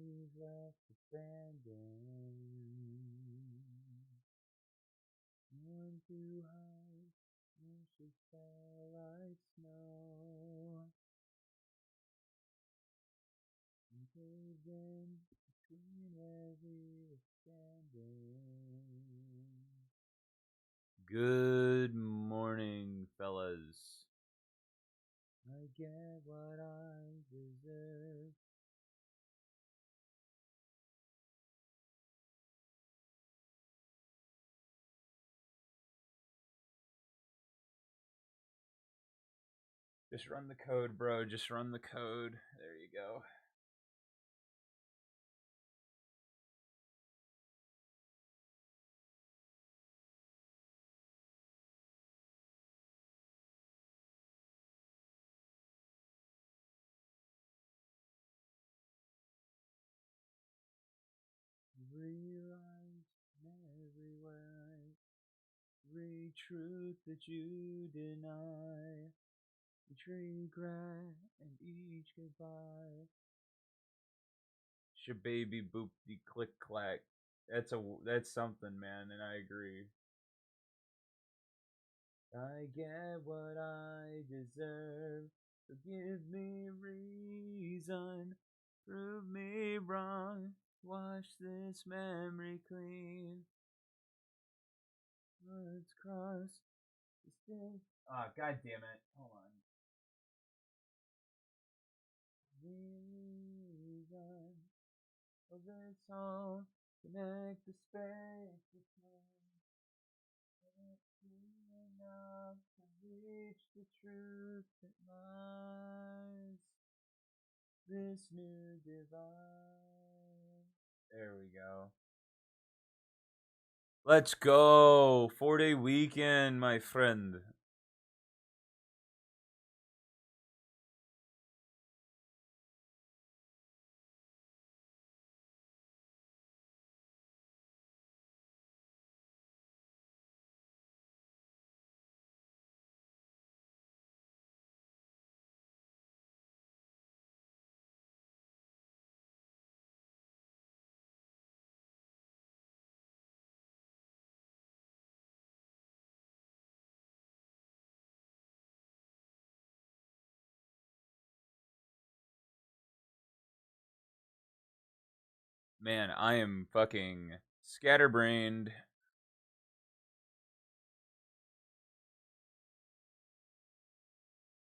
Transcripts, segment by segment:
She's left abandoned. One too high, and she fell like snow. And caved in between where we were standing. Good morning, fellas. I get what I deserve. Just run the code, bro. Just run the code. There you go. Realize everywhere, every truth that you deny, each regret and each goodbye. Shababy boopty click clack. That's something, man, and I agree. I get what I deserve. So give me reason, prove me wrong, wash this memory clean. Let's cross the still. Ah, god damn it. Hold on. Reason of this song, connect the space between. Enough to reach the truth that lies this new divide. There we go. Let's go. 4-day weekend, my friend. Man, I am fucking scatterbrained.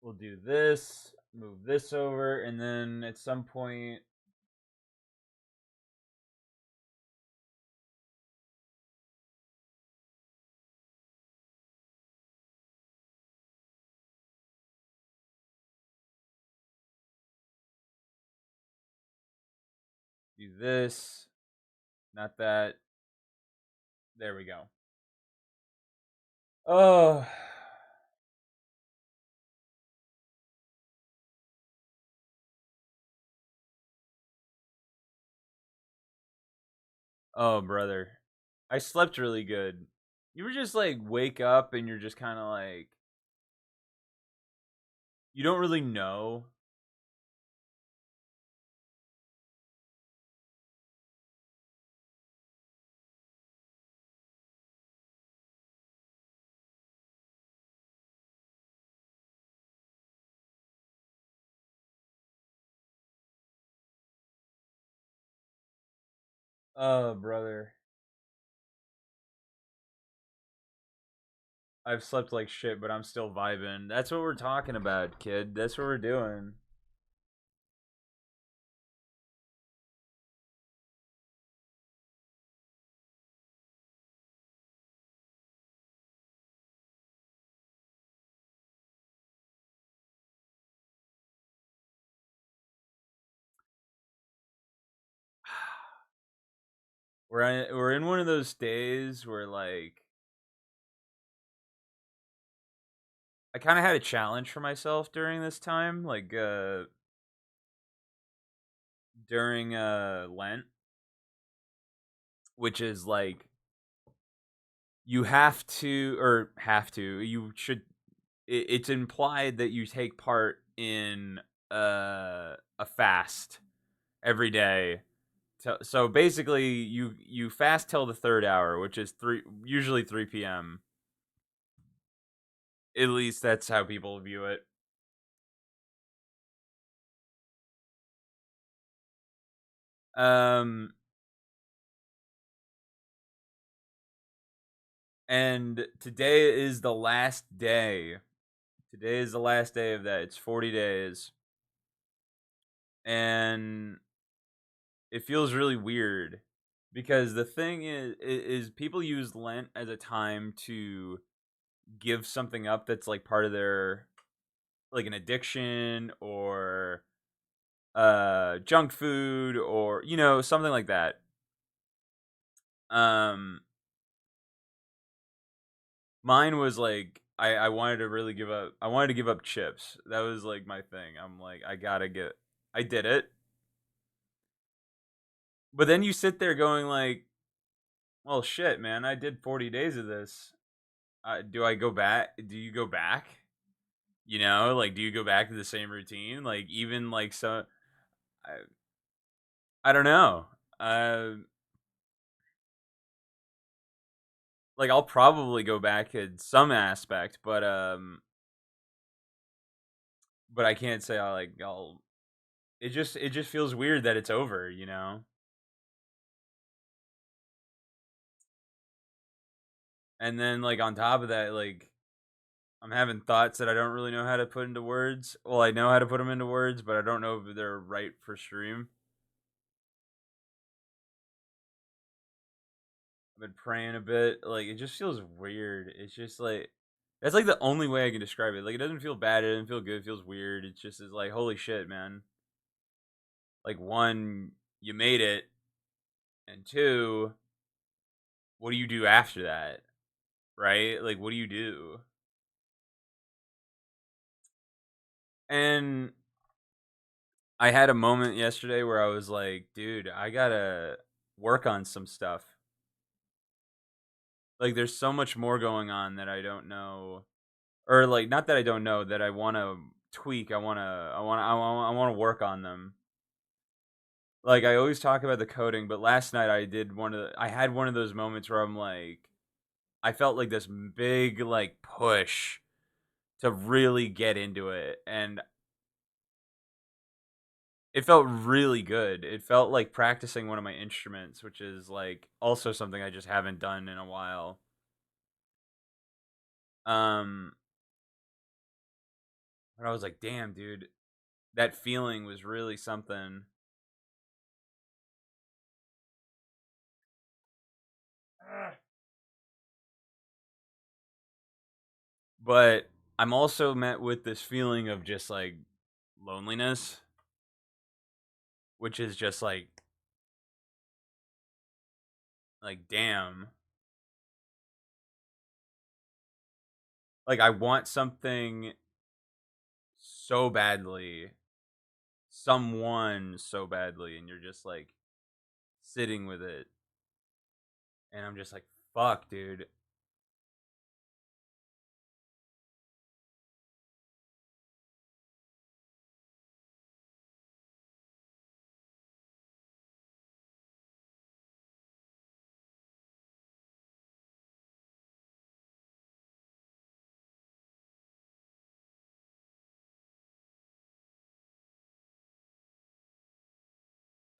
We'll do this, move this over, and then at some point. Do this. Not that. There we go. Oh. Oh, brother. I slept really good. You were just like wake up and you're just kind of like you don't really know. Oh, brother. I've slept like shit, but I'm still vibing. That's what we're talking about, kid. That's what we're doing. We're in one of those days where like I kind of had a challenge for myself during this time, like during Lent, which is like you you should it's implied that you take part in a fast every day So basically, you fast till the third hour, which is usually 3 p.m. At least that's how people view it. Um, and today is the last day. Today is the last day of that. It's 40 days, and it feels really weird because the thing is people use Lent as a time to give something up that's like part of their, like, an addiction or junk food, or something like that. um Mine was like, I wanted to really give up. I wanted to give up chips. That was like my thing. I'm like, I did it. But then you sit there going like, well, shit, man, I did 40 days of this. Do I go back? Do you go back? Like, do you go back to the same routine? Like, even like, so I, I don't know. Uh, like, I'll probably go back in some aspect, but I can't say I'll. It just feels weird that it's over. And then, like, on top of that, like, I'm having thoughts that I don't really know how to put into words. Well, I know how to put them into words, but I don't know if they're right for stream. I've been praying a bit. Like, it just feels weird. It's just like, that's like the only way I can describe it. Like, it doesn't feel bad. It doesn't feel good. It feels weird. It just is like, holy shit, man. Like, one, you made it, and two, what do you do after that? Right? Like, what do you do? And I had a moment yesterday where I was like, dude, I gotta work on some stuff. Like, there's so much more going on that I don't know, or like, not that I don't know, that I want to tweak. I want to work on them. Like, I always talk about the coding, but last night I had one of those moments where I'm like, I felt like this big like push to really get into it, and it felt really good. It felt like practicing one of my instruments, which is like also something I just haven't done in a while. Um, but I was like, damn, dude, that feeling was really something. But I'm also met with this feeling of just like loneliness, which is just like damn, like I want something so badly, someone so badly, and you're just like sitting with it, and I'm just like, fuck, dude.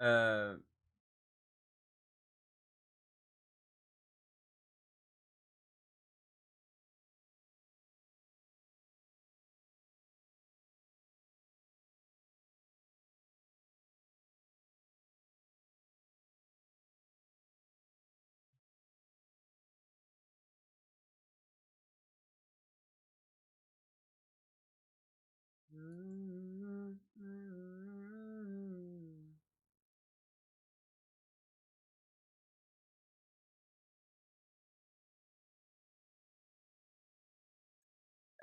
Uh,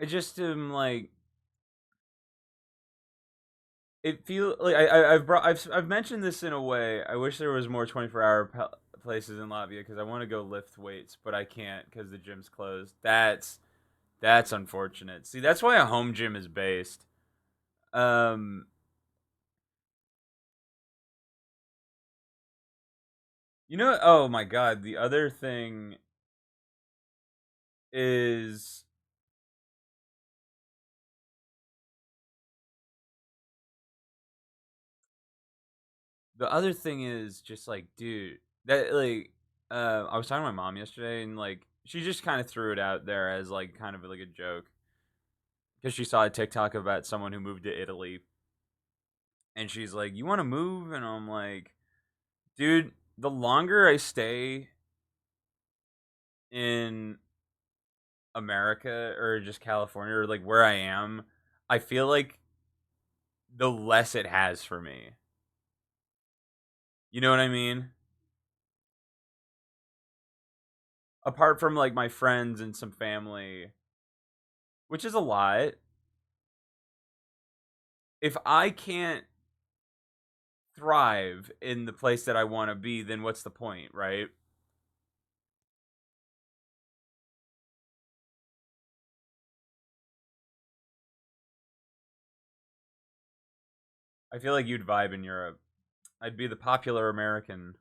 I just am like, it feel like I've mentioned this in a way. I wish there was more 24-hour places in Latvia because I want to go lift weights, but I can't because the gym's closed. That's unfortunate. See, that's why a home gym is based. Um, Oh my god, the other thing is just like, dude, that like I was talking to my mom yesterday and like she just kind of threw it out there as like kind of like a joke because she saw a TikTok about someone who moved to Italy and she's like, "You want to move?" And I'm like, "Dude, the longer I stay in America or just California or like where I am, I feel like the less it has for me." You know what I mean? Apart from like my friends and some family, which is a lot. If I can't thrive in the place that I want to be, then what's the point, right? I feel like you'd vibe in Europe. I'd be the popular American.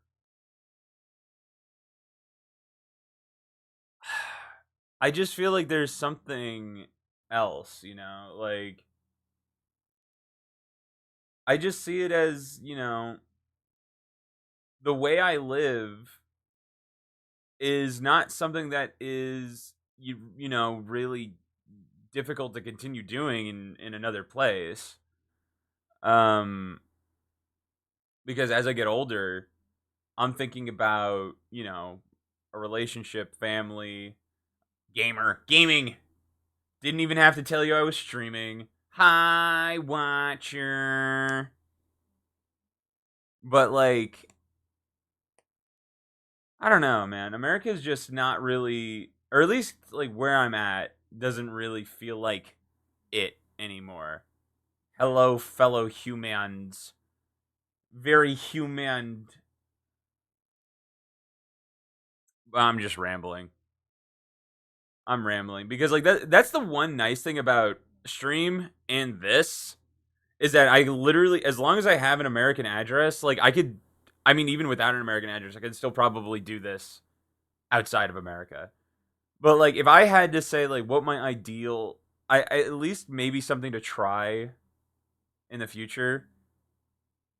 I just feel like there's something else, Like I just see it as, the way I live is not something that is really difficult to continue doing in another place. Um because as I get older, I'm thinking about, a relationship, family, gaming. Didn't even have to tell you I was streaming. Hi, watcher. But like, I don't know, man. America's just not really, or at least like where I'm at, doesn't really feel like it anymore. Hello, fellow humans. Very human. I'm just rambling. I'm rambling because like that's the one nice thing about stream and this is that I literally, as long as I have an American address, like I mean even without an American address, I could still probably do this outside of America. But like if I had to say like what my ideal, I at least maybe something to try in the future,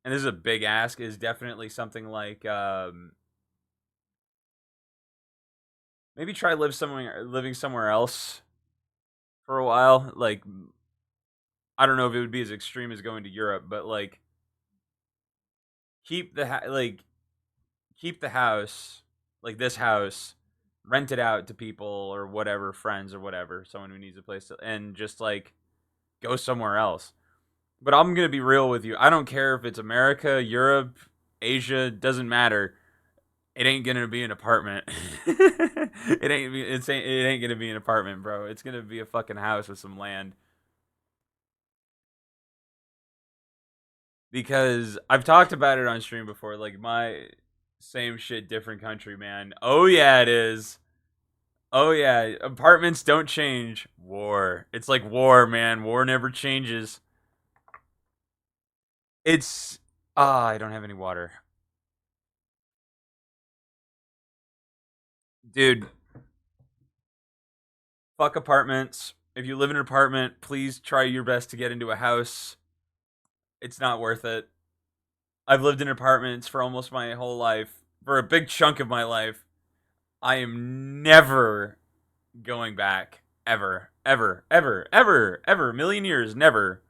and this is a big ask, is definitely something like maybe try living somewhere else for a while. Like I don't know if it would be as extreme as going to Europe, but like keep the like keep the house, like this house, rent it out to people or whatever, friends or whatever, someone who needs a place to, and just like go somewhere else. But I'm gonna be real with you. I don't care if it's America, Europe, Asia, doesn't matter. It ain't gonna be an apartment. It ain't gonna be an apartment, bro. It's gonna be a fucking house with some land. Because I've talked about it on stream before. Like my same shit, different country, man. Oh yeah, it is. Oh yeah, apartments don't change. War. It's like war, man. War never changes. It's I don't have any water. Dude, fuck apartments. If you live in an apartment, please try your best to get into a house. It's not worth it. I've lived in apartments for almost my whole life. For a big chunk of my life. I am never going back. Ever. Ever. Ever. Ever. Ever. A million years. Never.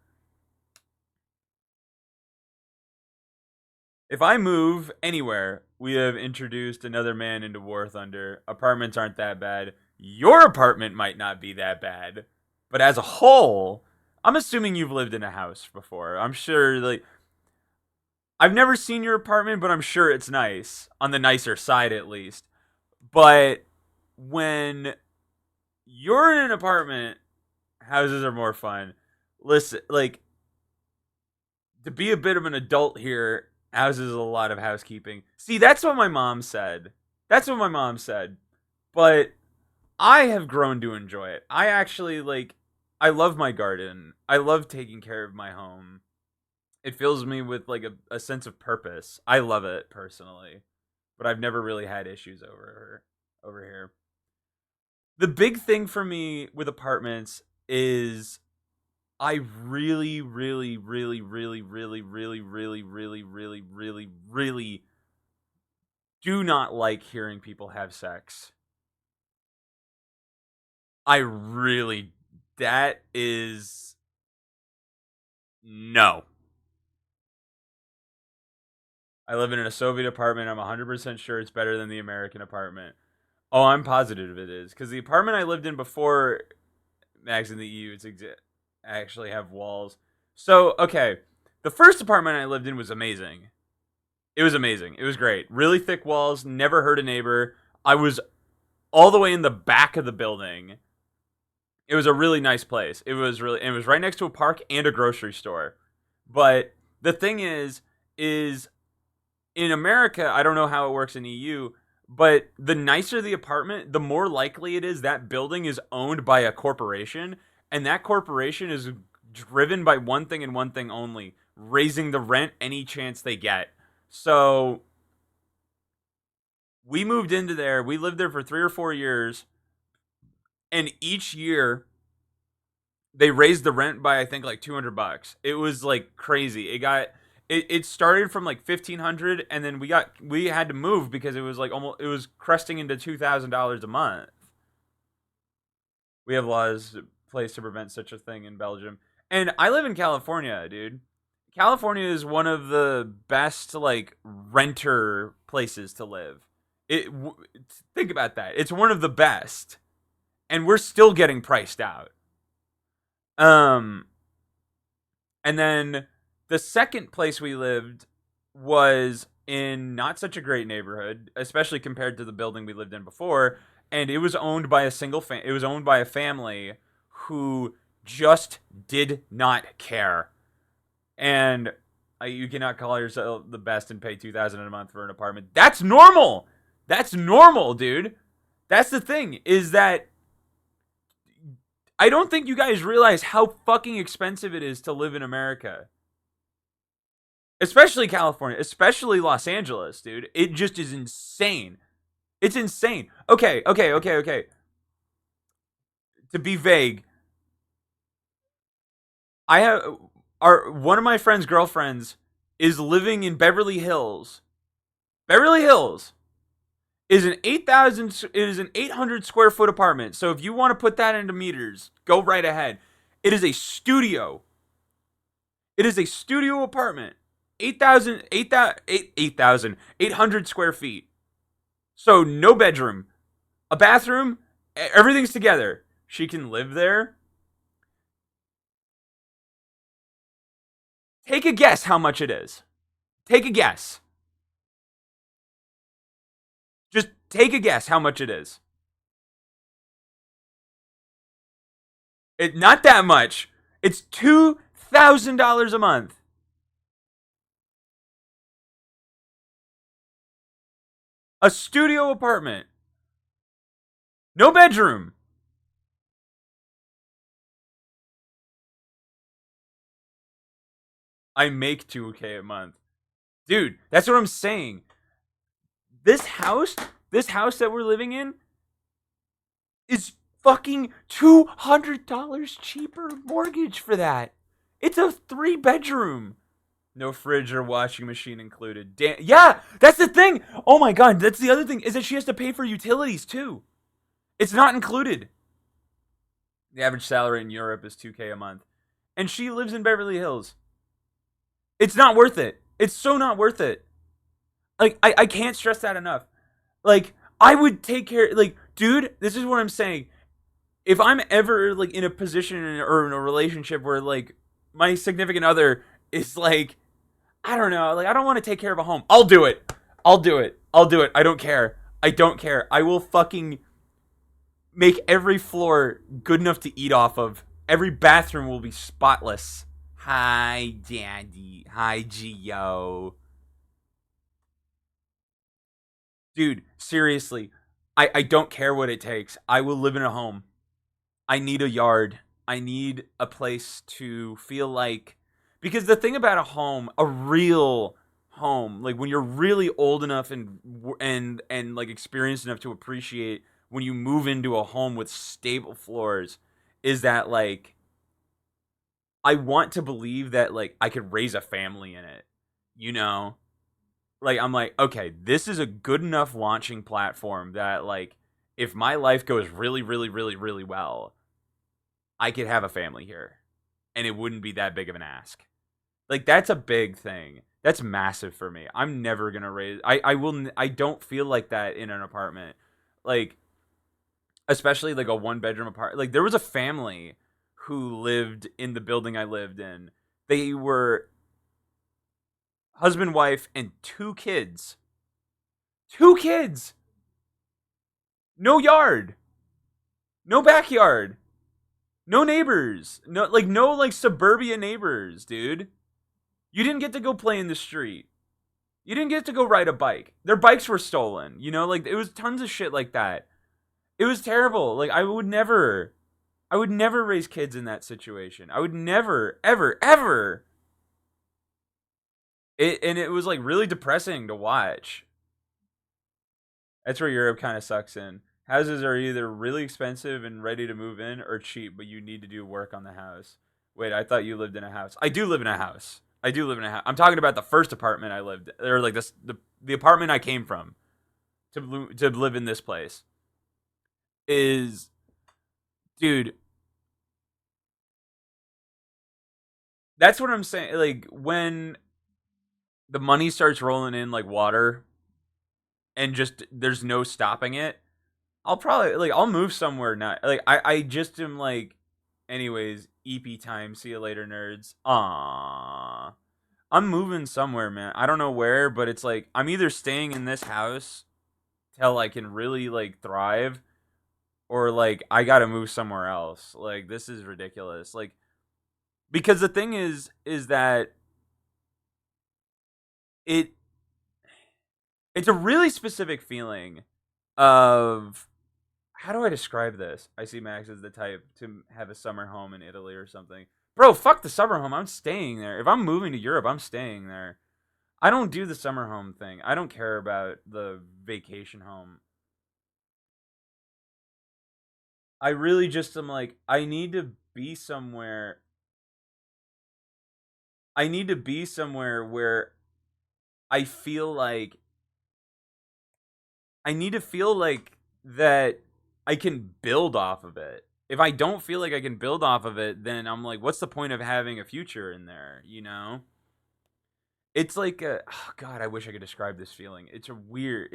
If I move anywhere, we have introduced another man into Warthunder. Apartments aren't that bad. Your apartment might not be that bad, but as a whole, I'm assuming you've lived in a house before. I'm sure, like, I've never seen your apartment, but I'm sure it's nice on the nicer side at least. But when you're in an apartment, houses are more fun. Listen, like, to be a bit of an adult here, houses a lot of housekeeping. See, that's what my mom said. That's what my mom said. But I have grown to enjoy it. I actually like I love my garden. I love taking care of my home. It fills me with like a sense of purpose. I love it personally. but I've never really had issues over here. The big thing for me with apartments is I really, really, really, really, really, really, really, really, really, really, really do not like hearing people have sex. I really, that is no. I live in a Soviet apartment. I'm 100% sure it's better than the American apartment. Oh, I'm positive it is. Because the apartment I lived in before Max in the EU, actually have walls. So, okay. The first apartment I lived in was amazing. It was amazing. It was great. Really thick walls, never hurt a neighbor. I was all the way in the back of the building. It was a really nice place. It was right next to a park and a grocery store. But the thing is in America, I don't know how it works in EU, but the nicer the apartment, the more likely it is that building is owned by a corporation, and that corporation is driven by one thing and one thing only, raising the rent any chance they get. So we moved into there. We lived there for 3 or 4 years, and each year they raised the rent by I think like $200. It was like crazy. It started from like 1,500, and then we had to move because it was like almost it was cresting into $2,000 a month. We have laws in place to prevent such a thing in Belgium, and I live in California, dude. California is one of the best like renter places to live. It think about that. It's one of the best, and we're still getting priced out. Um, and then the second place we lived was in not such a great neighborhood, especially compared to the building we lived in before. And it was owned by it was owned by a family who just did not care. And you cannot call yourself the best and pay $2,000 a month for an apartment. That's normal. That's normal, dude. That's the thing is that I don't think you guys realize how fucking expensive it is to live in America. Especially California, especially Los Angeles, dude. It just is insane. It's insane. Okay. To be vague, I have one of my friend's girlfriends is living in Beverly Hills. Beverly Hills is an 800 square foot apartment. So if you want to put that into meters, go right ahead. It is a studio. It is a studio apartment. 800 square feet. So no bedroom, a bathroom, everything's together. She can live there. Take a guess how much it is. Take a guess. Just take a guess how much it is. Not that much. It's $2,000 a month. A studio apartment. No bedroom. I make $2K a month. Dude, that's what I'm saying. This house that we're living in is fucking $200 cheaper mortgage for that. It's a 3 bedroom. No fridge or washing machine included. Yeah, that's the thing. Oh my god, that's the other thing is that she has to pay for utilities too. It's not included. The average salary in Europe is 2K a month, and she lives in Beverly Hills. It's not worth it. It's so not worth it. Like I can't stress that enough. Like I would take care. Like dude, this is what I'm saying. If I'm ever like in a position or in a relationship where like my significant other is like I don't know, like I don't want to take care of a home. I'll do it. I'll do it. I'll do it. I don't care. I don't care. I will fucking make every floor good enough to eat off of. Every bathroom will be spotless. Hi, Daddy. Hi, Gio. Dude, seriously, I don't care what it takes. I will live in a home. I need a yard. I need a place to feel like. Because the thing about a home, a real home, like when you're really old enough and like experienced enough to appreciate when you move into a home with stable floors, is that like I want to believe that like I could raise a family in it. You know? Like I'm like, okay, this is a good enough launching platform that like if my life goes really, really, really, really well, I could have a family here. And it wouldn't be that big of an ask. Like that's a big thing. That's massive for me. I'm never gonna raise. I will. I don't feel like that in an apartment. Like especially like a one bedroom apartment. Like there was a family who lived in the building I lived in. They were husband, wife, and two kids. Two kids. No yard. No backyard. No neighbors. No like suburbia neighbors, dude. You didn't get to go play in the street. You didn't get to go ride a bike. Their bikes were stolen. You know, like it was tons of shit like that. It was terrible. Like I would never raise kids in that situation. I would never, ever, ever. And it was like really depressing to watch. That's where Europe kind of sucks in. Houses are either really expensive and ready to move in, or cheap, but you need to do work on the house. Wait, I thought you lived in a house. I do live in a house. I do live in a house. I'm talking about the first apartment I lived, or like this, the apartment I came from to live in this place. Is dude, that's what I'm saying. Like when the money starts rolling in like water, and just there's no stopping it, I'll probably like I'll move somewhere. Not like I just am like, anyways. EP time. See you later, nerds. Aww. I'm moving somewhere, man. I don't know where, but it's like I'm either staying in this house till I can really like thrive, or like I gotta move somewhere else. Like this is ridiculous. Like because the thing is that it it's a really specific feeling of how do I describe this? I see Max as the type to have a summer home in Italy or something. Bro, fuck the summer home. I'm staying there. If I'm moving to Europe, I'm staying there. I don't do the summer home thing. I don't care about the vacation home. I really just am like, I need to be somewhere. I need to be somewhere where I feel like I need to feel like that I can build off of it. If I don't feel like I can build off of it, then I'm like, what's the point of having a future in there? You know? It's like oh God, I wish I could describe this feeling. It's a weird.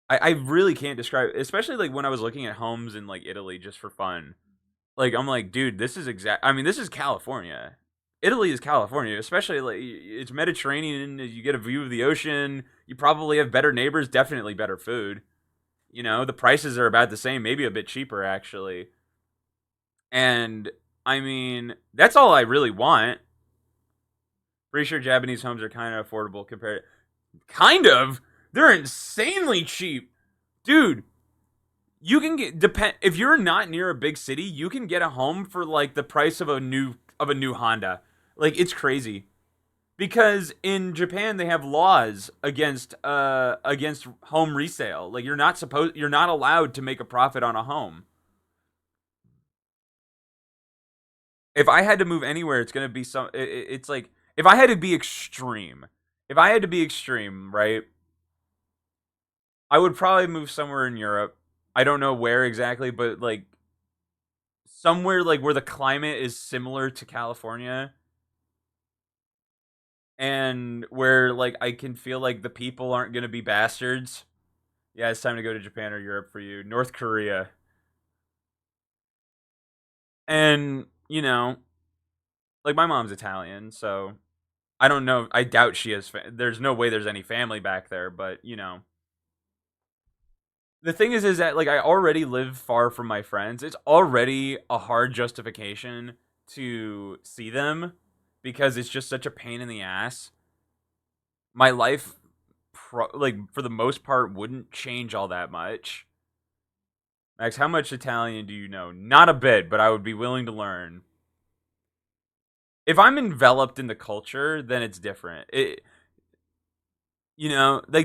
I really can't describe it, especially like when I was looking at homes in like Italy just for fun. Like I'm like, dude, this is exact. I mean, this is California. Italy is California, especially like it's Mediterranean. You get a view of the ocean. You probably have better neighbors, definitely better food. You know, the prices are about the same, maybe a bit cheaper actually. And I mean, that's all I really want. Pretty sure Japanese homes are kind of affordable compared. Kind of. They're insanely cheap, dude. You can get depend if you're not near a big city, you can get a home for like the price of a new Honda. Like it's crazy. Because in Japan they have laws against home resale. Like you're not allowed to make a profit on a home. If I had to move anywhere, it's going to be it's like if I had to be extreme. If I had to be extreme, right? I would probably move somewhere in Europe. I don't know where exactly, but like somewhere like where the climate is similar to California, and where like I can feel like the people aren't going to be bastards. Yeah, it's time to go to Japan or Europe for you. North Korea. And, you know, like my mom's Italian, so I don't know. I doubt she has there's no way there's any family back there, but, you know, the thing is that like I already live far from my friends. It's already a hard justification to see them because it's just such a pain in the ass. My life like for the most part wouldn't change all that much. Max, how much Italian do you know? Not a bit, but I would be willing to learn. If I'm enveloped in the culture, then it's different. Like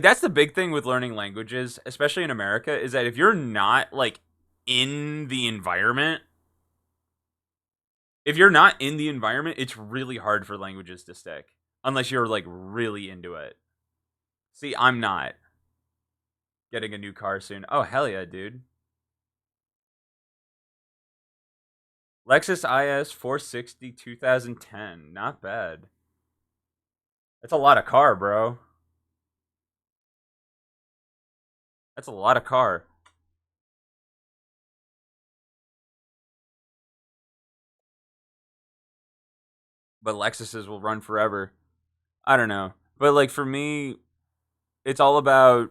that's the big thing with learning languages, especially in America, is that if you're not like in the environment, if you're not in the environment, it's really hard for languages to stick unless you're like really into it. See, I'm not getting a new car soon. Oh, hell yeah, dude. Lexus IS 460 2010. Not bad. That's a lot of car, bro. That's a lot of car. But Lexuses will run forever. I don't know. But like for me, it's all about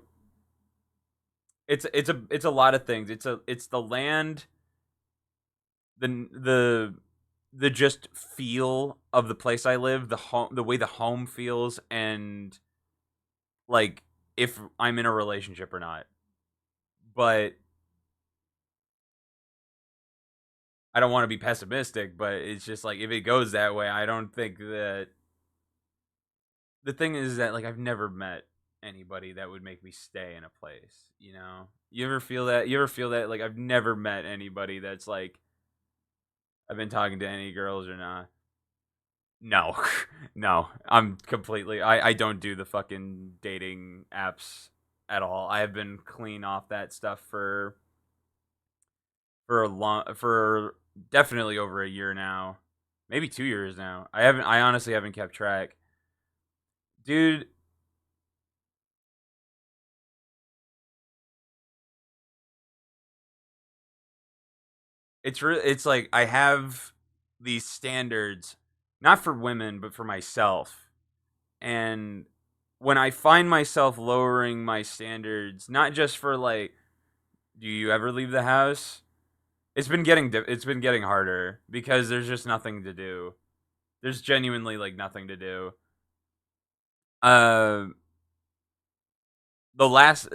it's a lot of things. It's the land, the the just feel of the place I live, the way the home feels, and like if I'm in a relationship or not. But I don't want to be pessimistic, but it's just like if it goes that way, I don't think that the thing is that like I've never met anybody that would make me stay in a place, you know? You ever feel that? You ever feel that like I've never met anybody that's like I've been talking to any girls or not? No. No. I'm completely I don't do the fucking dating apps at all. I have been clean off that stuff for definitely over a year now. Maybe 2 years now. I honestly haven't kept track. Dude, it's like I have these standards not for women but for myself. And when I find myself lowering my standards, not just for like do you ever leave the house? It's been getting harder because there's just nothing to do. There's genuinely like nothing to do. Uh the last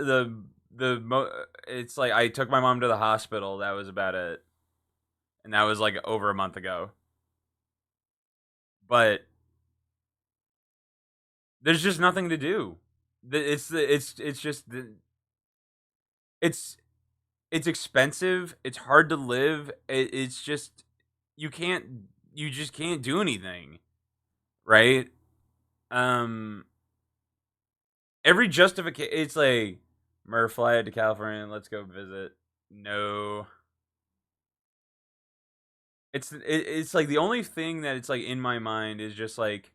it's like I took my mom to the hospital. That was about it. And that was like over a month ago. But there's just nothing to do. It's just it's it's expensive. It's hard to live. It's just you can't you just can't do anything, right? Um, every justification. It's like Murph, fly out to California. Let's go visit. No, it's like the only thing that it's like in my mind is just like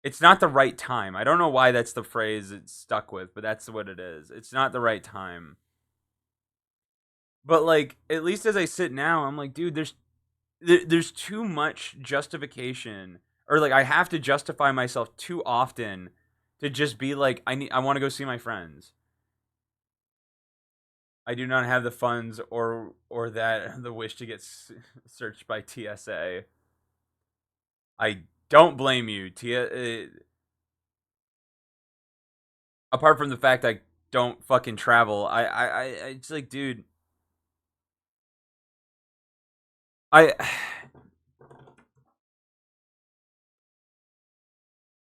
it's not the right time. I don't know why that's the phrase it's stuck with, but that's what it is. It's not the right time. But like at least as I sit now, I'm like, dude, there's too much justification, or like I have to justify myself too often to just be like I want to go see my friends. I do not have the funds or that the wish to get searched by TSA. I don't blame you. Apart from the fact I don't fucking travel, it's like, dude, I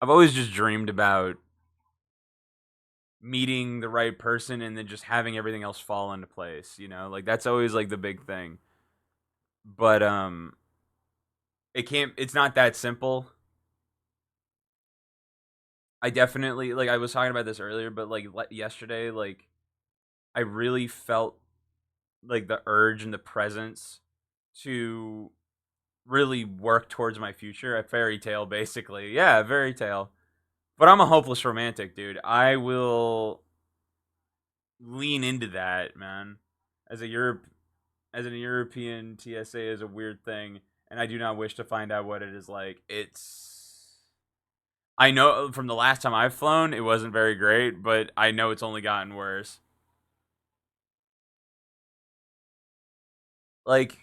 I've always just dreamed about meeting the right person and then just having everything else fall into place, you know? Like that's always like the big thing. But it's not that simple. I definitely like I was talking about this earlier, but like yesterday like I really felt like the urge and the presence to really work towards my future. A fairy tale basically. Yeah, a fairy tale. But I'm a hopeless romantic, dude. I will lean into that, man. As a Europe as an European, TSA is a weird thing, and I do not wish to find out what it is like. I know from the last time I've flown, it wasn't very great, but I know it's only gotten worse. Like,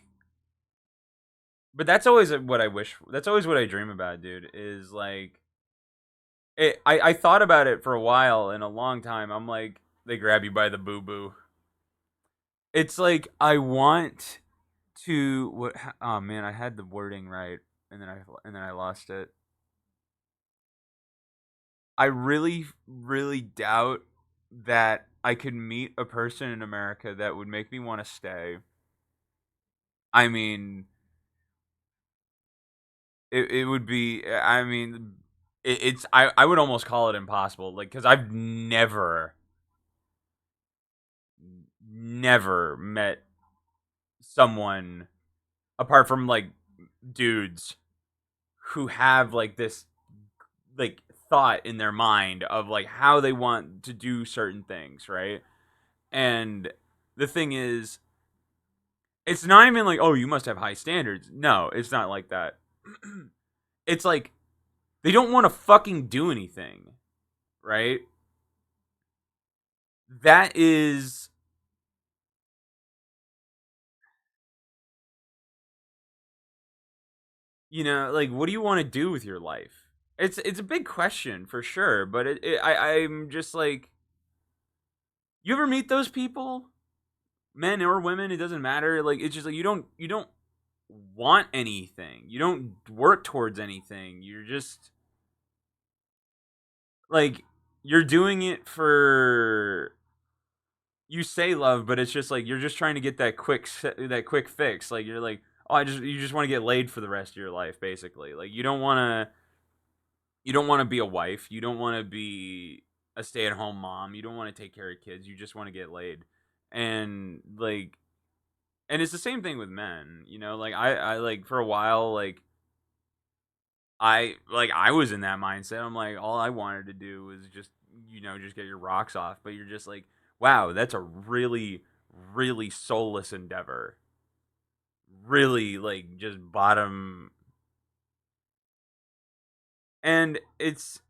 but that's always what I wish. That's always what I dream about, dude. Is like, I thought about it for a while and a long time. I'm like, they grab you by the boo boo. It's like I want. to what? Oh man, I had the wording right, and then I lost it. I really, really doubt that I could meet a person in America that would make me want to stay. I mean, it would be. I mean, it's. I would almost call it impossible. Like, because I've never met someone apart from like dudes who have like this like thought in their mind of like how they want to do certain things, right? And the thing is, it's not even like, oh, you must have high standards. No, it's not like that. It's like they don't want to fucking do anything, right? That is, like what do you want to do with your life? It's a big question for sure, but I'm just like, you ever meet those people, men or women? It doesn't matter. Like it's just like you don't want anything. You don't work towards anything. You're just like you're doing it for, you say love, but it's just like you're just trying to get that quick fix. Like you're like, oh, you just want to get laid for the rest of your life, basically. Like you don't want to be a wife. You don't want to be a stay at home mom. You don't want to take care of kids. You just want to get laid, and like, and it's the same thing with men. Like I like for a while, I was in that mindset. I'm like, all I wanted to do was just get your rocks off. But you're just like, wow, that's a really, really soulless endeavor. Really, like, just bottom. And it's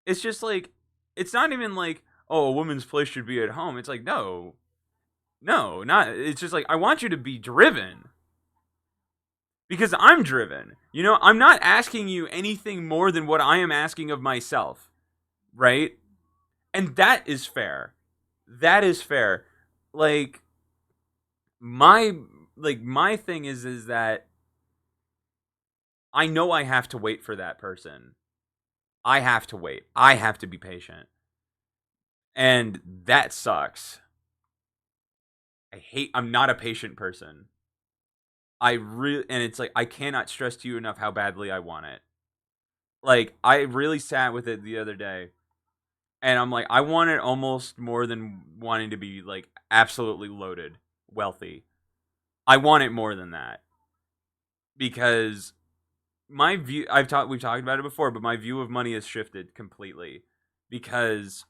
just like, it's not even like, oh, a woman's place should be at home. It's like, no, no, not. It's just like, I want you to be driven because I'm driven. I'm not asking you anything more than what I am asking of myself, right? And that is fair. That is fair. Like my my thing is that I know I have to wait for that person. I have to wait. I have to be patient. And that sucks. I'm not a patient person. And it's like I cannot stress to you enough how badly I want it. Like I really sat with it the other day, and I'm like, I want it almost more than wanting to be like absolutely loaded, wealthy. I want it more than that because my view, we've talked about it before, but my view of money has shifted completely because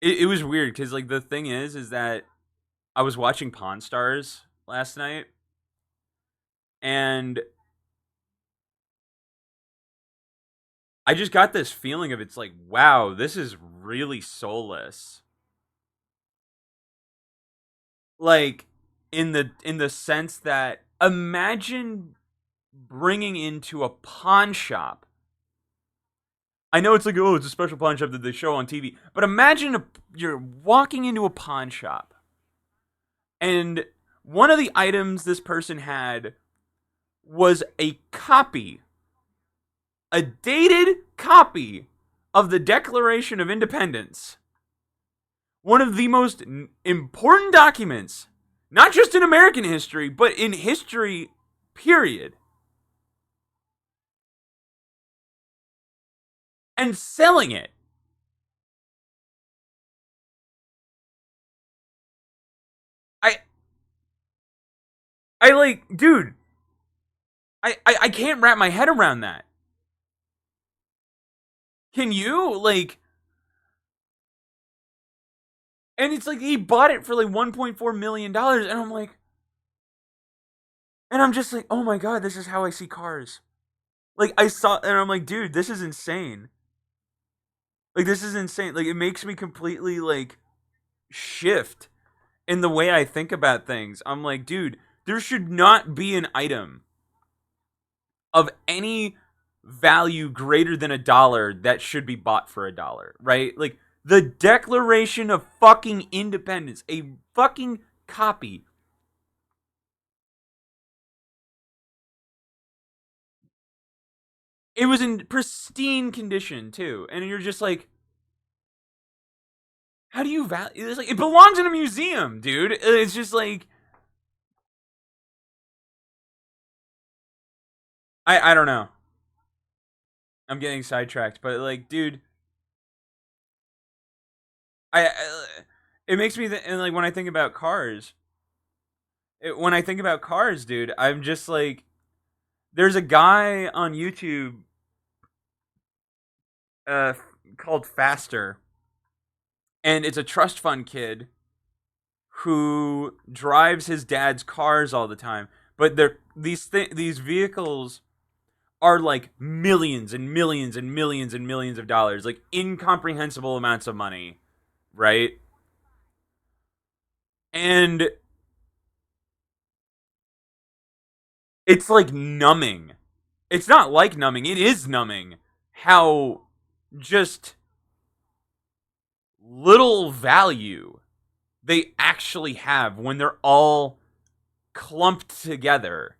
it was weird because like the thing is that I was watching Pawn Stars last night, and I just got this feeling of, it's like, wow, this is really soulless. Like in the sense that, imagine bringing into a pawn shop. I know it's like, oh, it's a special pawn shop that they show on TV, but imagine you're walking into a pawn shop, and one of the items this person had was a dated copy of the Declaration of Independence, one of the most important documents, not just in American history, but in history, period, and selling it. I, I like, dude, I can't wrap my head around that. Can you? Like, and it's like he bought it for like $1.4 million, and I'm just like, oh my god, this is how I see cars. Like I saw, and I'm like, dude, this is insane. Like this is insane. Like it makes me completely like shift in the way I think about things. I'm like, dude, there should not be an item of any value greater than $1 that should be bought for $1, right? Like the Declaration of fucking Independence, a fucking copy It was in pristine condition too, and you're just like, how do you value? It's like it belongs in a museum, dude. It's just like I don't know. I'm getting sidetracked, but like, dude, I it makes me and like when I think about cars, when I think about cars, dude, I'm just like, there's a guy on YouTube uh called Faster, and it's a trust fund kid who drives his dad's cars all the time. But these vehicles are like millions and millions and millions and millions of dollars, like incomprehensible amounts of money, right? And it's like numbing. It's not like numbing, it is numbing how just little value they actually have when they're all clumped together.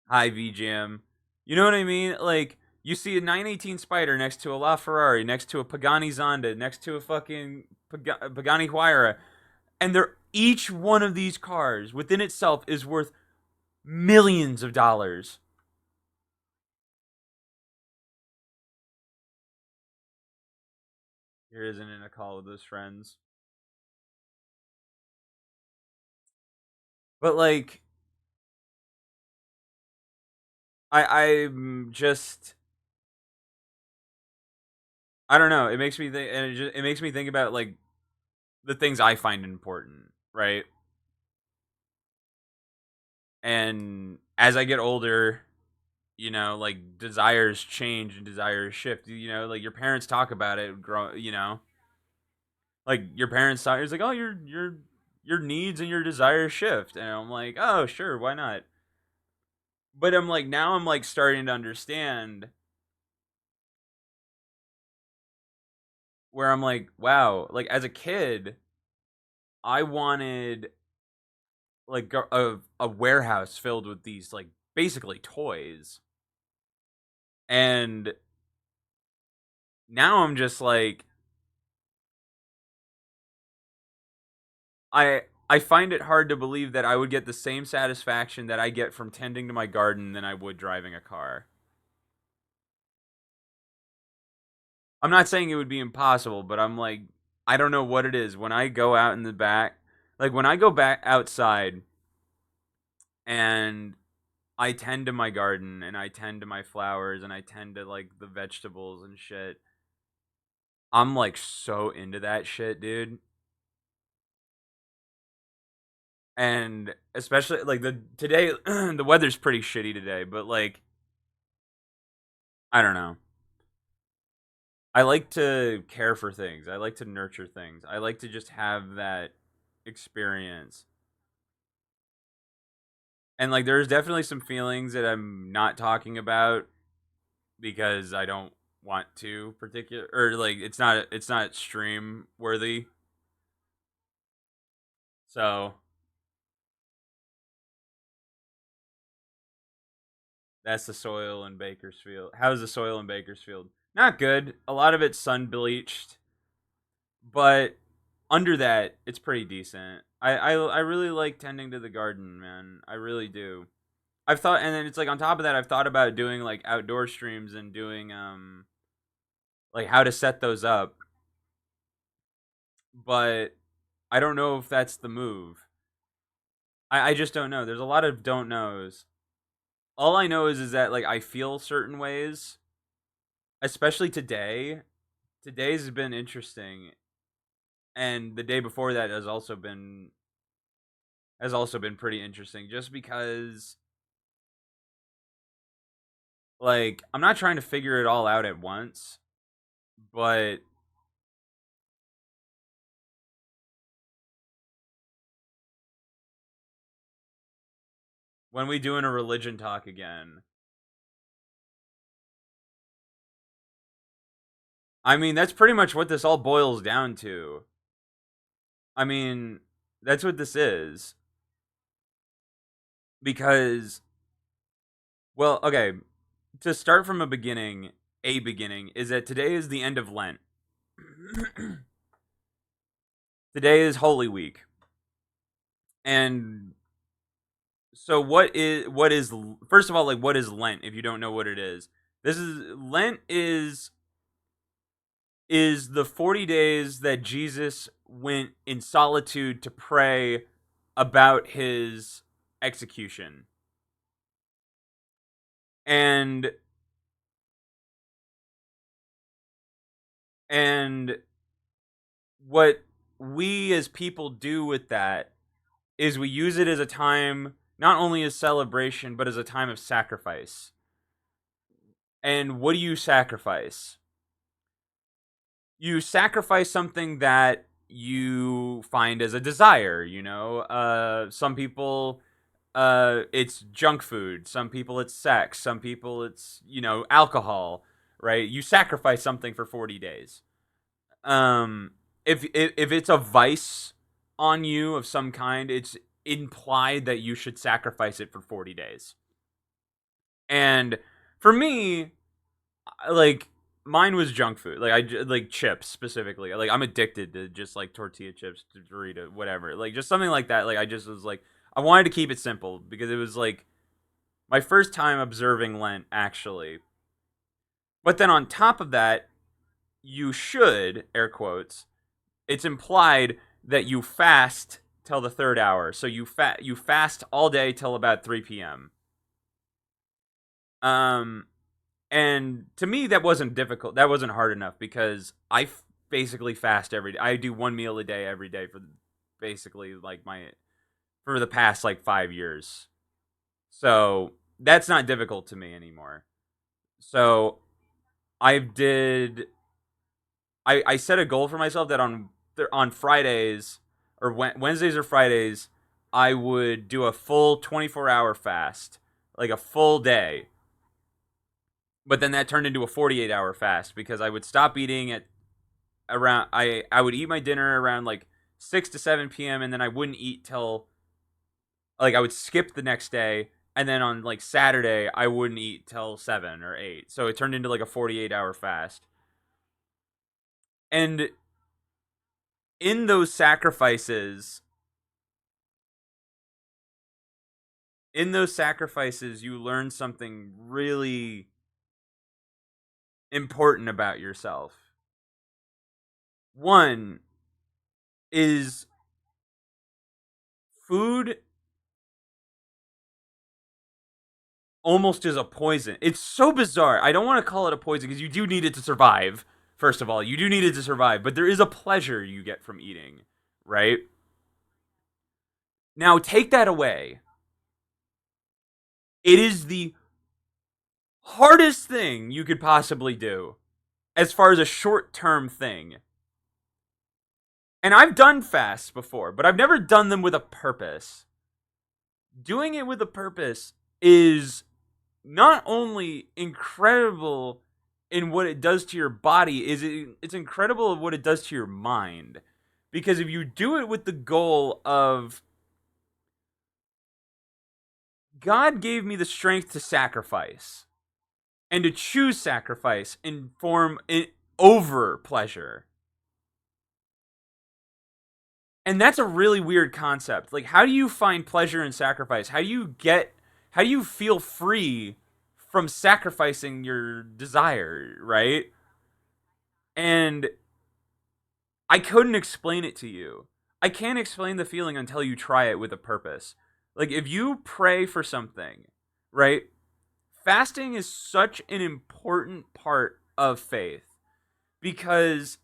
Hi, VGM. You know what I mean? Like, you see a 918 Spider next to a LaFerrari, next to a Pagani Zonda, next to a fucking Pagani Huayra, and they're each one of these cars within itself is worth millions of dollars. Here isn't in a call with his friends. But like, I'm just, I don't know. It makes me think, and it makes me think about like the things I find important, right? And as I get older, like desires change and desires shift. Like your parents talk about it, like your parents talk. It's like, oh, your needs and your desires shift, and I'm like, oh, sure, why not? But I'm like, now I'm like starting to understand where I'm like, wow, like as a kid, I wanted like a warehouse filled with these like basically toys, and now I'm just like, I find it hard to believe that I would get the same satisfaction that I get from tending to my garden than I would driving a car. I'm not saying it would be impossible, but I'm like, I don't know what it is when I go out in the back, like when I go back outside and I tend to my garden and I tend to my flowers and I tend to like the vegetables and shit. I'm like so into that shit, dude. And especially like the today the weather's pretty shitty today, but like I don't know. I like to care for things. I like to nurture things. I like to just have that experience. And like there's definitely some feelings that I'm not talking about because I don't want to particular or like it's not stream worthy. So that's the soil in Bakersfield. How's the soil in Bakersfield? Not good. A lot of it's sun bleached, but under that, it's pretty decent. I really like tending to the garden, man. I really do. I've thought, and then it's like on top of that, I've thought about doing like outdoor streams and doing like how to set those up, but I don't know if that's the move. I just don't know. There's a lot of don't knows. All I know is that like I feel certain ways, especially today. Today's been interesting, and the day before that has also been pretty interesting. Just because, like, I'm not trying to figure it all out at once, but when we doing a religion talk again, I mean that's pretty much what this all boils down to. I mean, that's what this is. because, well, okay, to start from a beginning is that today is the end of Lent. Today is Holy Week. And so what is first of all, like, what is Lent if you don't know what it is? This is Lent is the 40 days that Jesus went in solitude to pray about his execution. And and what we as people do with that is we use it as a time not only as celebration but as a time of sacrifice. And what do you sacrifice? You sacrifice something that you find as a desire, some people it's junk food, some people it's sex, some people it's, alcohol, right? You sacrifice something for 40 days. um if it's a vice on you of some kind, it's implied that you should sacrifice it for 40 days. And for me, like, mine was junk food. Like, like chips specifically. Like, I'm addicted to just like tortilla chips, Dorito, whatever. Like, just something like that. Like, I just was like, I wanted to keep it simple because it was like my first time observing Lent, actually. But then on top of that, you should, air quotes, it's implied that you fast till the third hour. So you fast all day till about 3 p.m. Um, and to me, that wasn't difficult. That wasn't hard enough because basically fast every day. I do one meal a day every day for basically like for the past like 5 years. So that's not difficult to me anymore. So I did. I set a goal for myself that on Fridays or Wednesdays or Fridays, I would do a full 24-hour fast, like a full day. But then that turned into a 48-hour fast because I would stop eating at around I would eat my dinner around like 6 to 7 p.m. and then I wouldn't eat till, like, I would skip the next day, and then on like Saturday I wouldn't eat till 7 or 8. So it turned into like a 48-hour fast. And in those sacrifices, you learn something really important about yourself. One is food almost is a poison. It's so bizarre. I don't want to call it a poison because you do need it to survive. First of all, you do need it to survive, but there is a pleasure you get from eating, right? Now take that away. It is the hardest thing you could possibly do as far as a short-term thing. And I've done fasts before, but I've never done them with a purpose. Doing it with a purpose is not only incredible in what it does to your body, it's incredible what it does to your mind. Because if you do it with the goal of, God gave me the strength to sacrifice and to choose sacrifice in form over pleasure. And that's a really weird concept. Like, how do you find pleasure in sacrifice? How do you feel free from sacrificing your desire, right? And I couldn't explain it to you. I can't explain the feeling until you try it with a purpose. Like, if you pray for something, right? Fasting is such an important part of faith because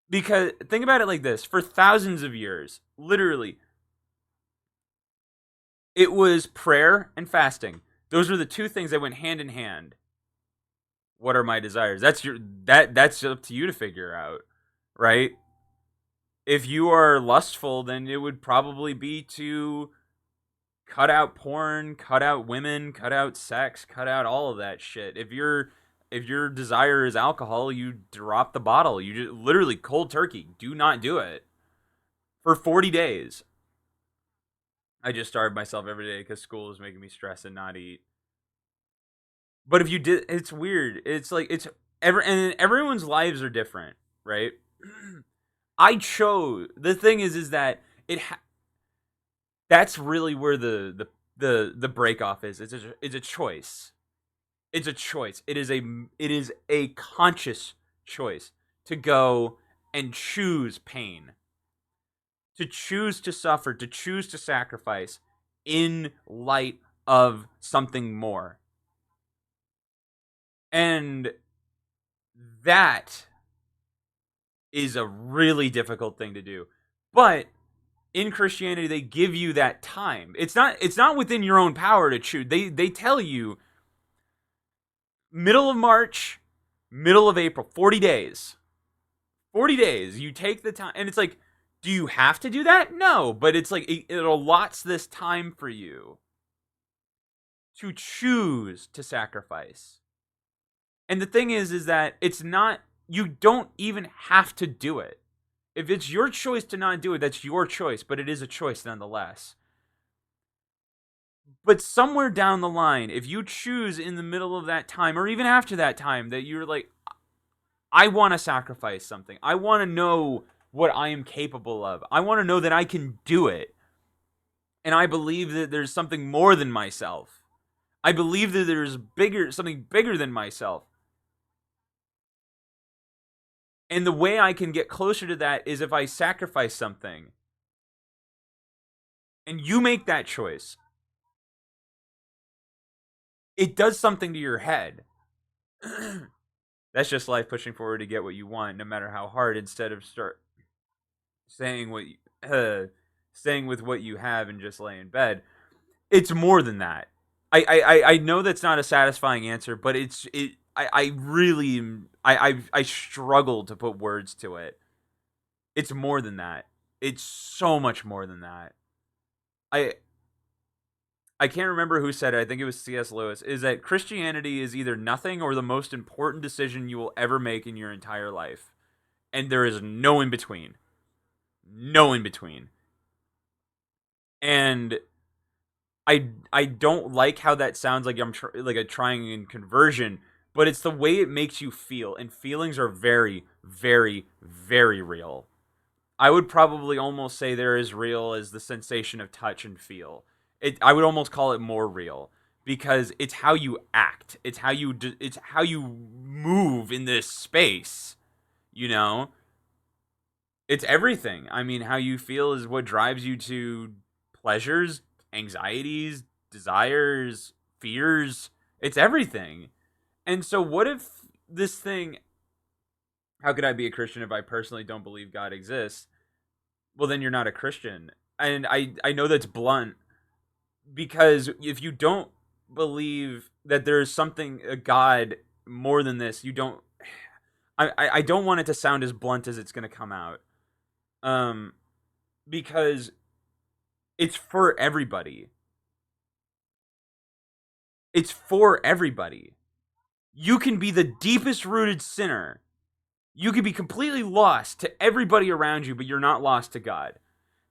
because think about it like this: for thousands of years, literally, it was prayer and fasting. Those were the two things that went hand in hand. What are my desires? That's up to you to figure out, right? If you are lustful, then it would probably be to cut out porn, cut out women, cut out sex, cut out all of that shit. If your desire is alcohol, you drop the bottle. You just literally cold turkey. Do not do it for 40 days. I just starved myself every day because school was making me stress and not eat. But if you did, it's weird. It's like and everyone's lives are different, right? I chose. The thing is that that's really where the break off is. It's a choice. It's a choice. It is a conscious choice to go and choose pain, to choose to suffer, to choose to sacrifice in light of something more. And that is a really difficult thing to do. But in Christianity they give you that time. It's not within your own power to choose. They tell you middle of March, middle of April, 40 days. 40 days. You take the time and it's like, do you have to do that? No, but it's like it allots this time for you to choose to sacrifice. And the thing is that it's not, you don't even have to do it. If it's your choice to not do it, that's your choice, but it is a choice nonetheless. But somewhere down the line, if you choose in the middle of that time, or even after that time, that you're like, I want to sacrifice something, I want to know what I am capable of, I want to know that I can do it, and I believe that there's something more than myself. I believe that there's something bigger than myself. And the way I can get closer to that is if I sacrifice something. And you make that choice. It does something to your head. That's just life pushing forward to get what you want, no matter how hard, instead of start saying staying with what you have and just lay in bed. It's more than that. I know that's not a satisfying answer, but I really I struggle to put words to it. It's more than that. It's so much more than that. I I can't remember who said it. I think it was C.S. Lewis. Is that Christianity is either nothing or the most important decision you will ever make in your entire life, and there is no in between. No in between. And I don't like how that sounds like like a trying in conversion, but it's the way it makes you feel, and feelings are very, very, very real. I would probably almost say they're as real as the sensation of touch and feel. I would almost call it more real because it's how you act. It's how you move in this space. You know, it's everything. I mean, how you feel is what drives you to pleasures, anxieties, desires, fears. It's everything. And so, what if this thing? How could I be a Christian if I personally don't believe God exists? Well, then you're not a Christian. And I know that's blunt because if you don't believe that there's something, a God more than this, you don't. I don't want it to sound as blunt as it's going to come out. Um, because it's for everybody. It's for everybody. You can be the deepest rooted sinner. You can be completely lost to everybody around you, but you're not lost to God.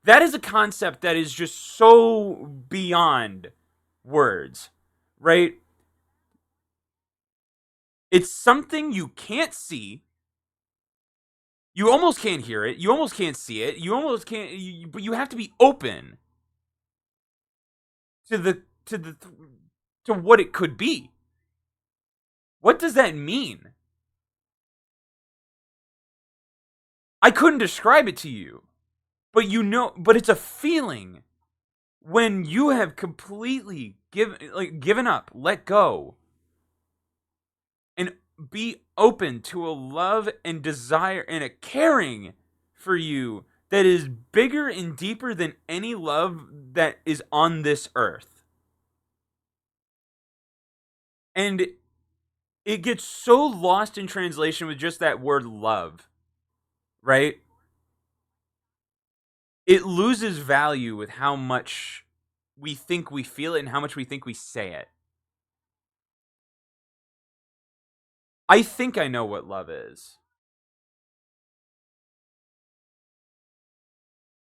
That is a concept that is just so beyond words, right? It's something you can't see. You almost can't hear it. You almost can't see it. You almost can't. But you have to be open to to what it could be. What does that mean? I couldn't describe it to you, but but it's a feeling when you have completely given up, let go, and be open to a love and desire and a caring for you that is bigger and deeper than any love that is on this earth. And it gets so lost in translation with just that word love, right? It loses value with how much we think we feel it and how much we think we say it. I think I know what love is.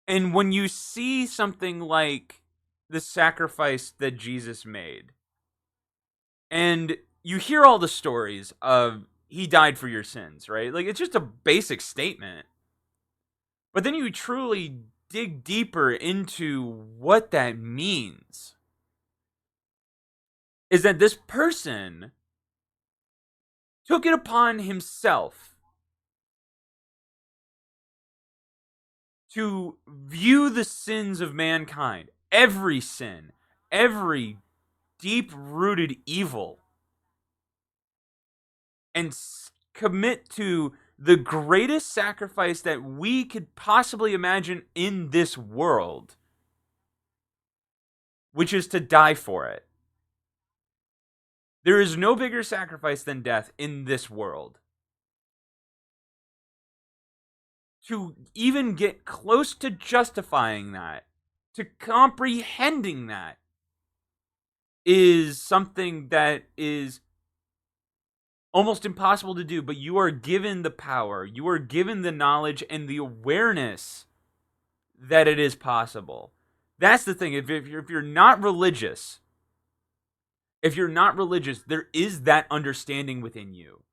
And when you see something like the sacrifice that Jesus made. And you hear all the stories of he died for your sins, right? Like, it's just a basic statement. But then you truly dig deeper into what that means. Is that this person took it upon himself to view the sins of mankind, every sin, every deep rooted evil, and commit to the greatest sacrifice that we could possibly imagine in this world, which is to die for it. There is no bigger sacrifice than death in this world. To even get close to justifying that, to comprehending that, is something that is almost impossible to do, but you are given the power, you are given the knowledge and the awareness that it is possible. That's the thing. If you're not religious, there is that understanding within you,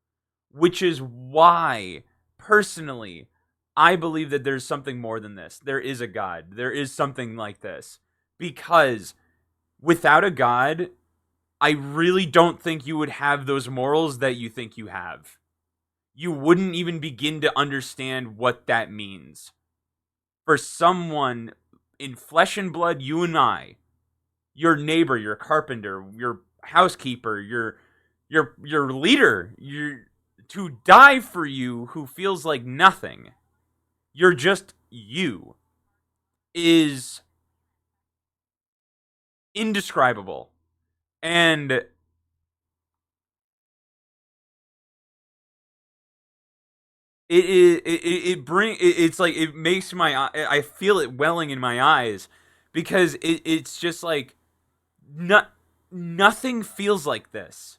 which is why, personally, I believe that there's something more than this. There is a God. There is something like this. Because without a God, I really don't think you would have those morals that you think you have. You wouldn't even begin to understand what that means. For someone in flesh and blood, you and I, your neighbor, your carpenter, your housekeeper, your leader, to die for you who feels like nothing, you're just you, is indescribable. And it's like it makes I feel it welling in my eyes, because it's just like nothing feels like this.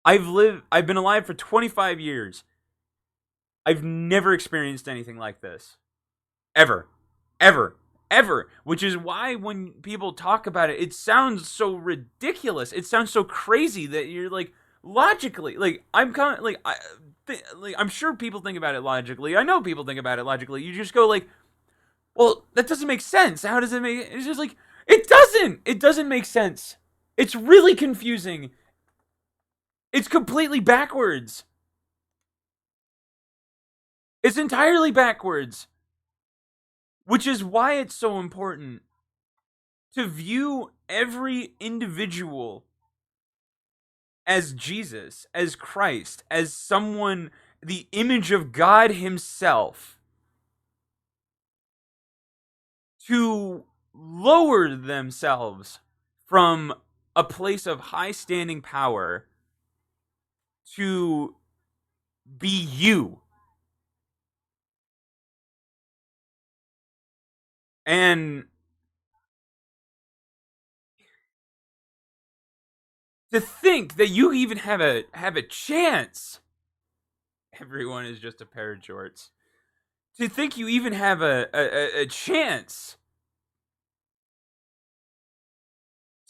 I've been alive for 25 years. I've never experienced anything like this. Ever. Ever. Ever. Which is why when people talk about it, it sounds so ridiculous. It sounds so crazy that you're like, logically, like, I'm kind of like, I'm sure people think about it logically. I know people think about it logically. You just go like, well, that doesn't make sense. How does it make? It's just like, it doesn't. It doesn't make sense. It's really confusing. It's completely backwards. It's entirely backwards. Which is why it's so important to view every individual as Jesus, as Christ, as someone, the image of God himself, to lower themselves from a place of high standing power to be you. And to think that you even have a chance. Everyone is just a pair of jorts. To think you even have a chance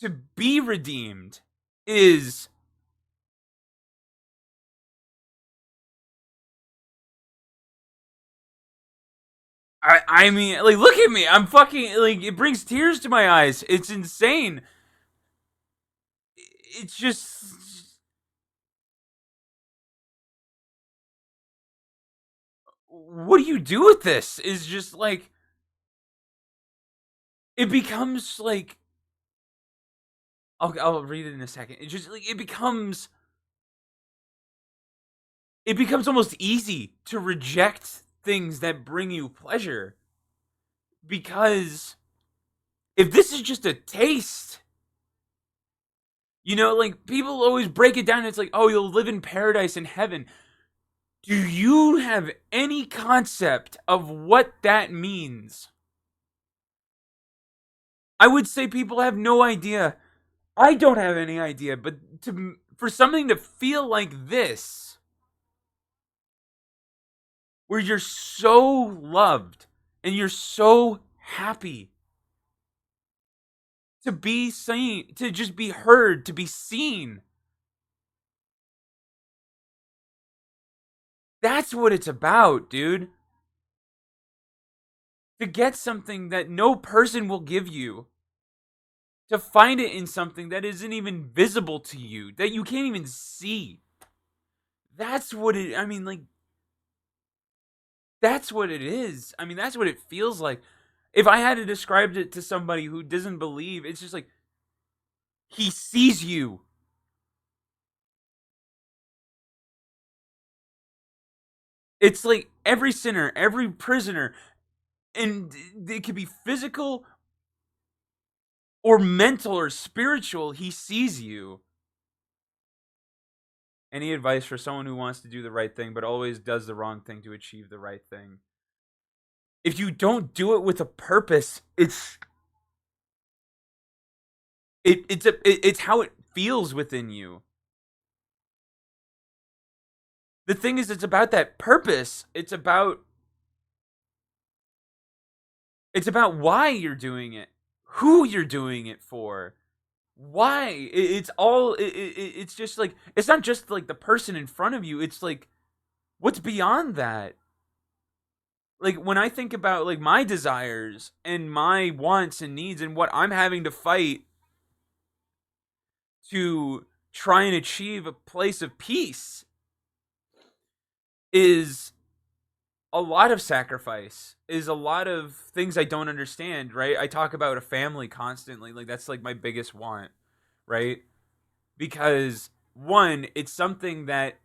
to be redeemed is I mean, like, look at me. I'm fucking, like, it brings tears to my eyes. It's insane. It's just, what do you do with this? Is just like, it becomes like, I'll read it in a second. It just like, it becomes almost easy to reject things that bring you pleasure, because if this is just a taste, like, people always break it down. It's like, oh, you'll live in paradise in heaven. Do you have any concept of what that means? I would say people have no idea. I don't have any idea, but for something to feel like this, where you're so loved and you're so happy, to be seen, to just be heard, to be seen. That's what it's about, dude. To get something that no person will give you. To find it in something that isn't even visible to you, that you can't even see. That's what it, I mean, like, that's what it is. I mean, that's what it feels like. If I had to describe it to somebody who doesn't believe, it's just like, he sees you. It's like every sinner, every prisoner, and it could be physical or mental or spiritual, he sees you. Any advice for someone who wants to do the right thing but always does the wrong thing to achieve the right thing? If you don't do it with a purpose, it's how it feels within you. The thing is, it's about that purpose. It's about why you're doing it, who you're doing it for, why. It's all. It's just like, it's not just like the person in front of you. It's like what's beyond that. Like when I think about like my desires and my wants and needs and what I'm having to fight to try and achieve a place of peace is a lot of sacrifice, is a lot of things I don't understand, right? I talk about a family constantly. Like that's like my biggest want, right? Because one, it's something that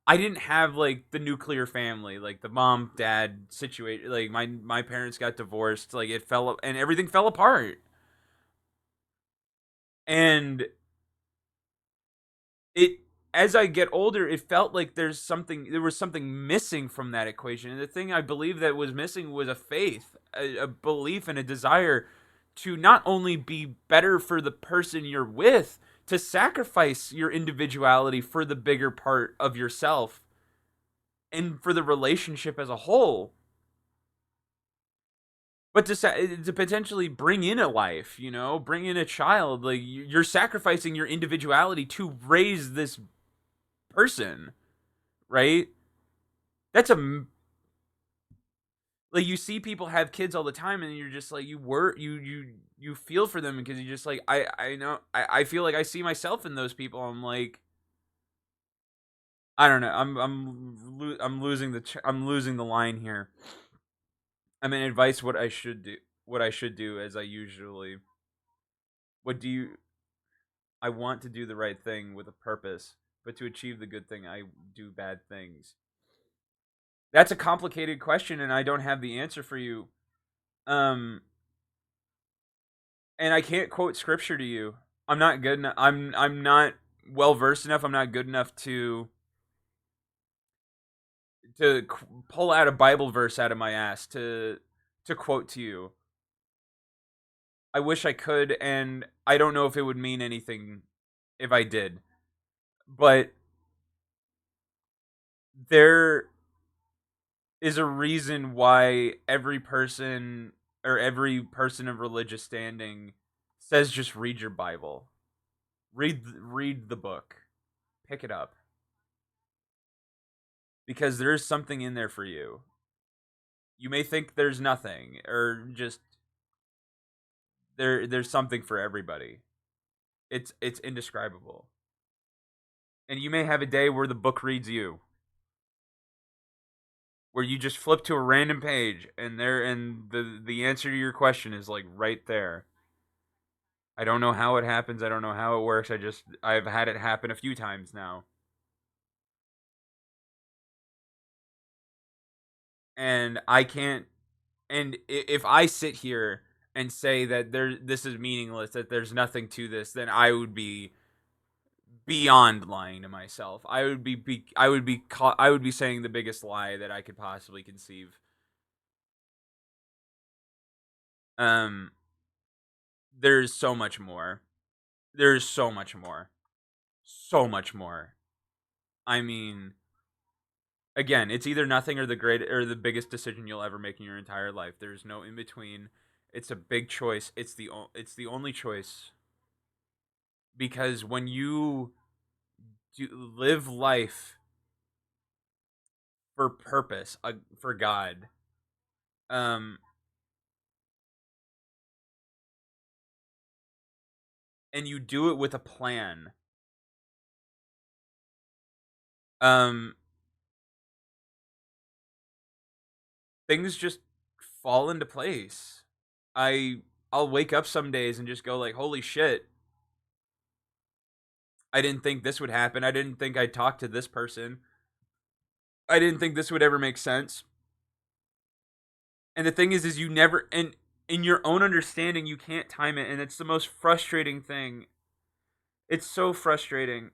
I didn't have, like the nuclear family, like the mom dad situation. Like my parents got divorced, like it fell and everything fell apart. And it as I get older, it felt like there was something missing from that equation. And the thing I believe that was missing was a faith, a belief and a desire to not only be better for the person you're with, to sacrifice your individuality for the bigger part of yourself and for the relationship as a whole, but to potentially bring in a life, bring in a child. Like you're sacrificing your individuality to raise this person, right? That's like you see people have kids all the time, and you're just like you feel for them because you just like I know I feel like I see myself in those people. I'm like, I don't know. I'm losing I'm losing the line here. I mean, advice what I should do. What I should do as I usually. What do you? I want to do the right thing with a purpose, but to achieve the good thing, I do bad things. That's a complicated question, and I don't have the answer for you. Um, and I can't quote scripture to you. I'm not good enough. I'm not well versed enough. I'm not good enough to pull out a Bible verse out of my ass to quote to you. I wish I could, and I don't know if it would mean anything if I did. But there is a reason why every person of religious standing says just read your Bible. Read the book. Pick it up because there's something in there for you. You may think there's nothing or just there's something for everybody. It's indescribable. And you may have a day where the book reads you. Where you just flip to a random page and the answer to your question is like right there. I don't know how it happens. I don't know how it works. I've had it happen a few times now. And I can't and if I sit here and say that this is meaningless, that there's nothing to this, then I would be beyond lying to myself. I would be saying the biggest lie that I could possibly conceive. Um there's so much more. There's so much more. So much more. I mean, again, it's either nothing or the biggest decision you'll ever make in your entire life. There's no in between. It's a big choice. It's the only choice, because when you live life for purpose, for God, um, and you do it with a plan, um, things just fall into place. I I'll wake up some days and just go like, "Holy shit, I didn't think this would happen. I didn't think I'd talk to this person. I didn't think this would ever make sense." And the thing is you never, and in your own understanding, you can't time it, and it's the most frustrating thing. It's so frustrating.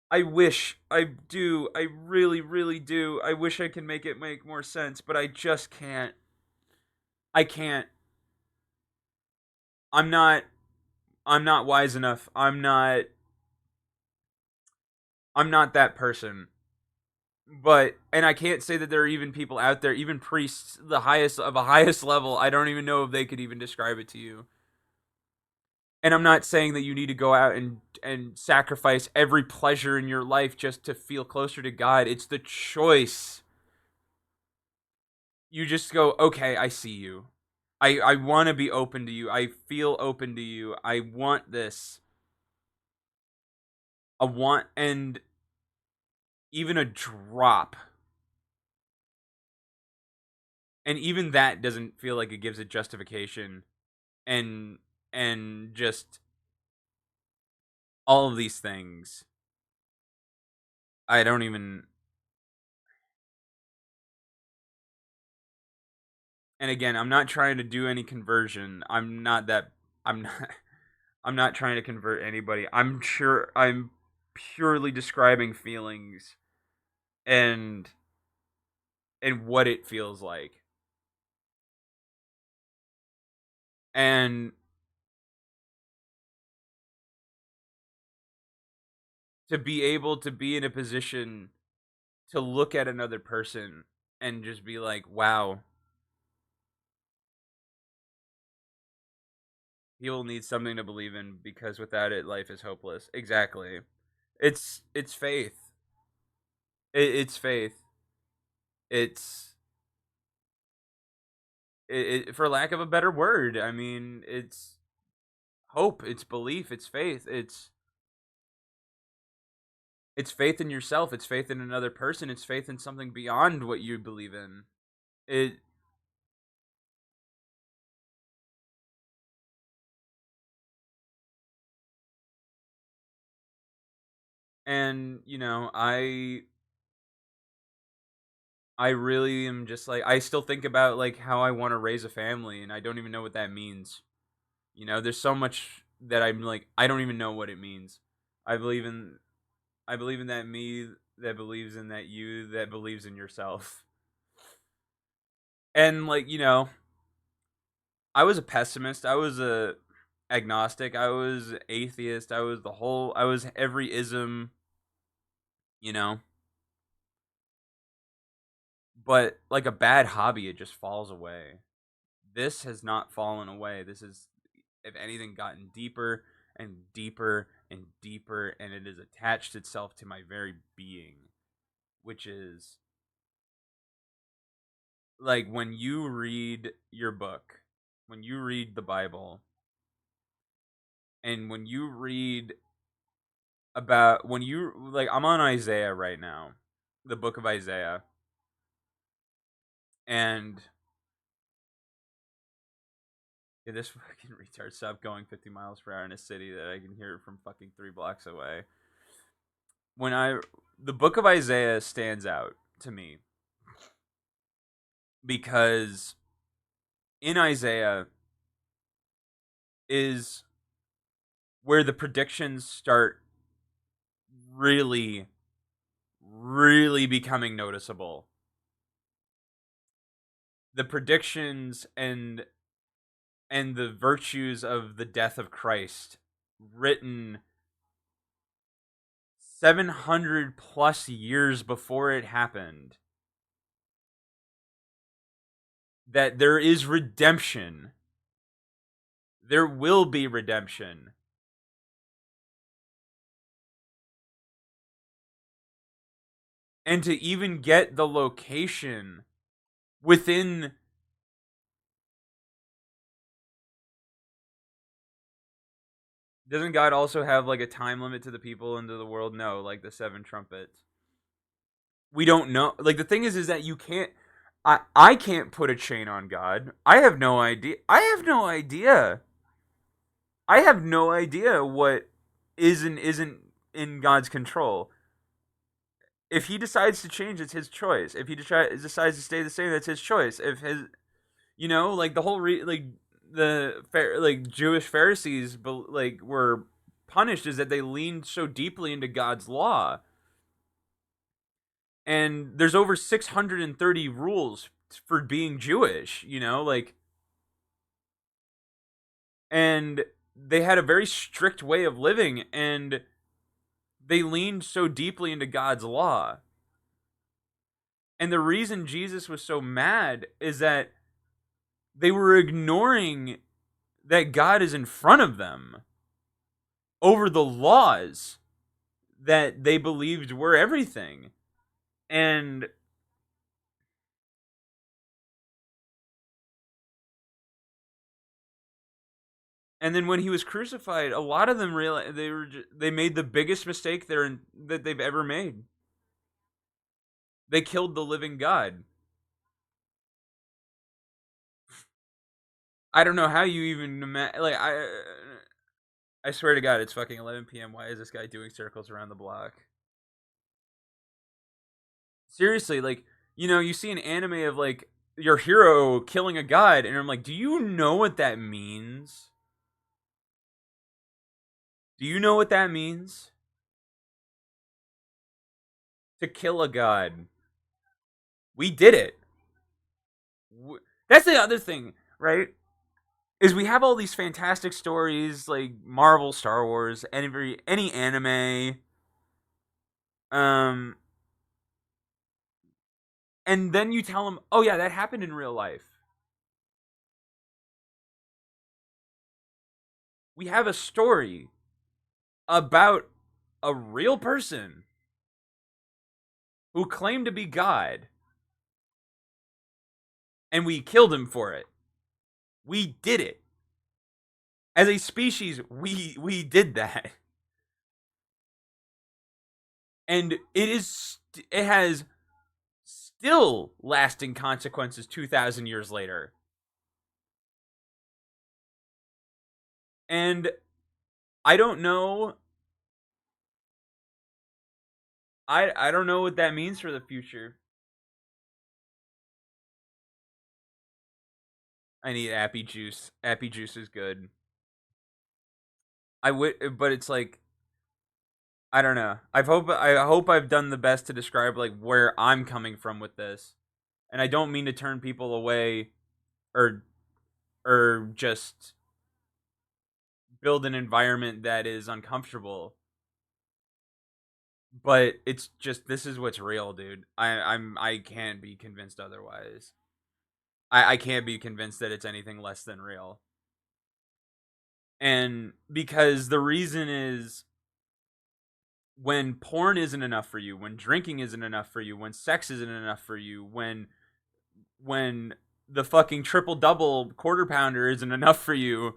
I really, really do. I wish I could make it make more sense, but I just can't. I can't. I'm not. I'm not wise enough. I'm not that person. But and I can't say that there are even people out there, even priests, the highest of a highest level. I don't even know if they could even describe it to you. And I'm not saying that you need to go out and sacrifice every pleasure in your life just to feel closer to God. It's the choice. You just go, okay, I see you. I want to be open to you. I feel open to you. I want this. I want, and even a drop. And even that doesn't feel like it gives a justification, and just all of these things. I don't even, and again, I'm not trying to do any conversion. I'm not I'm not trying to convert anybody. I'm sure I'm purely describing feelings and what it feels like. And to be able to be in a position to look at another person and just be like, "Wow, people need something to believe in, because without it life is hopeless." Exactly. It's faith. It's faith. It's for lack of a better word. I mean, it's hope, it's belief, it's faith. It's faith in yourself, it's faith in another person, it's faith in something beyond what you believe in. It and I really am just like, I still think about like how I want to raise a family, and I don't even know what that means. There's so much that I'm like, I don't even know what it means. I believe in I believe in that me that believes in that you that believes in yourself. And like, I was a pessimist. I was a agnostic. I was atheist. I was every ism, you know. But like a bad hobby, it just falls away. This has not fallen away. This has, if anything, gotten deeper and deeper and deeper, and it has attached itself to my very being, which is like when you read your book, when you read the Bible, and when you read about, when you like, I'm on Isaiah right now, the book of Isaiah, and yeah, this fucking retard stopped going 50 miles per hour in a city that I can hear it from fucking 3 blocks away. When I The book of Isaiah stands out to me because in Isaiah is where the predictions start really, really becoming noticeable. The predictions and the virtues of the death of Christ, written 700 plus years before it happened, that there is redemption. There will be redemption. And to even get the location within, doesn't God also have like a time limit to the people and to the world? No, like the seven trumpets. We don't know. Like the thing is that you can't. I can't put a chain on God. I have no idea. I have no idea. I have no idea what is and isn't in God's control. If He decides to change, it's His choice. If He decides to stay the same, that's His choice. If His, like the whole like the like Jewish Pharisees like were punished is that they leaned so deeply into God's law. And there's over 630 rules for being Jewish, like, and they had a very strict way of living, and they leaned so deeply into God's law. And the reason Jesus was so mad is that they were ignoring that God is in front of them over the laws that they believed were everything. And then when he was crucified, a lot of them realized they made the biggest mistake that they've ever made. They killed the living God. I don't know how you even like I swear to God, it's fucking 11 p.m. Why is this guy doing circles around the block? Seriously, like, you see an anime of like your hero killing a god, and I'm like, do you know what that means? Do you know what that means? To kill a god. We did it. That's the other thing, right? Is we have all these fantastic stories like Marvel, Star Wars, any anime, um, and then you tell them, oh yeah, that happened in real life. We have a story about a real person who claimed to be God, and we killed him for it. We did it. As a species, we did that. And it has still lasting consequences 2,000 years later. And I don't know. I don't know what that means for the future. I need appy juice. Appy juice is good. I would, but it's like, I don't know. I hope I've done the best to describe like where I'm coming from with this, and I don't mean to turn people away, or just build an environment that is uncomfortable. But it's just, this is what's real, dude. I can't be convinced otherwise. I can't be convinced that it's anything less than real. And because the reason is, when porn isn't enough for you, when drinking isn't enough for you, when sex isn't enough for you, when the fucking triple double quarter pounder isn't enough for you,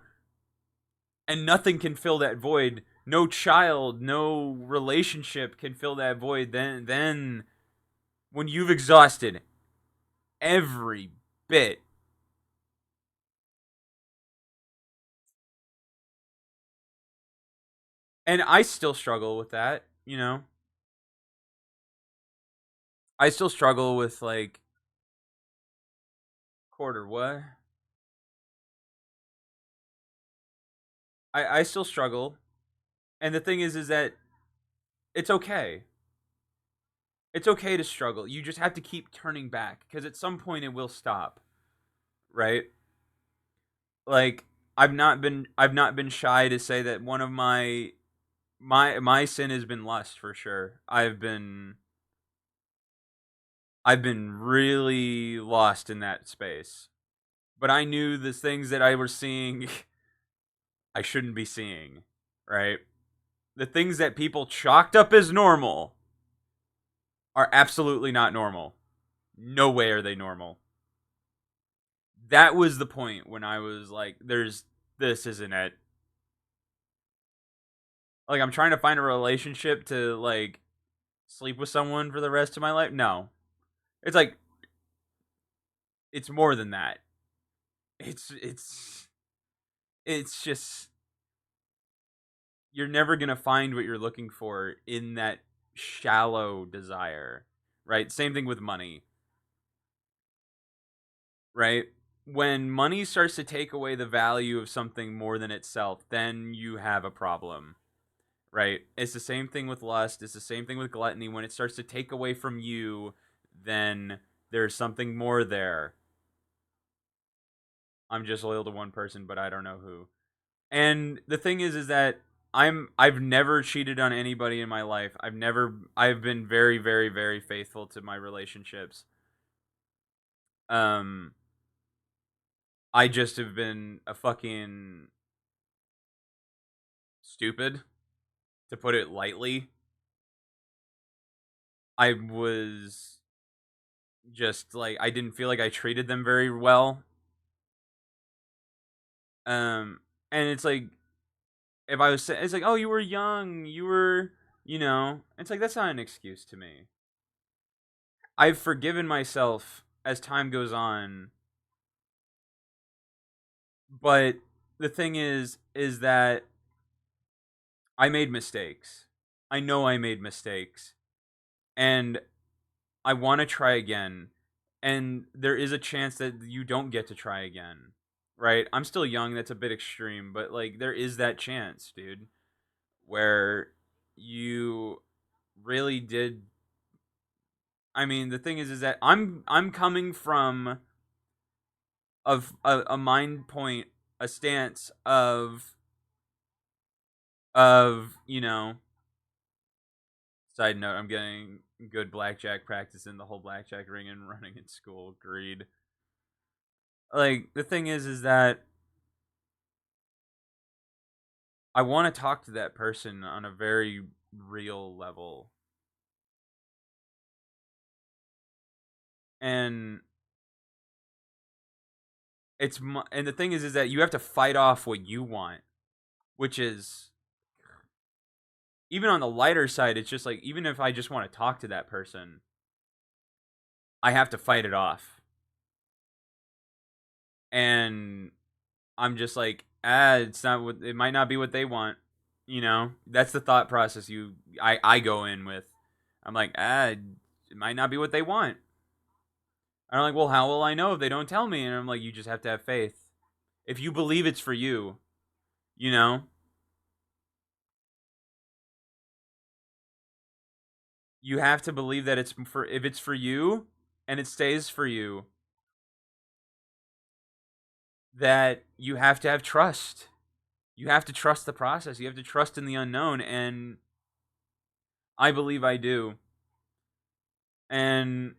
and nothing can fill that void, no child, no relationship can fill that void, then when you've exhausted every bit. And I still struggle with that. I still struggle with like quarter what? I still struggle. And the thing is that it's okay. It's okay to struggle. You just have to keep turning back, because at some point it will stop, right? Like, I've not been shy to say that one of my sin has been lust, for sure. I've been really lost in that space. but I knew the things that I was seeing I shouldn't be seeing, right? The things that people chalked up as normal are absolutely not normal. No way are they normal. That was the point when I was like, this isn't it. Like, I'm trying to find a relationship to, like, sleep with someone for the rest of my life. No. It's like, it's more than that. It's it's just, you're never going to find what you're looking for in that shallow desire, right? Same thing with money, right? When money starts to take away the value of something more than itself, then you have a problem, right? It's the same thing with lust. It's the same thing with gluttony. When it starts to take away from you, then there's something more there. I'm just loyal to one person, but I don't know who. And the thing is that I've never cheated on anybody in my life. I've been very, very, very faithful to my relationships. Um I just have been a fucking stupid, to put it lightly. I was just like, I didn't feel like I treated them very well. Um and it's like, if I was it's like, "Oh, you were young. You were, you know." It's like, that's not an excuse to me. I've forgiven myself as time goes on, but the thing is that I made mistakes. I know I made mistakes, and I want to try again. And there is a chance that you don't get to try again. Right? I'm still young, that's a bit extreme, but like, there is that chance, dude, where you really did. I mean, the thing is that I'm coming from of a mind point, a stance of, you know, side note, I'm getting good blackjack practice in the whole blackjack ring and running in school. Agreed. Like, the thing is that I want to talk to that person on a very real level. And and the thing is that you have to fight off what you want, which is, even on the lighter side, it's just like, even if I just want to talk to that person, I have to fight it off. And I'm just like, it's not what, it might not be what they want. You know, that's the thought process I go in with. I'm like, it might not be what they want. And I'm like, well, how will I know if they don't tell me? And I'm like, you just have to have faith. If you believe it's for you, you know, you have to believe that it's for, if it's for you and it stays for you, that you have to have trust. You have to trust the process. You have to trust in the unknown, and I believe I do. And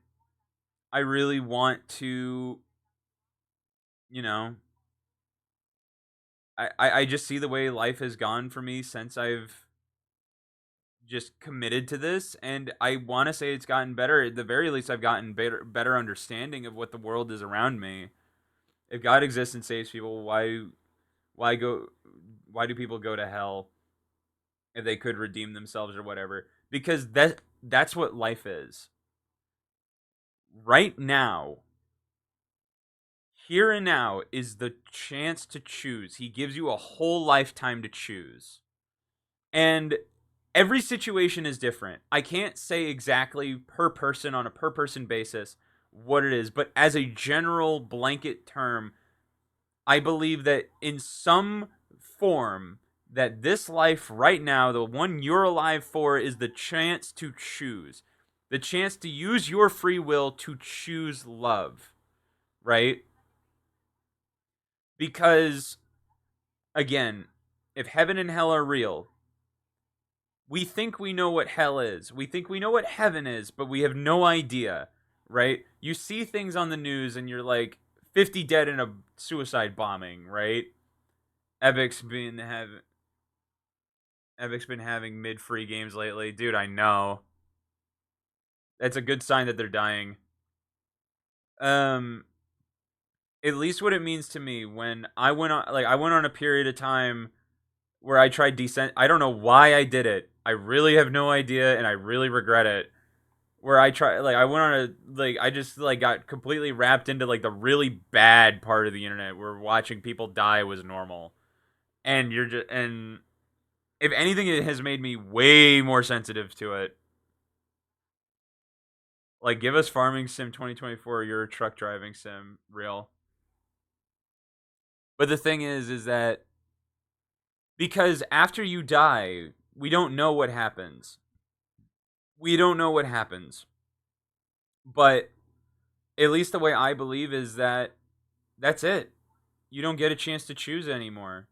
I really want to, you know, I just see the way life has gone for me since I've just committed to this, and I want to say it's gotten better. At the very least, I've gotten better understanding of what the world is around me. If God exists and saves people, why go why do people go to hell if they could redeem themselves or whatever? Because that's what life is. Right now, here and now is the chance to choose. He gives you a whole lifetime to choose. And every situation is different. I can't say exactly per person, on a per person basis, what it is, but as a general blanket term, I believe that in some form, that this life right now, the one you're alive for, is the chance to choose. The chance to use your free will to choose love, right? Because, again, if heaven and hell are real, we think we know what hell is. We think we know what heaven is, but we have no idea, right? You see things on the news and you're like, 50 dead in a suicide bombing, right? Epic's been have Epic's been having mid-free games lately. Dude, I know. That's a good sign that they're dying. Um at least what it means to me when I went on a period of time where I tried descent. I don't know why I did it. I really have no idea and I really regret it. Where I try like I went on a I just got completely wrapped into the really bad part of the internet where watching people die was normal. And you're just and if anything it has made me way more sensitive to it. Like give us Farming Sim 2024 your truck driving sim real. But the thing is that because after you die, we don't know what happens. We don't know what happens. But at least the way I believe is that that's it. You don't get a chance to choose anymore.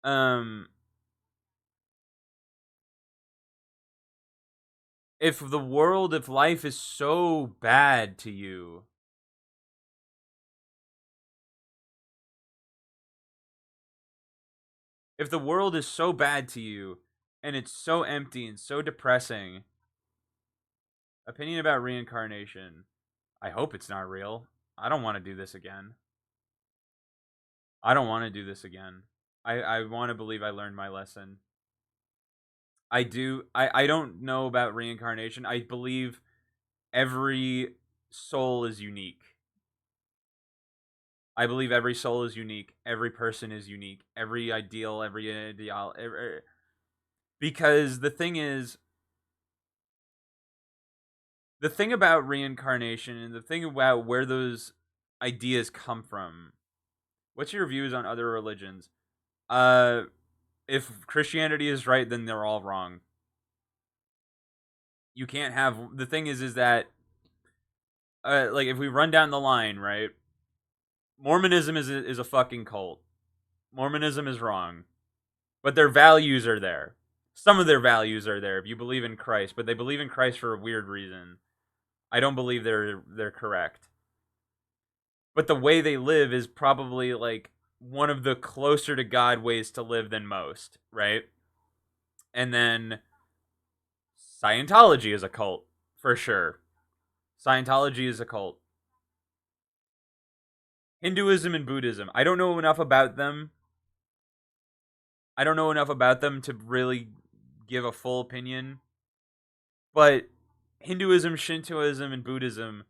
Um if life is so bad to you, if the world is so bad to you and it's so empty and so depressing, opinion about reincarnation. I hope it's not real. I don't want to do this again. I don't want to do this again. I want to believe I learned my lesson. I do. I don't know about reincarnation. I believe every soul is unique. I believe every soul is unique. Every person is unique. Every ideal, because the thing about reincarnation and the thing about where those ideas come from. What's your views on other religions? Uh, if Christianity is right, then they're all wrong. You can't have the thing is that if we run down the line, right? Mormonism is a fucking cult. Mormonism is wrong, but their values are there. Some of their values are there if you believe in Christ, but they believe in Christ for a weird reason. I don't believe they're correct. But the way they live is probably one of the closer to God ways to live than most, right? And then Scientology is a cult for sure. Scientology is a cult. Hinduism and Buddhism. I don't know enough about them. I don't know enough about them to really give a full opinion. But Hinduism, Shintoism, and Buddhism.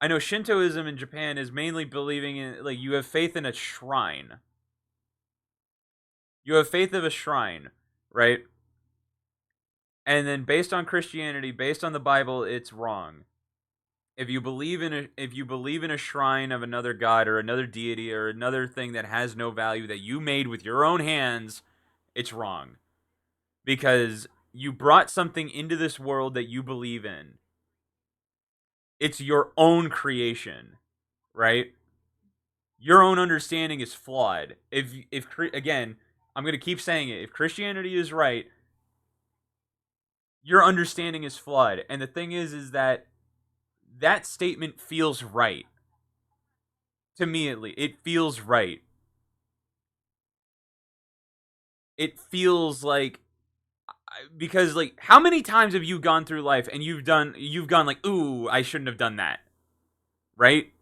I know Shintoism in Japan is mainly believing in you have faith in a shrine. You have faith of a shrine, right? And then based on Christianity, based on the Bible, it's wrong. If you believe in a shrine of another god or another deity or another thing that has no value that you made with your own hands, it's wrong. Because you brought something into this world that you believe in. It's your own creation, right? Your own understanding is flawed. If again, I'm going to keep saying it. If Christianity is right, your understanding is flawed. And the thing is that that statement feels right. To me at least, it feels right. It feels like because how many times have you gone through life and you've gone ooh, I shouldn't have done that. Right?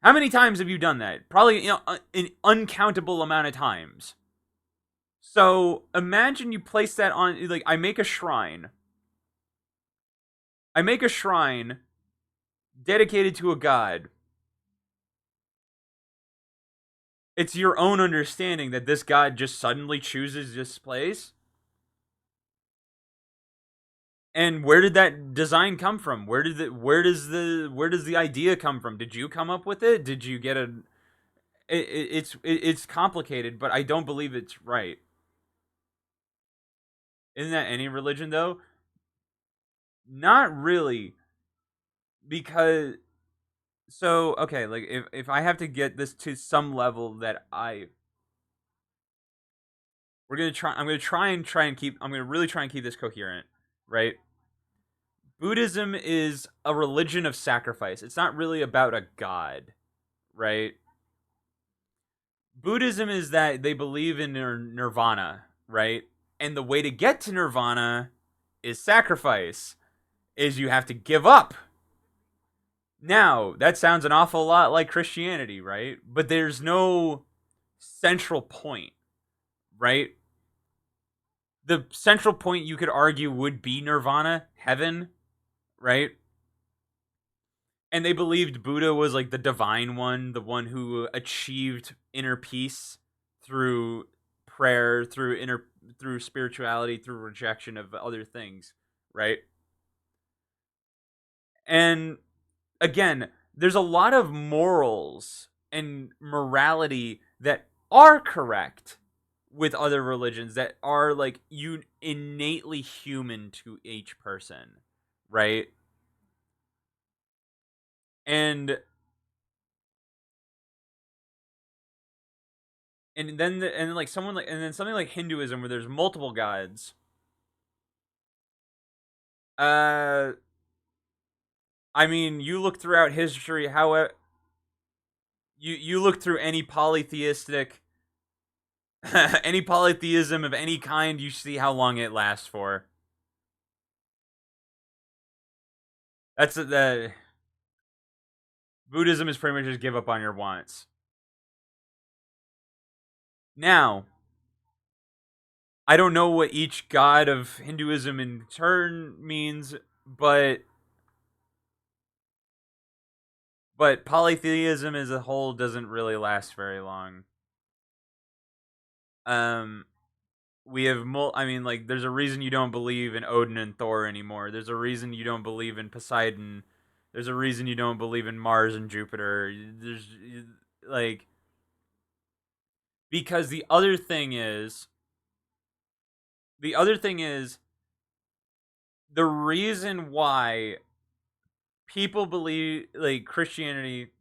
How many times have you done that? Probably, an uncountable amount of times. So imagine you place that on, I make a shrine. I make a shrine dedicated to a god. It's your own understanding that this god just suddenly chooses this place. And where did that design come from? Where does the idea come from? Did you come up with it? Did you get it's complicated, but I don't believe it's right. Isn't that any religion though? Not really, because okay, if I have to get this to some level that I'm gonna try and keep I'm gonna really try and keep this coherent, right? Buddhism is a religion of sacrifice. It's not really about a god, right? Buddhism is that they believe in nirvana, right? And the way to get to nirvana is sacrifice. Is you have to give up. Now, that sounds an awful lot like Christianity, right? But there's no central point, right? The central point you could argue would be nirvana, heaven, right? And they believed Buddha was like the divine one, the one who achieved inner peace through prayer, through spirituality, through rejection of other things, right? And again, there's a lot of morals and morality that are correct with other religions that are like you innately human to each person, right? And and like someone like and then something like Hinduism where there's multiple gods. Uh, I mean, you look throughout history, how you look through any polytheistic, any polytheism of any kind, you see how long it lasts for. That's the Buddhism is pretty much just give up on your wants. Now, I don't know what each god of Hinduism in turn means, but polytheism as a whole doesn't really last very long. Um, we have I mean, like, there's a reason you don't believe in Odin and Thor anymore. There's a reason you don't believe in Poseidon. There's a reason you don't believe in Mars and Jupiter. There's like because the other thing is the reason why people believe like Christianity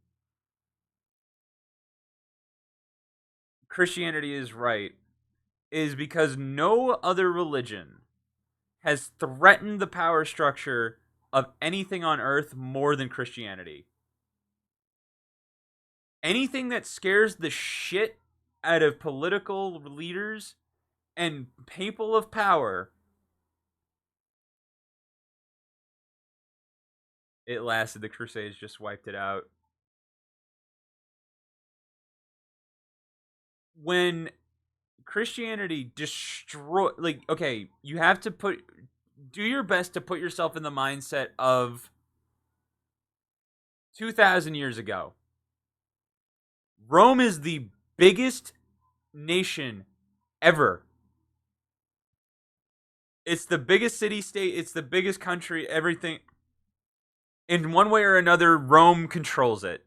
is right is because no other religion has threatened the power structure of anything on earth more than Christianity. Anything that scares the shit out of political leaders and people of power, it lasted. The Crusades just wiped it out. When Christianity destroy like okay, you have to do your best to put yourself in the mindset of 2000 years ago. Rome is the biggest nation ever. It's the biggest city state, it's the biggest country, everything. In one way or another, Rome controls it.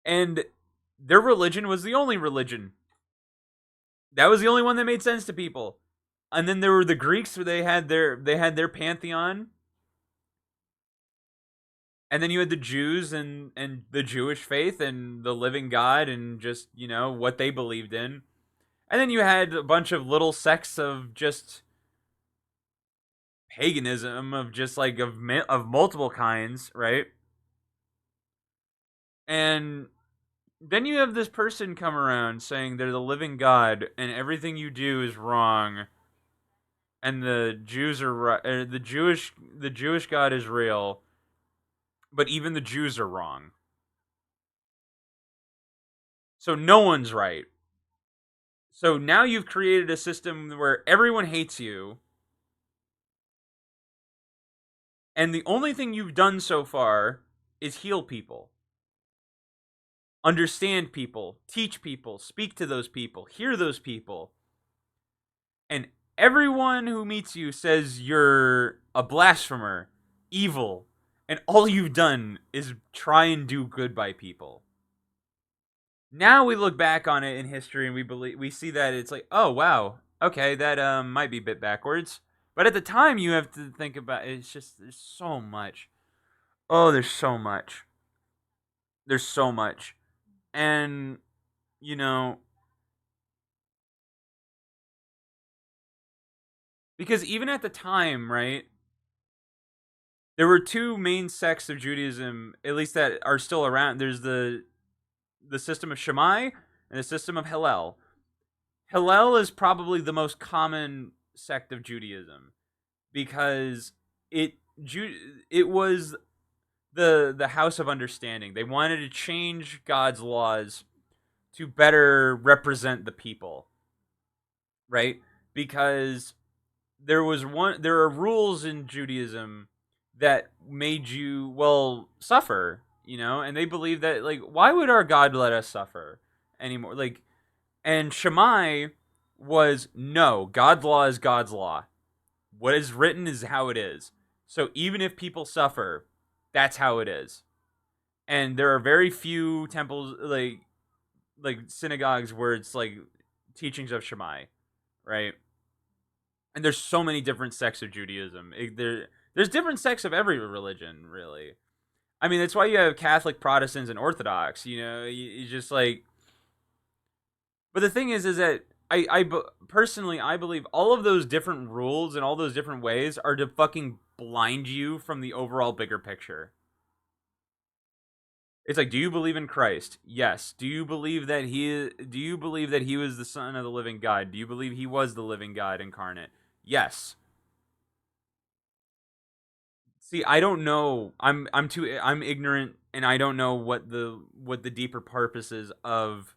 And their religion was the only religion. That was the only one that made sense to people. And then there were the Greeks where they had their pantheon. And then you had the Jews and the Jewish faith and the living God and just, what they believed in. And then you had a bunch of little sects of just paganism of just like of multiple kinds, right? And then you have this person come around saying they're the living God and everything you do is wrong and the Jews are right, the Jewish God is real, but even the Jews are wrong. So no one's right. So now you've created a system where everyone hates you, and the only thing you've done so far is heal people, understand people, teach people, speak to those people, hear those people. And everyone who meets you says you're a blasphemer, evil, and all you've done is try and do good by people. Now we look back on it in history and we see that it's like, oh wow, okay, that might be a bit backwards. But at the time, you have to think about it, it's just there's so much. Oh, there's so much. There's so much, and you know because even at the time, right, there were two main sects of Judaism, at least that are still around. There's the system of Shammai and the system of Hillel. Hillel is probably the most common sect of Judaism because it it was the house of understanding. They wanted to change God's laws to better represent the people, right? Because there are rules in Judaism that made you suffer, and they believe that, like, why would our God let us suffer anymore? Like, and Shammai was, no, God's law is God's law. What is written is how it is. So even if people suffer, that's how it is. And there are very few temples, like synagogues, where it's like teachings of Shammai, right? And there's so many different sects of Judaism. There's different sects of every religion, really. I mean, that's why you have Catholic, Protestants, and Orthodox. You just like. But the thing is that personally, I believe all of those different rules and all those different ways are to fucking blind you from the overall bigger picture. It's like, do you believe in Christ? Yes. Do you believe that he was the son of the living God? Do you believe he was the living God incarnate? Yes. See, I don't know. I'm ignorant, and I don't know what the deeper purposes of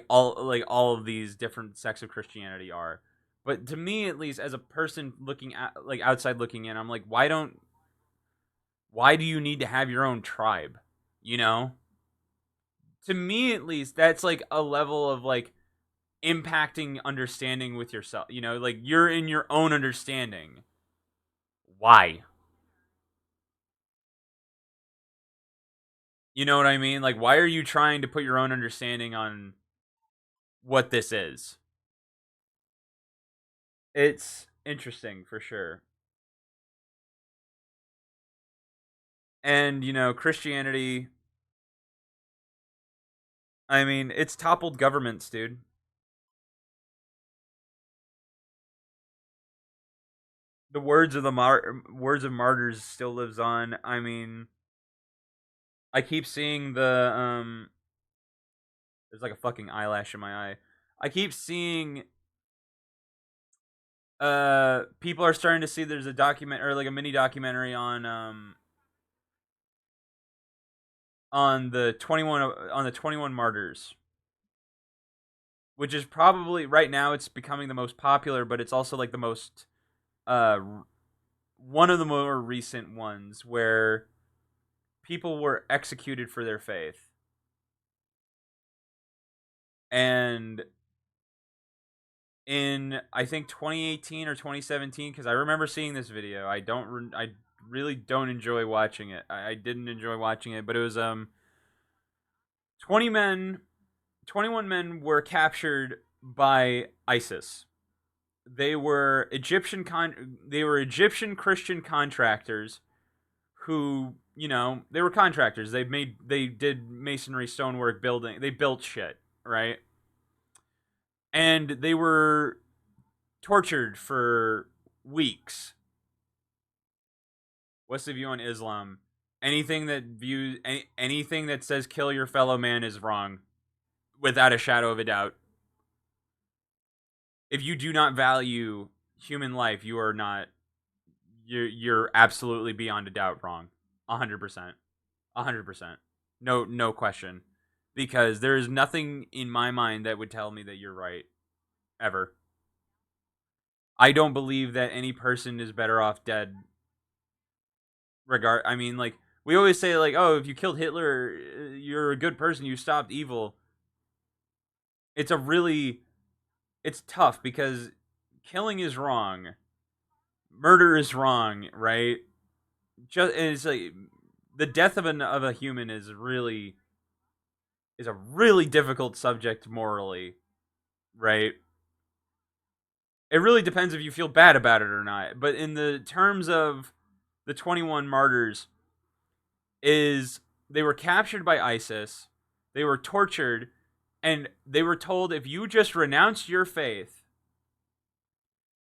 all of these different sects of Christianity are. But to me, at least, as a person looking at, like, outside looking in, I'm like, why do you need to have your own tribe? You know? To me, at least, that's like a level of, like, impacting understanding with yourself. Like, you're in your own understanding. Why? You know what I mean? Like, why are you trying to put your own understanding on what this is? It's interesting for sure. And, Christianity, I mean, it's toppled governments, dude. The words of martyrs still lives on. I mean, I keep seeing there's like a fucking eyelash in my eye. I keep seeing people are starting to see there's a document, or like a mini documentary on the 21 martyrs, which is probably right now it's becoming the most popular, but it's also like the most uh one of the more recent ones where people were executed for their faith. And in, I think, 2018 or 2017, because I remember seeing this video. I really don't enjoy watching it. I didn't enjoy watching it, but it was 20 men 21 men were captured by ISIS. They were Egyptian Christian contractors who, they were contractors. They did masonry, stonework, building. They built shit, right? And they were tortured for weeks. What's the view on Islam? Anything that says kill your fellow man is wrong, without a shadow of a doubt. If you do not value human life, you're absolutely beyond a doubt wrong. 100%. 100%. No question. Because there is nothing in my mind that would tell me that you're right, ever. I don't believe that any person is better off dead. I mean, like, we always say, like, oh, if you killed Hitler, you're a good person, you stopped evil. It's a really it's tough because killing is wrong, murder is wrong, right? It's like the death of a human is a really difficult subject morally, right? It really depends if you feel bad about it or not. But in the terms of the 21 martyrs, is they were captured by ISIS, they were tortured, and they were told, if you just renounce your faith,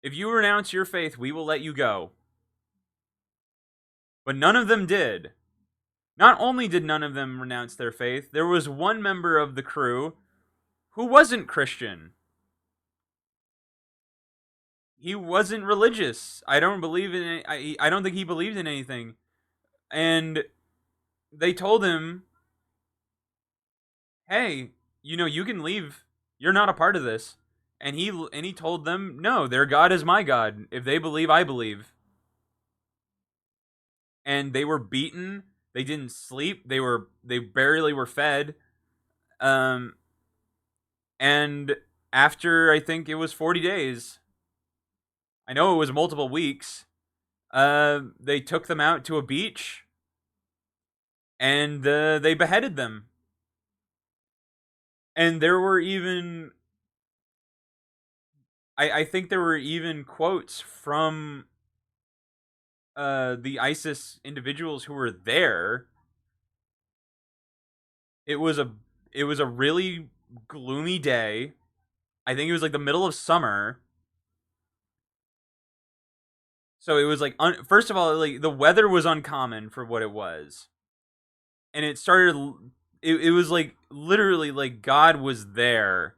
If you renounce your faith, we will let you go. But none of them did. Not only did none of them renounce their faith, there was one member of the crew who wasn't Christian. He wasn't religious. I don't believe in it. I don't think he believed in anything. And they told him, "Hey, you can leave. You're not a part of this." And he told them, "No, their God is my God. If they believe, I believe." And they were beaten. They didn't sleep. They barely were fed. Um and after I think it was 40 days, I know it was multiple weeks, they took them out to a beach and they beheaded them. And there were even, I think there were even quotes from the ISIS individuals who were there. It was a it was a really gloomy day. I think it was like the middle of summer. So it was like first of all, like the weather was uncommon for what it was. And it started it was like literally like God was there,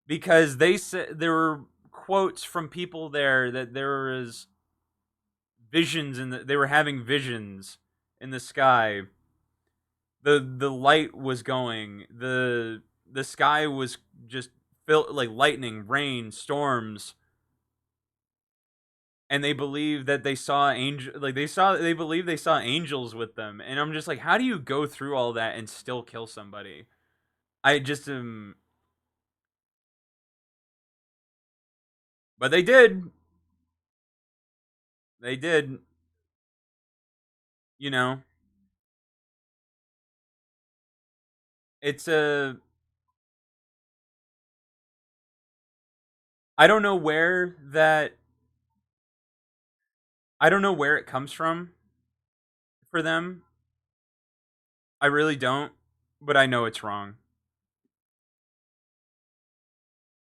because they said there were quotes from people there that there was visions they were having visions in the sky. The light was going. The sky was just filled like lightning, rain, storms, and they believed that they saw they believed they saw angels with them. And I'm just like, how do you go through all that and still kill somebody? I just but they did, you know. It's a I don't know where that I don't know where it comes from for them. I really don't, but I know it's wrong.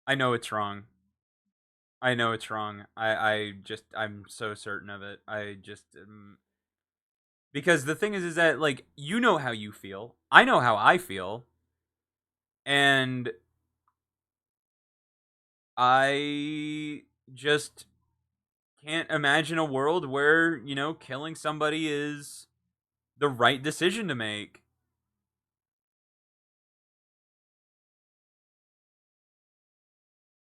I know it's wrong. I know it's wrong. I'm so certain of it. Because the thing is that like you know how you feel. I know how I feel, and I just can't imagine a world where, killing somebody is the right decision to make.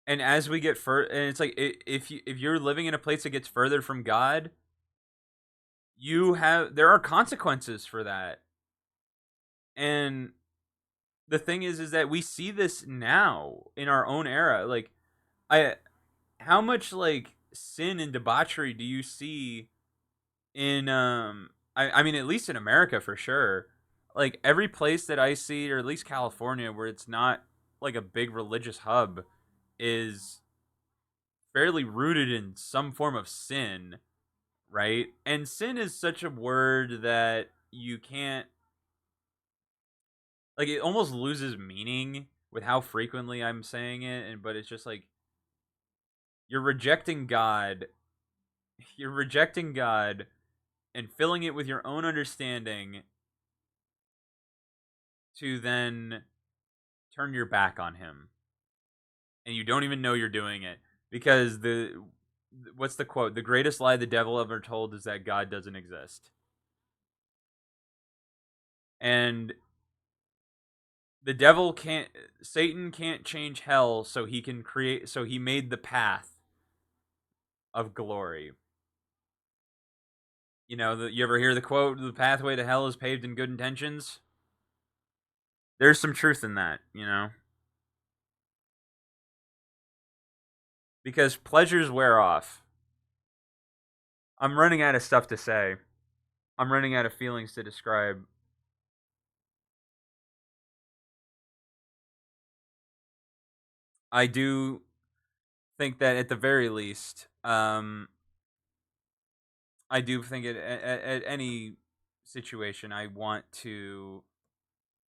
And as we get further, and it's like if you're living in a place that gets further from God, there are consequences for that. And the thing is that we see this now in our own era. Like, I how much like sin and debauchery do you see in I mean, at least in America for sure. Like every place that I see, or at least California, where it's not like a big religious hub, is fairly rooted in some form of sin, right? And sin is such a word that you can't, like, it almost loses meaning with how frequently I'm saying it. And but it's just like you're rejecting God. You're rejecting God and filling it with your own understanding to then turn your back on him. And you don't even know you're doing it, because the what's the quote? The greatest lie the devil ever told is that God doesn't exist. And the devil can't Satan can't change hell, so he made the path of glory. You ever hear the quote, the pathway to hell is paved in good intentions? There's some truth in that, because pleasures wear off. I'm running out of stuff to say. I'm running out of feelings to describe. I do think that at the very least, I do think at any situation, I want to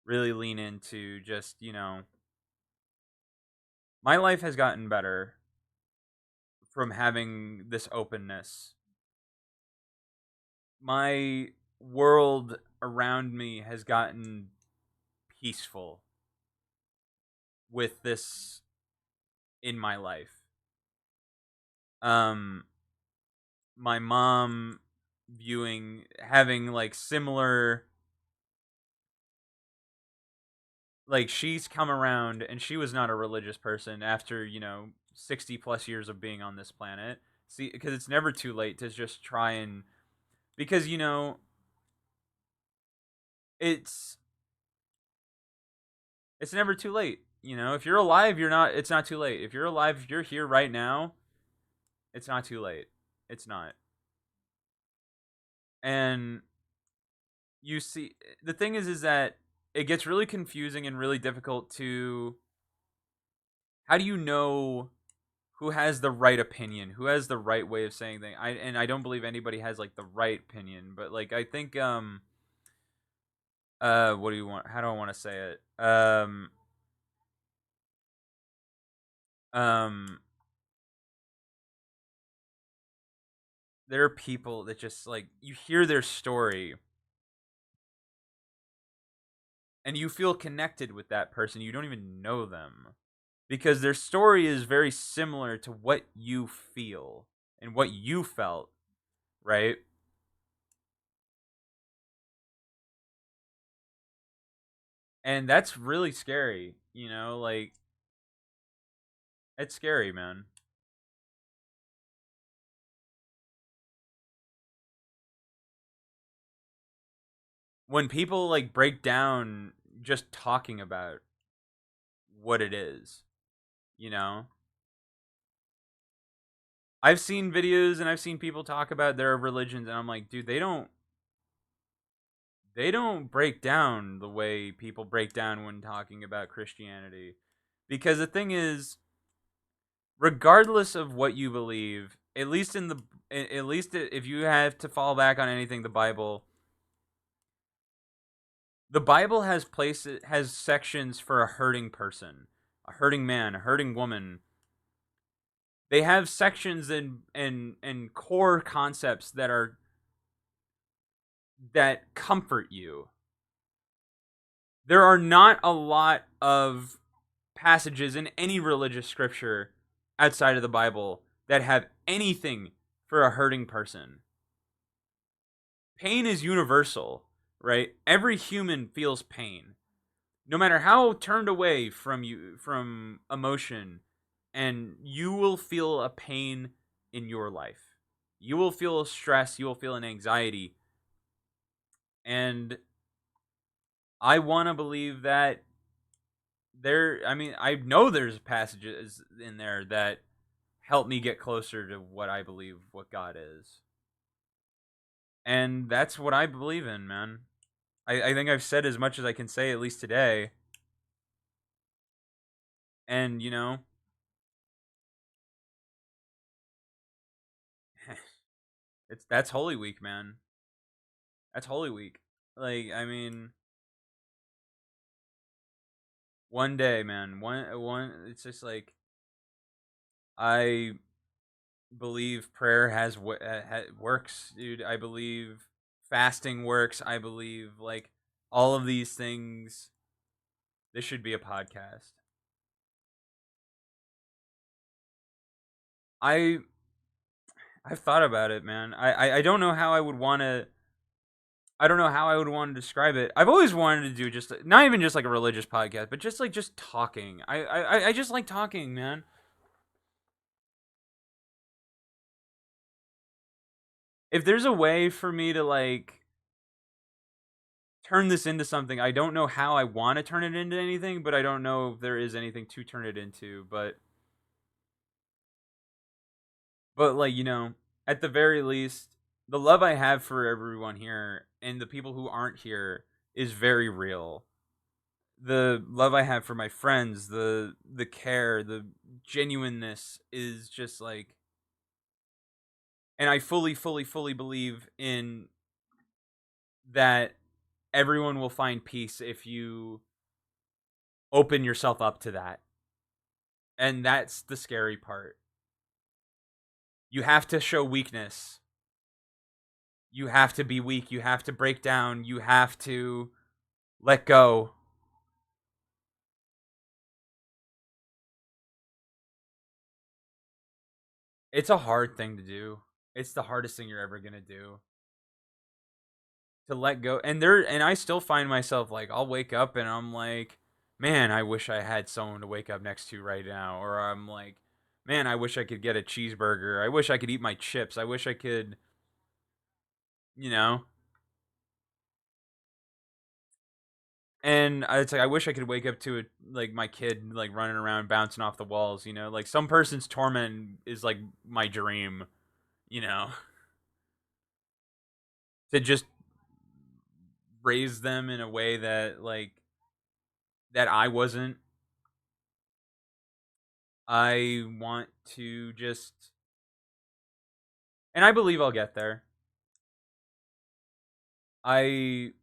really lean into just, my life has gotten better. from having this openness. My world around me has gotten peaceful with this in my life. Um my mom having like similar, like she's come around, and she was not a religious person after, 60 plus years of being on this planet. See, because it's never too late to just try and, because it's it's never too late. If you're alive, it's not too late. If you're alive, if you're here right now, it's not too late. It's not. And you see, the thing is that it gets really confusing and really difficult to, how do you know who has the right opinion, who has the right way of saying things? I don't believe anybody has like the right opinion, but like I think what do you want? How do I want to say it? Um there are people that just like, you hear their story and you feel connected with that person. You don't even know them because their story is very similar to what you feel and what you felt, right? And that's really scary, like it's scary, man. When people like break down just talking about what it is, you know? I've seen videos and I've seen people talk about their religions, and I'm like, dude, they don't break down the way people break down when talking about Christianity. Because the thing is, regardless of what you believe, at least if you have to fall back on anything, the Bible has sections for a hurting person, a hurting man, a hurting woman. They have sections and core concepts that comfort you. There are not a lot of passages in any religious scripture outside of the Bible that have anything for a hurting person. Pain is universal, right? Every human feels pain. No matter how turned away from emotion, and you will feel a pain in your life. You will feel stress, you will feel an anxiety. And I want to believe that I know there's passages in there that help me get closer to what I believe what God is. And that's what I believe in, man. I think I've said as much as I can say, at least today. And, that's Holy Week, man. That's Holy Week. Like, I mean, one day, man. One. It's just like, I believe prayer works, dude. I believe fasting works. I believe like all of these things. This should be a podcast. I I've thought about it, man. I don't know how I would want to. I don't know how I would want to describe it. I've always wanted to do just not even just like a religious podcast, but just talking. I just like talking, man. If there's a way for me to like turn this into something, I don't know how I want to turn it into anything, but I don't know if there is anything to turn it into. But like, at the very least, the love I have for everyone here and the people who aren't here is very real. The love I have for my friends, the care, the genuineness is just like, and I fully, fully, fully believe in that everyone will find peace if you open yourself up to that. And that's the scary part. You have to show weakness. You have to be weak. You have to break down. You have to let go. It's a hard thing to do. It's the hardest thing you're ever going to do. To let go. And I still find myself like I'll wake up and I'm like, "Man, I wish I had someone to wake up next to right now." Or I'm like, "Man, I wish I could get a cheeseburger. I wish I could eat my chips. I wish I could, you know." And it's like I wish I could wake up to it like my kid like running around bouncing off the walls, you know? Like some person's torment is like my dream, you know, to just raise them in a way that like that I wasn't. I want to just and I believe I'll get there. I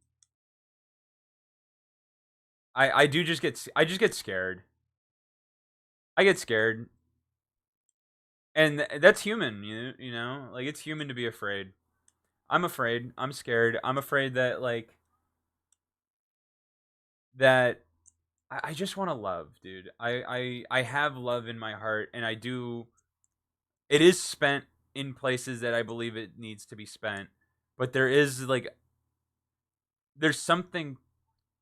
I do just get I just get scared. I get scared. And that's human, you know? Like it's human to be afraid. I'm afraid. I'm scared. I'm afraid that like that I just want to love, dude. I have love in my heart, and I do. It is spent in places that I believe it needs to be spent, but there is like there's something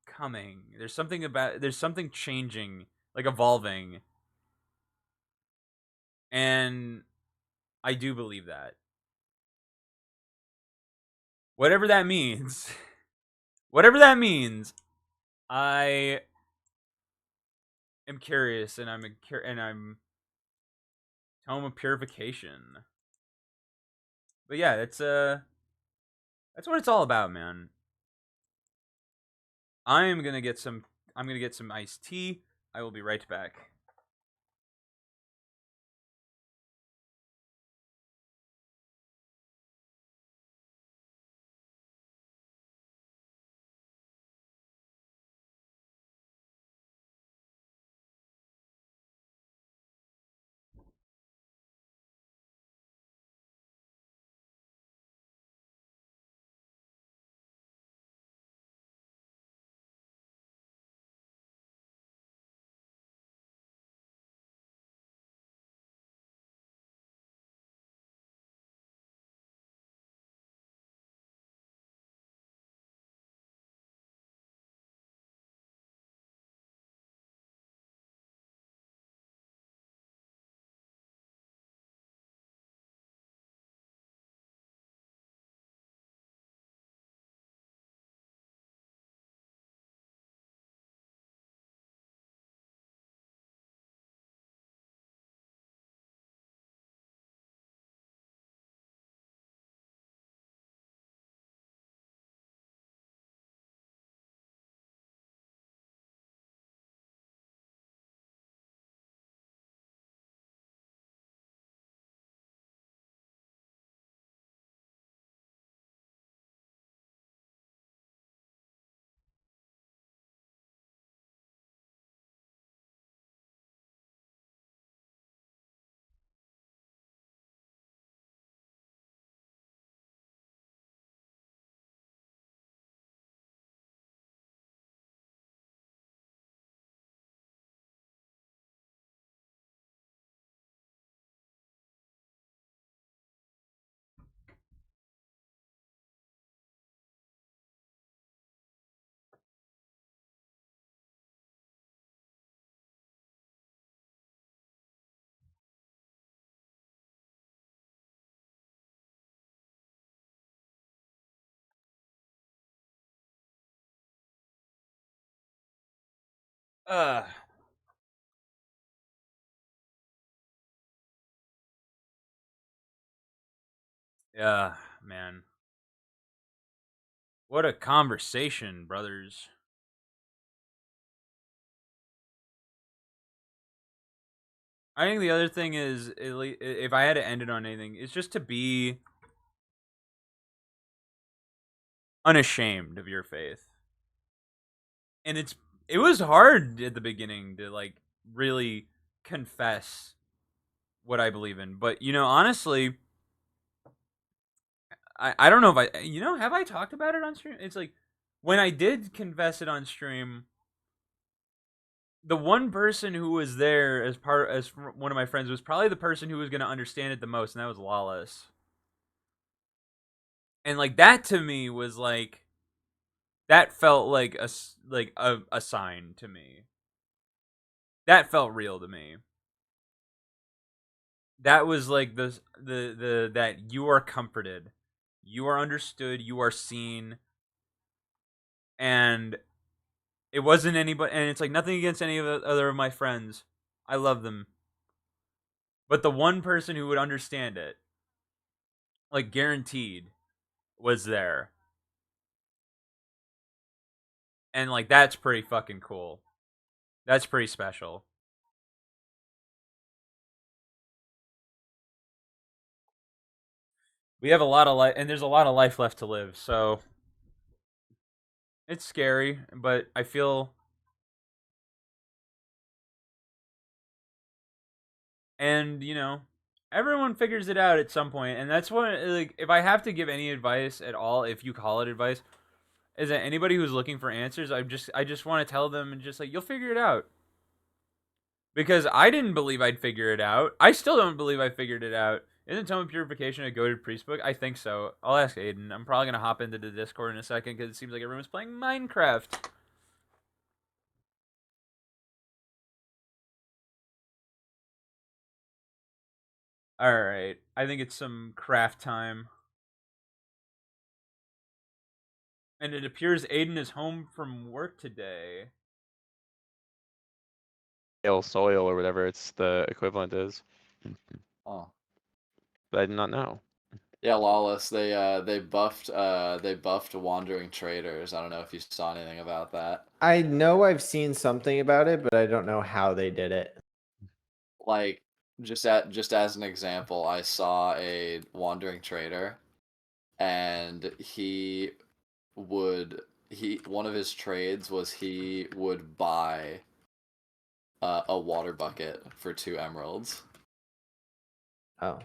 coming. There's something about there's something changing, like evolving, and I do believe that. Whatever that means, whatever that means, I am curious, and I'm home of purification. But yeah, that's what it's all about, man. I'm gonna get some. I'm gonna get some iced tea. I will be right back. Uh, yeah, man. What a conversation, brothers. I think the other thing is, if I had to end it on anything, it's just to be unashamed of your faith. And it was hard at the beginning to like really confess what I believe in. But honestly, I don't know if I have I talked about it on stream? It's like when I did confess it on stream, the one person who was there as one of my friends was probably the person who was going to understand it the most, and that was Lawless. And like that to me was like that felt like a sign to me. That felt real to me. That was like the that you are comforted, you are understood, you are seen, and it wasn't anybody. And it's like nothing against any of the other of my friends. I love them, but the one person who would understand it, like guaranteed, was there, and like that's pretty fucking cool. That's pretty special. We have a lot of life, and there's a lot of life left to live. So it's scary, but I feel, and everyone figures it out at some point, and that's what, like, if I have to give any advice at all, if you call it advice, is that anybody who's looking for answers, I just want to tell them, and just like, you'll figure it out. Because I didn't believe I'd figure it out. I still don't believe I figured it out. Isn't Tome of Purification a goated priest book? I think so. I'll ask Aiden. I'm probably gonna hop into the Discord in a second because it seems like everyone's playing Minecraft. All right, I think it's some craft time. And it appears Aiden is home from work today. Soil or whatever it's the equivalent is. Oh. But I did not know. Yeah, Lawless. They buffed Wandering Traders. I don't know if you saw anything about that. I know I've seen something about it, but I don't know how they did it. Like just as an example, I saw a Wandering Trader, and one of his trades was he would buy a water bucket for 2 emeralds. Oh.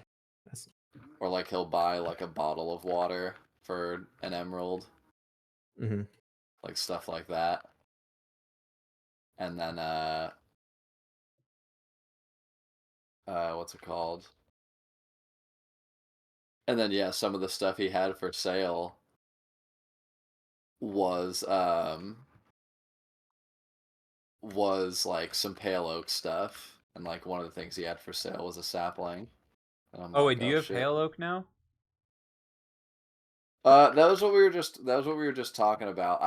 Or like he'll buy like a bottle of water for an emerald. Mm-hmm. Like stuff like that. And then what's it called? And then yeah, some of the stuff he had for sale was like some pale oak stuff, and like one of the things he had for sale was a sapling. And I'm Oh like, wait, do you have shit. Pale Oak now? That was what we were just talking about.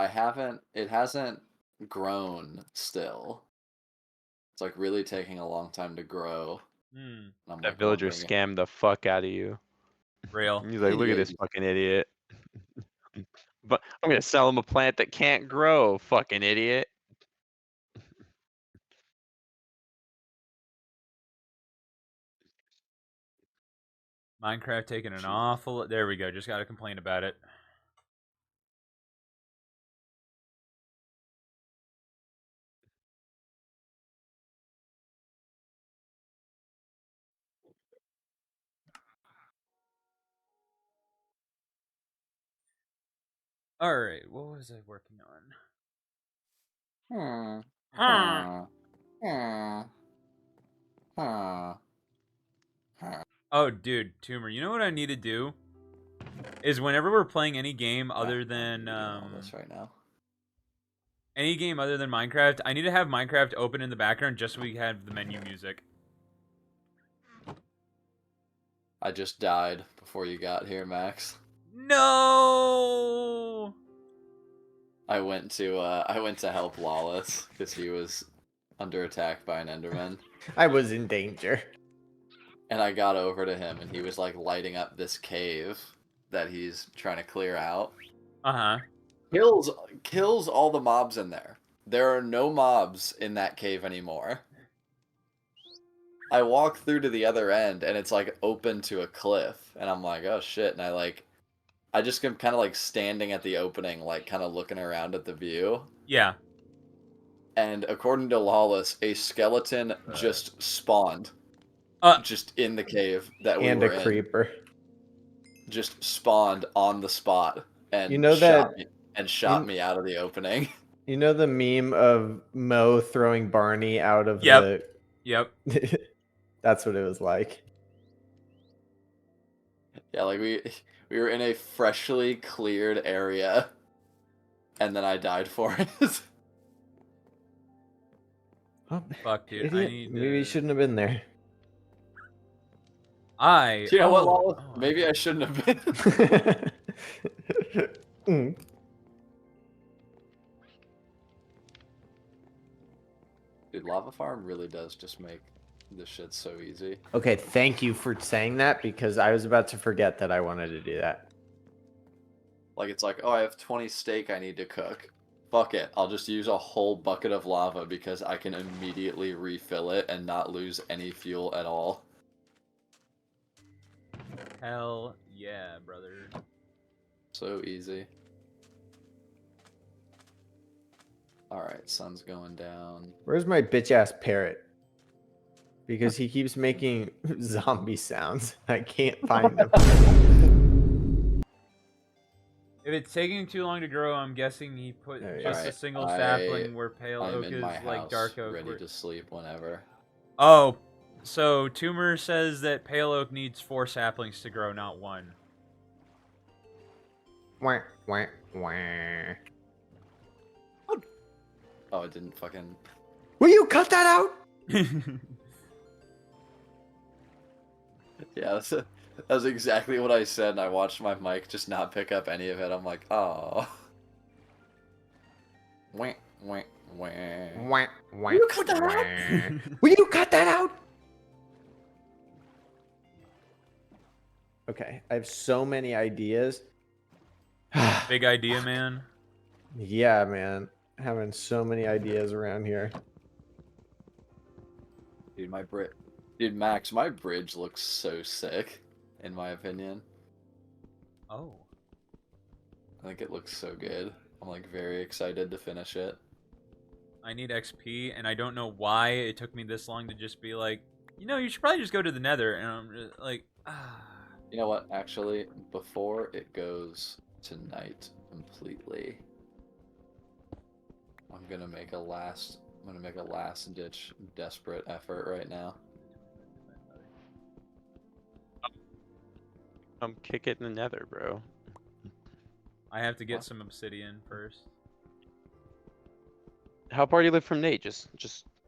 It hasn't grown still. It's like really taking a long time to grow. Hmm. And I'm That like, well, I'm villager bringing scammed the fuck out of you. Real. He's like, look at Idiot. this fucking idiot. But I'm gonna sell him a plant that can't grow, fucking idiot. Minecraft taking an Jesus. awful. There we go. Just got to complain about it. All right, what was I working on? Huh. Oh, dude, Tumor. You know what I need to do is whenever we're playing any game other than all this right now. any game other than Minecraft, I need to have Minecraft open in the background just so we have the menu music. I just died before you got here, Max. No. I went to help Lawless because he was under attack by an Enderman. I was in danger. And I got over to him, and he was like lighting up this cave that he's trying to clear out. Uh-huh. Kills all the mobs in there. There are no mobs in that cave anymore. I walk through to the other end, and it's like open to a cliff, and I'm like, oh shit, and I just am kind of like standing at the opening, like kind of looking around at the view. Yeah. And according to Lawless, a skeleton just spawned. just in the cave that we And were a in. creeper. Just spawned on the spot and You know shot that- me and shot me out of the opening. You know the meme of Mo throwing Barney out of Yep. Yep. the... That's what it was like. Yeah, like we were in a freshly cleared area, and then I died for it. Oh, Fuck, dude. idiot. I need Maybe you to... shouldn't have been there. You know what, Oh, Lawless? oh, Maybe I shouldn't have been. Mm. Dude, Lava Farm really does just make this shit so easy. Okay, thank you for saying that because I was about to forget that I wanted to do that. Like, it's like, oh, I have 20 steak I need to cook. Fuck it. I'll just use a whole bucket of lava because I can immediately refill it and not lose any fuel at all. hell yeah, brother. So easy. Alright, sun's going down. Where's my bitch ass parrot? Because he keeps making zombie sounds. I can't find him. If it's taking too long to grow, I'm guessing he put There you just go. a single Alright, sapling where pale I'm oak in is my like house, dark oak. ready to sleep whenever. Oh, so Tumor says that pale oak needs 4 saplings to grow, not 1. Wah, wah, wah. Oh, it didn't fucking... Will you cut that out? Yeah, that was exactly what I said, and I watched my mic just not pick up any of it. I'm like, oh. Wah, wah, wah. Wah, wah, Will you cut that wah. Will you cut that out? Okay, I have so many ideas. Big idea, man. Yeah, man. Having so many ideas around here. Dude, Max, my bridge looks so sick, in my opinion. Oh. I think it looks so good. I'm like very excited to finish it. I need XP, and I don't know why it took me this long to just be like, you know, you should probably just go to the nether. And I'm just like, ah. You know what? Actually, before it goes to night completely, I'm gonna make a last ditch desperate effort right now. Kick it in the nether, bro. I have to get What? some obsidian first. How far do you live from Nate?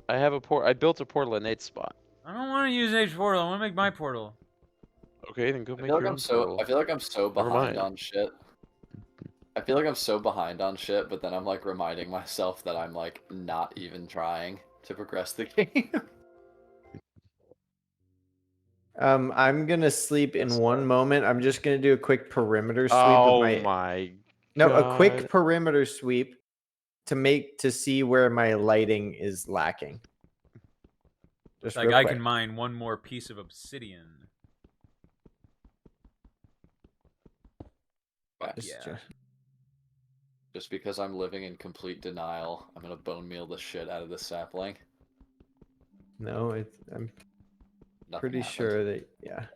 I built a portal at Nate's spot. I don't want to use Age portal. I want to make my portal. Okay, then go I make feel like your I'm own so portal. I feel like I'm so Never behind mind. on shit. I feel like I'm so behind on shit, but then I'm like reminding myself that I'm like not even trying to progress the game. I'm gonna sleep in Yes, one sir. moment. I'm just gonna do a quick perimeter sweep of Oh my my no, god. a quick perimeter sweep to see where my lighting is lacking. Just Like real I quick. can mine one more piece of obsidian. Fuck Just- yeah. Just because I'm living in complete denial, I'm gonna bone meal the shit out of this sapling. No, I'm Nothing pretty happened. sure that yeah.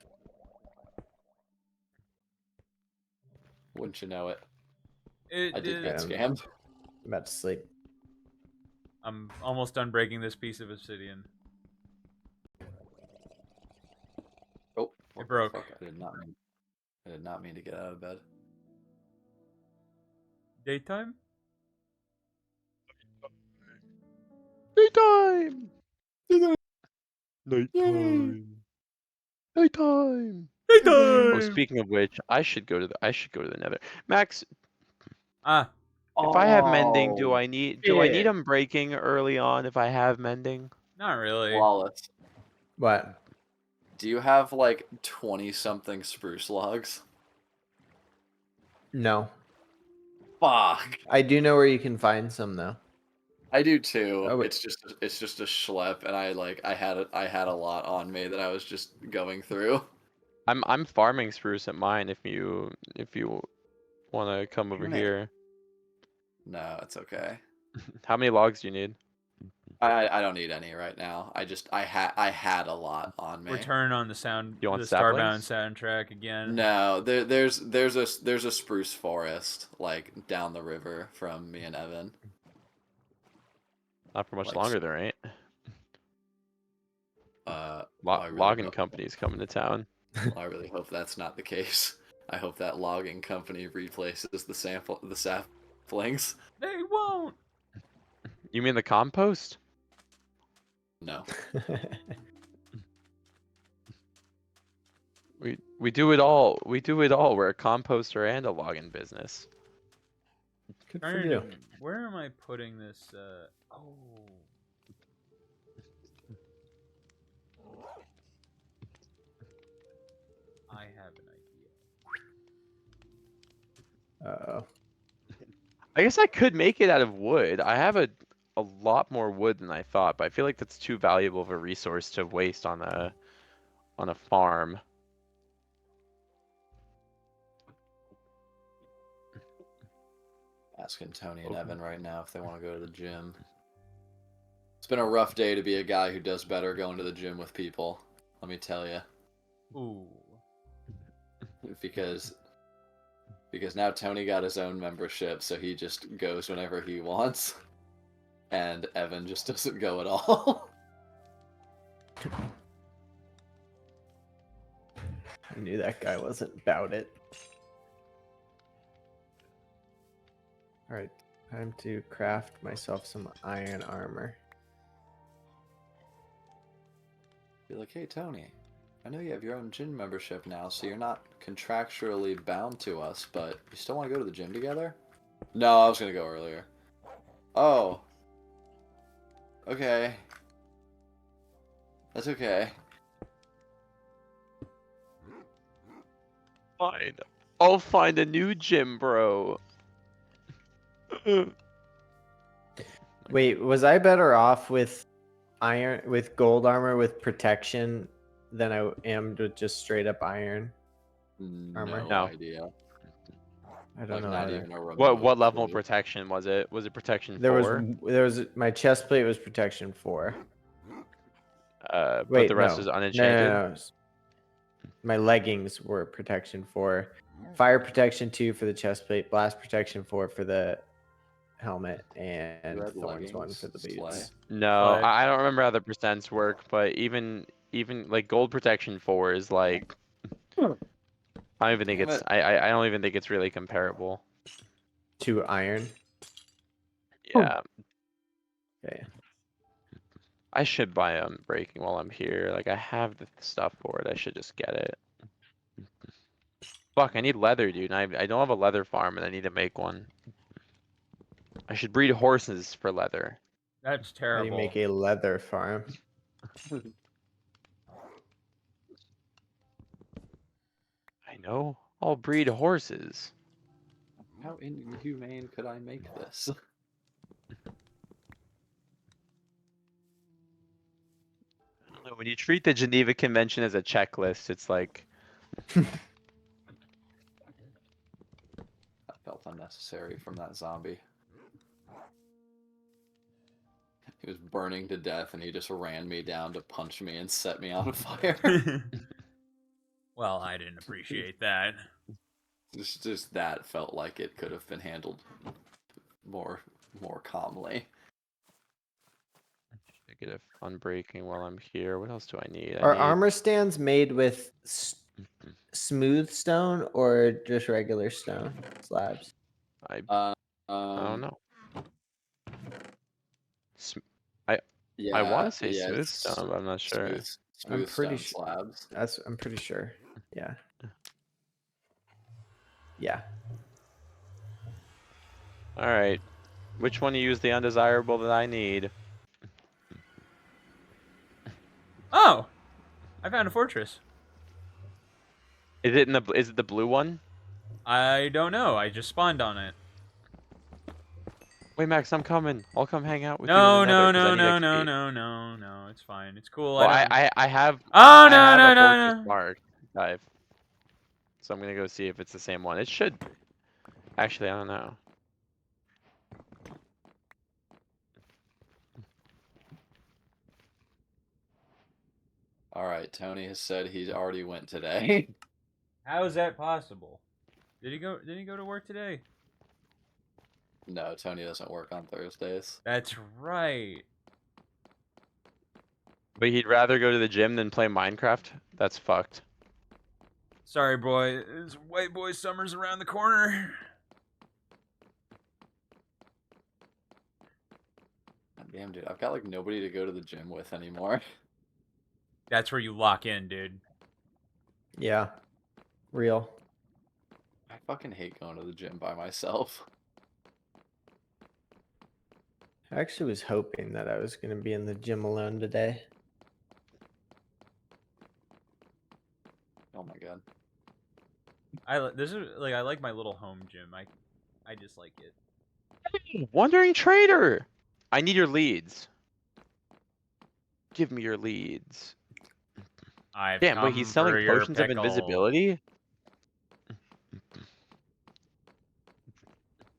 Wouldn't you know it? It I did get Um, scammed. I'm about to sleep. I'm almost done breaking this piece of obsidian. Oh, what the broke. fuck? I did not mean to get out of bed. Daytime? Nighttime! Nighttime! Nighttime! Oh, speaking of which, I should go to the nether. Max, Ah, if I have mending, do Oh, I need shit. unbreaking early on if I have mending? not really. Flawless. What? Do you have like 20-something spruce logs? No. Fuck. I do know where you can find some though. I do too. Oh, wait. It's just a schlep, and I had a lot on me that I was just going through. I'm farming spruce at mine if you want to come over Damn it. here. No, it's okay. How many logs do you need? I don't need any right now. I had a lot on me. Return on the You want Starbound saplings? soundtrack again. No, there's a spruce forest like down the river from me and Evan. Not for much Like, longer, there ain't. I really Logging hope, company's coming to town. I really hope that's not the case. I hope that logging company replaces the saplings. They won't. You mean the compost? No. We do it all. We do it all. We're a composter and a logging business. Good for Trying you. to, where am I putting this? Oh. I have an idea. Uh-oh. I guess I could make it out of wood. I have a lot more wood than I thought, but I feel like that's too valuable of a resource to waste on a farm. Asking Tony and Evan right now if they want to go to the gym. It's been a rough day to be a guy who does better going to the gym with people. Let me tell you. Ooh. Because now Tony got his own membership, so he just goes whenever he wants. And Evan just doesn't go at all. I knew that guy wasn't about it. Alright, time to craft myself some iron armor. Be like, hey Tony, I know you have your own gym membership now, so you're not contractually bound to us, but you still want to go to the gym together? No, I was gonna go earlier. Oh. Okay. That's okay. Fine. I'll find a new gym, bro. Wait, was I better off with gold armor with protection than I am with just straight up iron armor? No No. idea. I don't know. Not either. even a remote What level of clue. protection was it? Was it protection There 4? was my chest plate was protection 4. But Wait, the rest no. is No, unenchanted. no. My leggings were protection 4. Fire protection 2 for the chest plate, blast protection 4 for the helmet, and had thorns 1 leggings, for the Slay. boots. No, Slay. I don't remember how the percents work, but even like gold protection 4 is like I don't even think Damn it's it. I don't even think it's really comparable. To iron. Yeah. Okay. I should buy breaking while I'm here. Like I have the stuff for it. I should just get it. Fuck, I need leather, dude. And I don't have a leather farm and I need to make one. I should breed horses for leather. That's How do you terrible. make a leather farm? I know. I'll breed horses. How inhumane could I make this? I don't know, when you treat the Geneva Convention as a checklist, it's like That felt unnecessary from that zombie. He was burning to death and he just ran me down to punch me and set me on fire. Well, I didn't appreciate that. just that felt like it could have been handled more calmly. negative unbreaking while I'm here. What else do I need? Are I need armor stands made with smooth stone or just regular stone slabs? I Um, don't know. Yeah, I want to say yeah, smooth it's stone, but I'm not sure. Smooth pretty stone slabs. I'm pretty sure. Yeah. Yeah. All right. Which one to use the undesirable that I need? Oh, I found a fortress. Is it the blue one? I don't know. I just spawned on it. Wait, Max, I'm coming. I'll come hang out with you No, in the nether no, 'cause I no, need no, no, XP. no, no, no. It's fine. It's cool. Well, I don't. I have Oh I no, have no, a no, fortress no. marked. Dive. So I'm gonna go see if it's the same one. It should. Actually, I don't know. All right, Tony has said he already went today. How is that possible? Did he go? Did he go to work today? No, Tony doesn't work on Thursdays. That's right. But he'd rather go to the gym than play Minecraft? That's fucked. Sorry, boy. This white boy summer's around the corner. God damn, dude, I've got like nobody to go to the gym with anymore. That's where you lock in, dude. Yeah. Real. I fucking hate going to the gym by myself. I actually was hoping that I was going to be in the gym alone today. Oh my god. This is like I like my little home gym. I just like it. Wandering Trader! I need your leads. Give me your leads. I've Damn, wait, come he's for selling your potions of pickle. invisibility?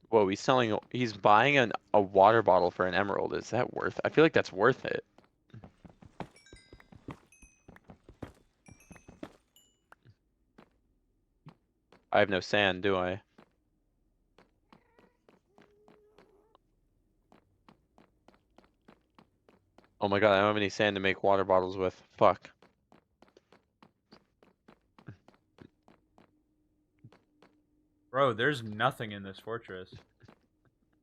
Whoa, he's buying a water bottle for an emerald. Is that worth it? I feel like that's worth it. I have no sand, do I? Oh my god, I don't have any sand to make water bottles with. Fuck. Bro, there's nothing in this fortress.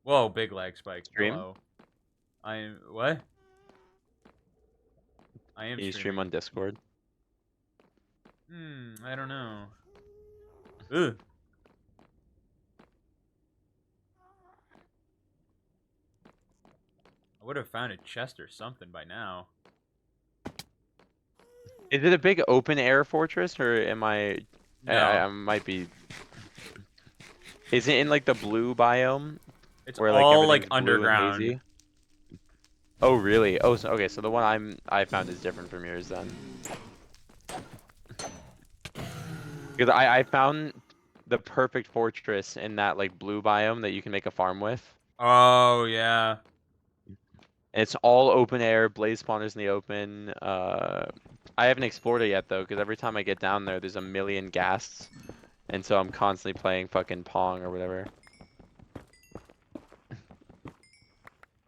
Whoa, big lag spike. Stream? Hello. I am what? I am Can you stream streaming. on Discord? I don't know. Ugh. I would have found a chest or something by now. Is it a big open air fortress, or am I... No, I might be... Is it in like the blue biome? it's Where like all like everything's blue and underground. hazy? Oh really? Oh, so, okay. So the one I found is different from yours then. Because I found the perfect fortress in that like blue biome that you can make a farm with. Oh yeah. And it's all open air, blaze spawners in the open. I haven't explored it yet though, because every time I get down there, there's a million ghasts, and so I'm constantly playing fucking Pong or whatever.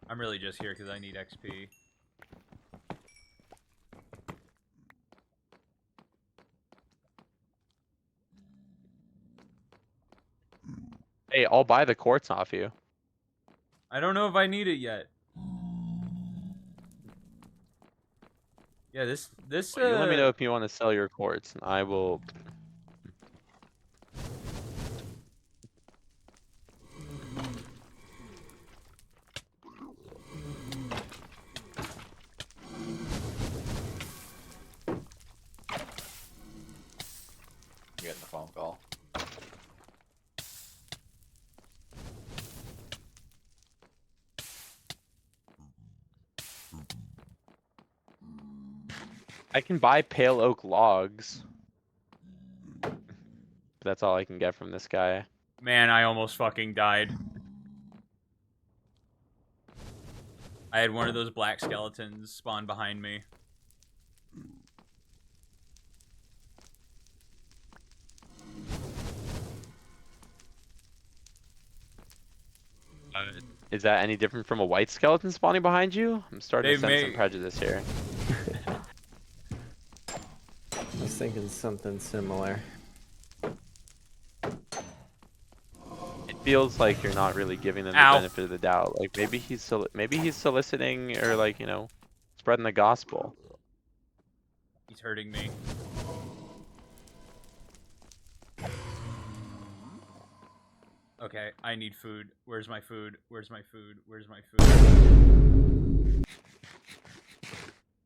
I'm really just here because I need XP. Hey, I'll buy the quartz off you. I don't know if I need it yet. Yeah, this You let me know if you want to sell your quartz, and I will. Getting a phone call. I can buy pale oak logs. But that's all I can get from this guy. Man, I almost fucking died. I had one of those black skeletons spawn behind me. Is that any different from a white skeleton spawning behind you? I'm starting to sense some may- prejudice here. I was thinking something similar. It feels like you're not really giving them the Ow. benefit of the doubt. Like maybe he's soliciting or like, you know, spreading the gospel. He's hurting me. Okay, I need food. Where's my food? Where's my food? Where's my food?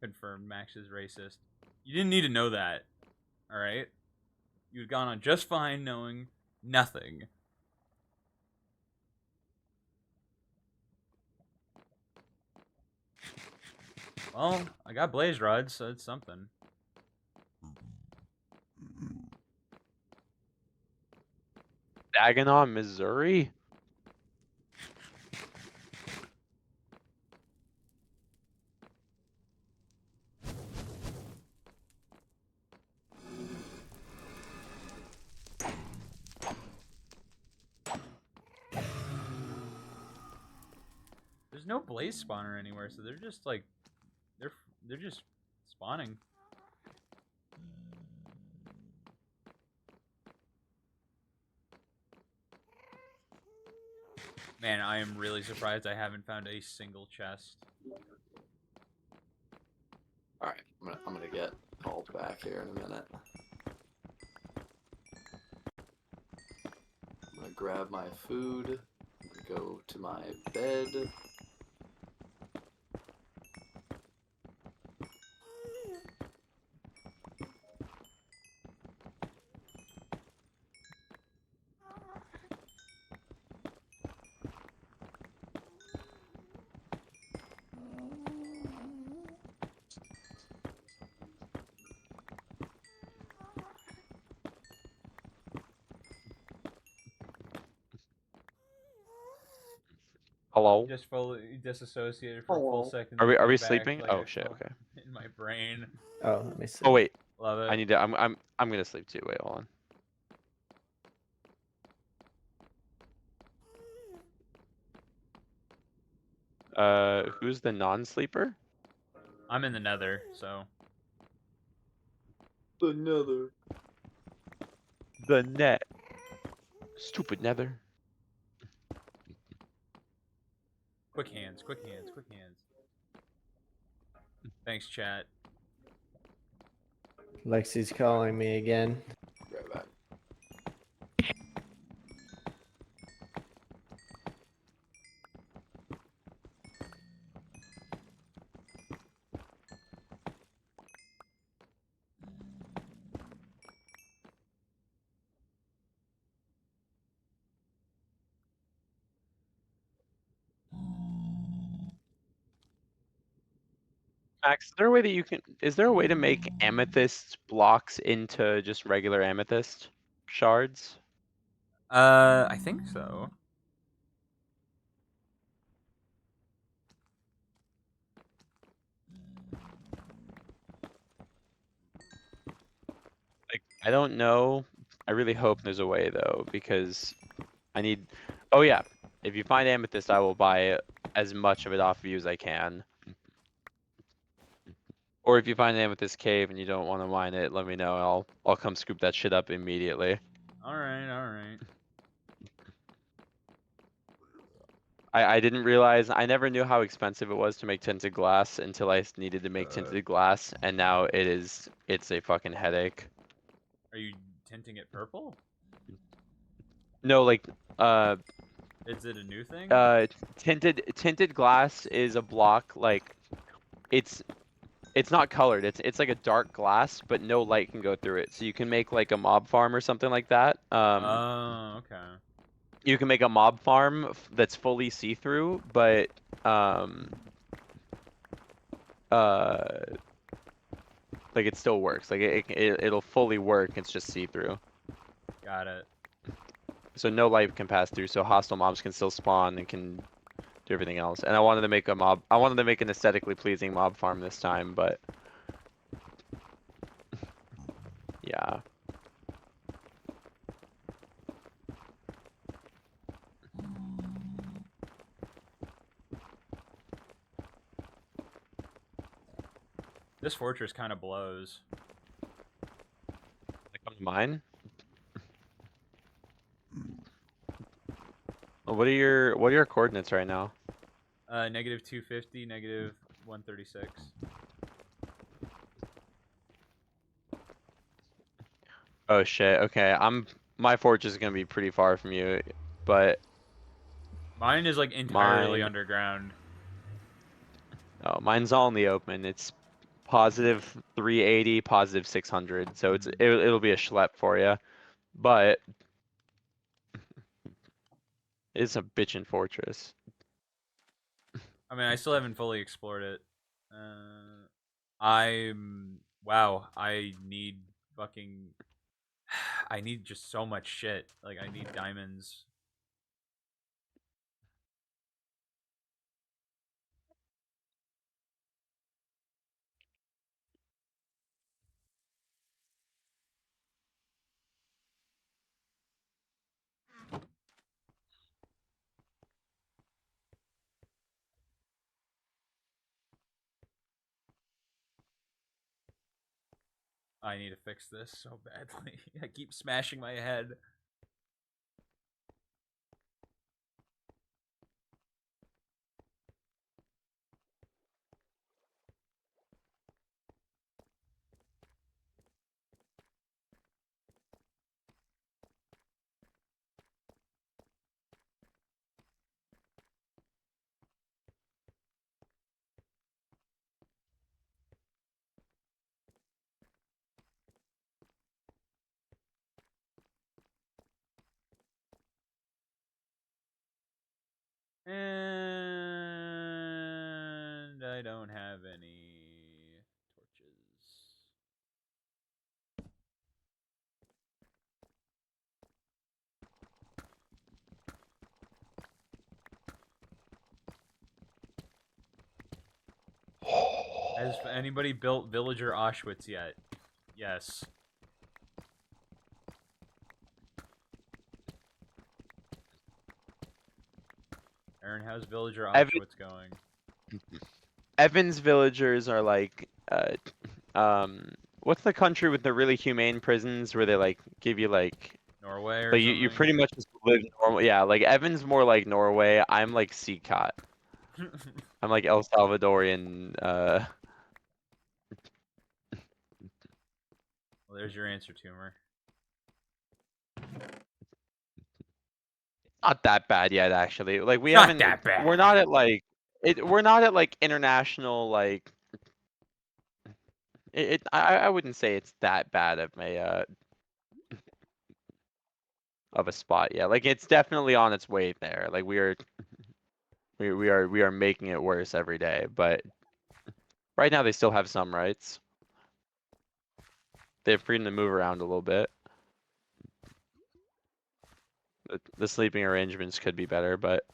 Confirmed, Max is racist. You didn't need to know that. Alright? You'd gone on just fine knowing nothing. Well, I got blaze rods, so it's something. Saginaw, Missouri? There's no blaze spawner anywhere, so they're just like they're just spawning. Man, I am really surprised I haven't found a single chest. All right, I'm gonna get called back here in a minute. I'm gonna grab my food, go to my bed. Hello? Just fully disassociated for a full second. Are we then came back sleeping? like Oh I shit, felt okay. in my brain. Oh, let me see. Oh wait, Love it. I need to I'm gonna sleep too. Wait, hold on. Who's the non-sleeper? I'm in the nether, so Another. The net. Stupid nether. quick hands, quick hands, quick hands. Thanks, chat. Lexi's calling me again. Right back. Max, is there a way that you can? Is there a way to make amethyst blocks into just regular amethyst shards? I think so. Like, I don't know. I really hope there's a way though, because I need. Oh yeah, if you find amethyst, I will buy as much of it off of you as I can. Or if you find an amethyst cave and you don't want to mine it, let me know. I'll come scoop that shit up immediately. All right, all right. I didn't realize. I never knew how expensive it was to make tinted glass until I needed to make tinted glass, and now it's a fucking headache. Are you tinting it purple? No, like Is it a new thing? tinted glass is a block like it's not colored. It's like a dark glass, but no light can go through it. So you can make like a mob farm or something like that. Oh, okay. You can make a mob farm that's fully see-through, but uh like it still works. Like it'll fully work. It's just see-through. Got it. So no light can pass through. So hostile mobs can still spawn and can do everything else. And I wanted to make a mob. I wanted to make an aesthetically pleasing mob farm this time, but yeah. This fortress kind of blows. Like come to mine. What are your coordinates right now? Negative 250, negative 136. Oh shit. Okay, my fortress is gonna be pretty far from you, but Mine is like entirely mine. underground. Oh, mine's all in the open. It's positive 380, positive 600. So it'll be a schlep for you, but it's a bitchin' fortress. I mean, I still haven't fully explored it. Wow. I need fucking. I need just so much shit. Like I need diamonds. I need to fix this so badly. I keep smashing my head. And I don't have any torches. Has anybody built Villager Auschwitz yet? Yes. Aaron, how's Villager Auschwitz going? Evan's villagers are like, what's the country with the really humane prisons where they like give you like Norway or like something? you pretty much just live normal. Yeah, like Evan's more like Norway. I'm like Seacot. I'm like El Salvadorian. Well, there's your answer, Tumor. Not that bad yet, actually. Like we Not haven't. that bad. We're not at like it. We're not at like international like. I wouldn't say it's that bad of a spot yet. Like it's definitely on its way there. Like we are making it worse every day. But right now they still have some rights. They have freedom to move around a little bit. The sleeping arrangements could be better, but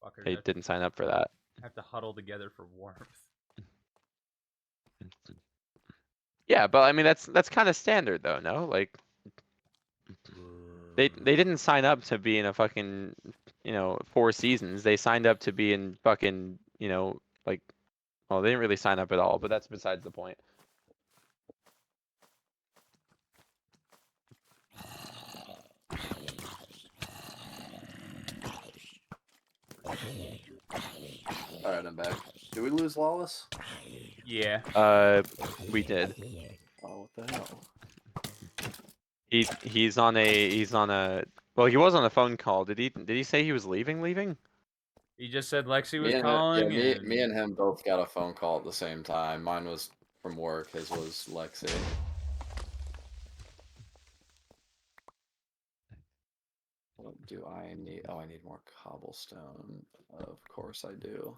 Fuckers they didn't sign up for that. have to huddle together for warmth. Yeah, but I mean that's kind of standard though, no? Like they didn't sign up to be in a fucking 4 seasons. They signed up to be in fucking like well they didn't really sign up at all, but that's besides the point. Alright, I'm back. Did we lose Lawless? Yeah. We did. Oh, what the hell? He's on a well he was on a phone call. Did he say he was leaving? He just said Lexi was Me and calling. me and him both got a phone call at the same time. Mine was from work. His was Lexi. What do I need? Oh, I need more cobblestone. Of course I do.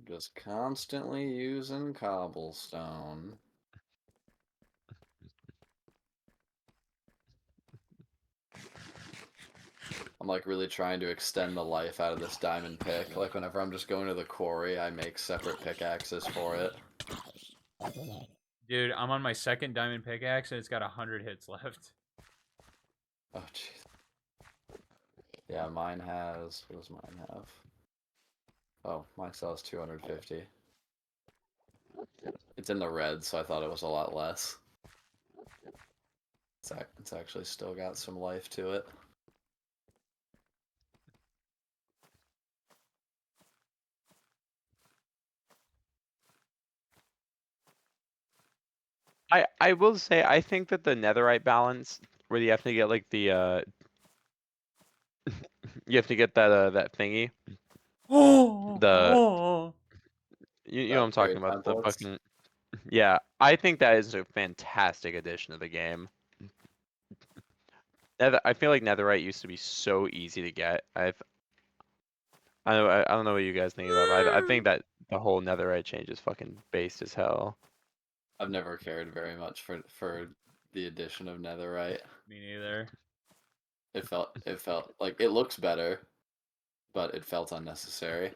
Just constantly using cobblestone. I'm like really trying to extend the life out of this diamond pick. Like whenever I'm just going to the quarry, I make separate pickaxes for it. Dude, I'm on my second diamond pickaxe and it's got 100 hits left. Oh jeez. Yeah, mine has. What does mine have? Oh, mine still has 250. It's in the red, so I thought it was a lot less. It's actually still got some life to it. I will say I think that the netherite balance where you have to get like the you have to get that thingy. The you know what I'm talking about, the fucking yeah, I think that is a fantastic addition to the game. I feel like netherite used to be so easy to get. I don't know what you guys think about it, but I think that the whole netherite change is fucking based as hell. I've never cared very much for the addition of netherite. Me neither. It felt like it looks better, but it felt unnecessary.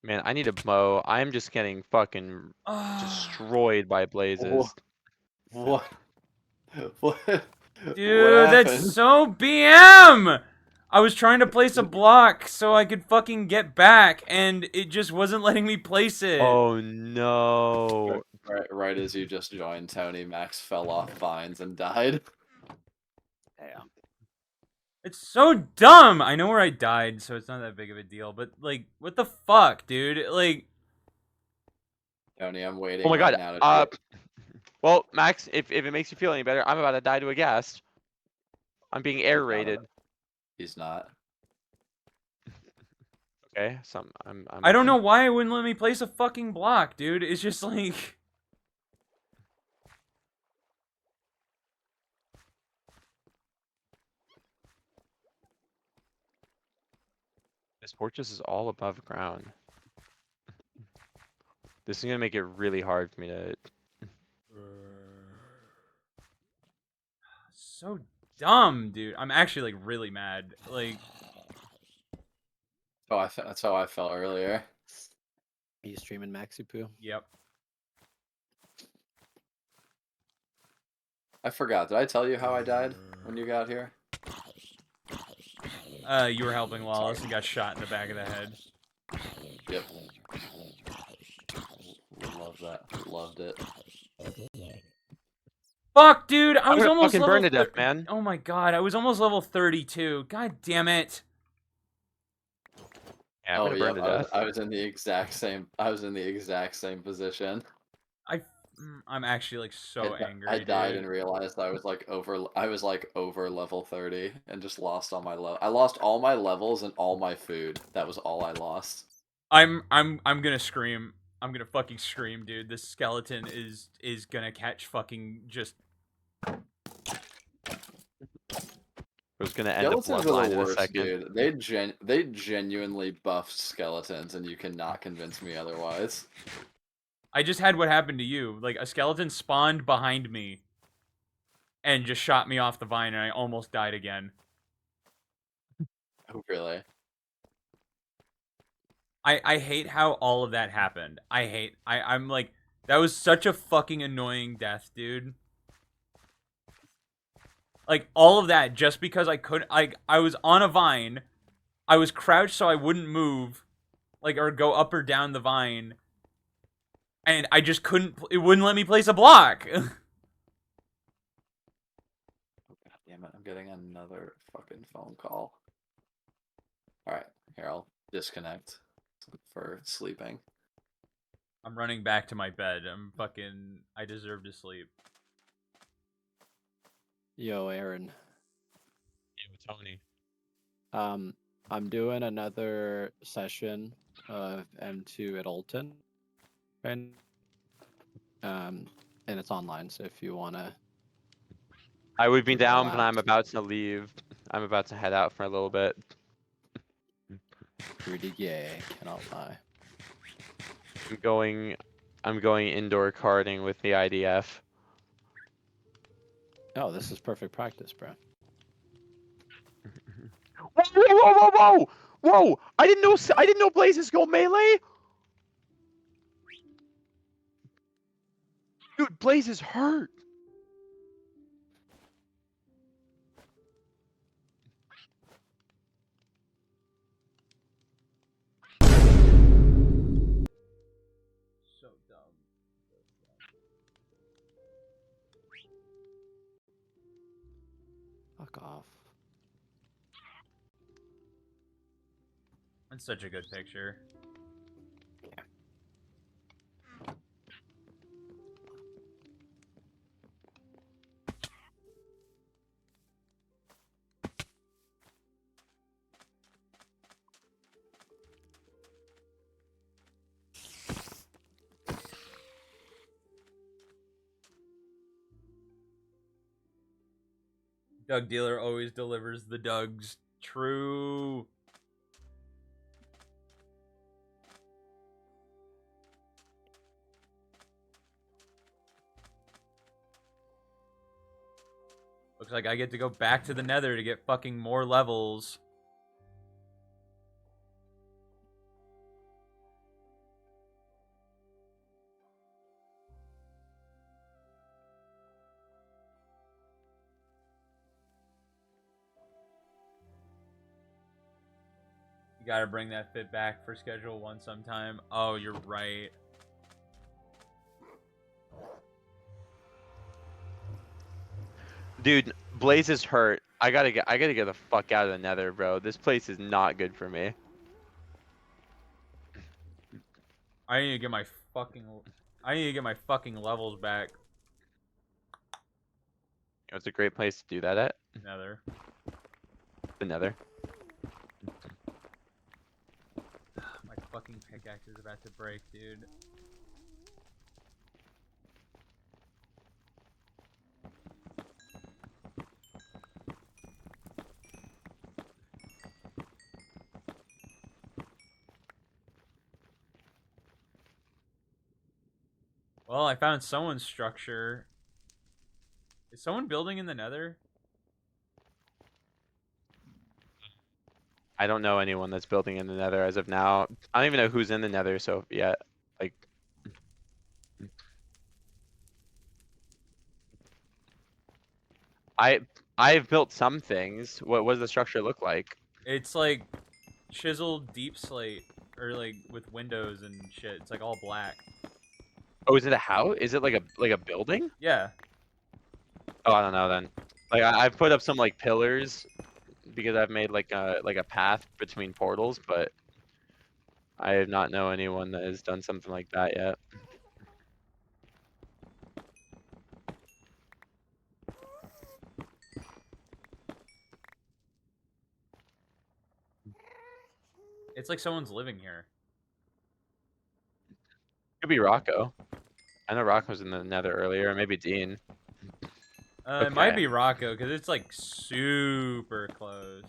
Man, I need a bow. I'm just getting fucking destroyed by blazes. What? What? Dude, What that's happened? so BM! I was trying to place a block so I could fucking get back, and it just wasn't letting me place it. Oh no. Right as you just joined, Tony, Max fell off vines and died. Damn. It's so dumb. I know where I died, so it's not that big of a deal. But like, what the fuck, dude? Like, Tony, I'm waiting Oh my right god. now to Well, Max, if it makes you feel any better, I'm about to die to a gas. I'm being air He's not raided. He's not. Okay, so I'm I don't know why it wouldn't let me place a fucking block, dude. It's just like. This fortress is all above ground. This is gonna make it really hard for me to. So dumb, dude. I'm actually like really mad. Like, Oh, that's how I felt earlier. Are you streaming Maxi Poo? yep. I forgot. Did I tell you how I died when you got here? You were helping Wallace and got shot in the back of the head. Yep. Love that. Loved it. Fuck, dude. I I'm was gonna almost fucking level burn to death, man. Oh my god, I was almost level 32. God damn it. Yeah, I'm Oh gonna yeah, burn to death. I was in the exact same. I was in the exact same position. I'm actually like so angry. I died dude. and realized I was like over. I was like over level 30 and just lost all my level. I lost all my levels and all my food. That was all I lost. I'm gonna scream. I'm gonna fucking scream, dude. This skeleton is gonna catch fucking just. I was gonna end the Skeletons are bloodline the in a worst, second. dude. They genuinely buffed skeletons, and you cannot convince me otherwise. I just had what happened to you. Like a skeleton spawned behind me, and just shot me off the vine, and I almost died again. Oh, really? I hate how all of that happened. I'm like, that was such a fucking annoying death, dude. Like all of that just because I was on a vine, I was crouched so I wouldn't move, like or go up or down the vine, and I just couldn't. It wouldn't let me place a block. Oh, God damn it! I'm getting another fucking phone call. All right, here I'll disconnect for sleeping. I'm running back to my bed. I deserve to sleep. Yo, Aaron. Yeah, Tony. I'm doing another session of M2 at Alton, and it's online. So if you wanna, I would be down, but relax. I'm about to leave. I'm about to head out for a little bit. Pretty gay, cannot lie. I'm going indoor karting with the IDF. Oh, this is perfect practice, bro. Whoa, whoa, whoa, whoa, whoa! Whoa! I didn't know blazes go melee! Dude, blazes hurt! So dumb. Fuck off. That's such a good picture. Doug Dealer always delivers the Dougs. True. Looks like I get to go back to the Nether to get fucking more levels. Gotta bring that fit back for schedule 1 sometime. Oh, you're right. Dude, Blaze is hurt. I gotta get the fuck out of the Nether, bro. This place is not good for me. I need to get my fucking levels back. You know, it's a great place to do that at. Nether. The Nether. My fucking pickaxe is about to break, dude. Well, I found someone's structure. Is someone building in the Nether? I don't know anyone that's building in the Nether as of now. I don't even know who's in the Nether so yet. Like, I've built some things. What does the structure look like? It's like chiseled deep slate, or like with windows and shit. It's like all black. Oh, is it a house? Is it like a building? Yeah. Oh, I don't know then. Like I've put up some like pillars because I've made like a path between portals, but I have not know anyone that has done something like that yet. It's like someone's living here. Could be Rocco. I know Rocco was in the Nether earlier, maybe Dean. It might Okay. be Rocco, because it's like super close.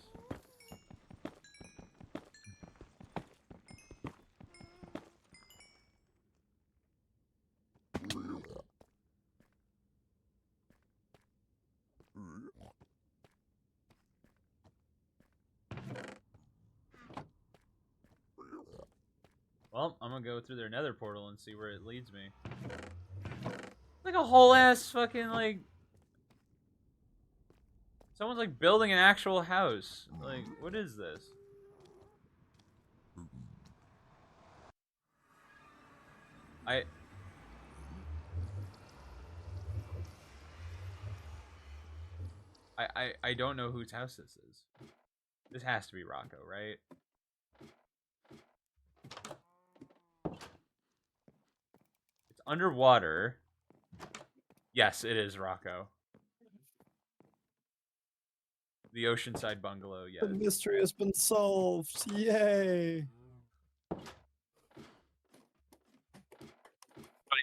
Well, I'm gonna go through their Nether portal and see where it leads me. Like a whole ass fucking like. Someone's like building an actual house. Like, what is this? I don't know whose house this is. This has to be Rocco, right? It's underwater. Yes, it is Rocco. The Oceanside Bungalow, yes. The mystery has been solved. Yay! I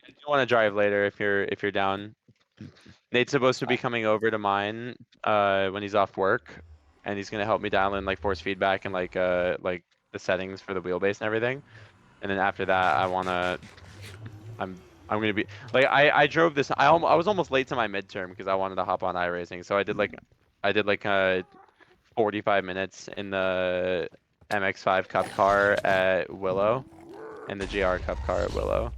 do want to drive later if you're down. Nate's supposed to be coming over to mine when he's off work, and he's gonna help me dial in like force feedback and like the settings for the wheelbase and everything. And then after that, I'm gonna be like I drove this. I was almost late to my midterm because I wanted to hop on iRacing. So I did like 45 minutes in the MX-5 Cup car at Willow, and the GR Cup car at Willow.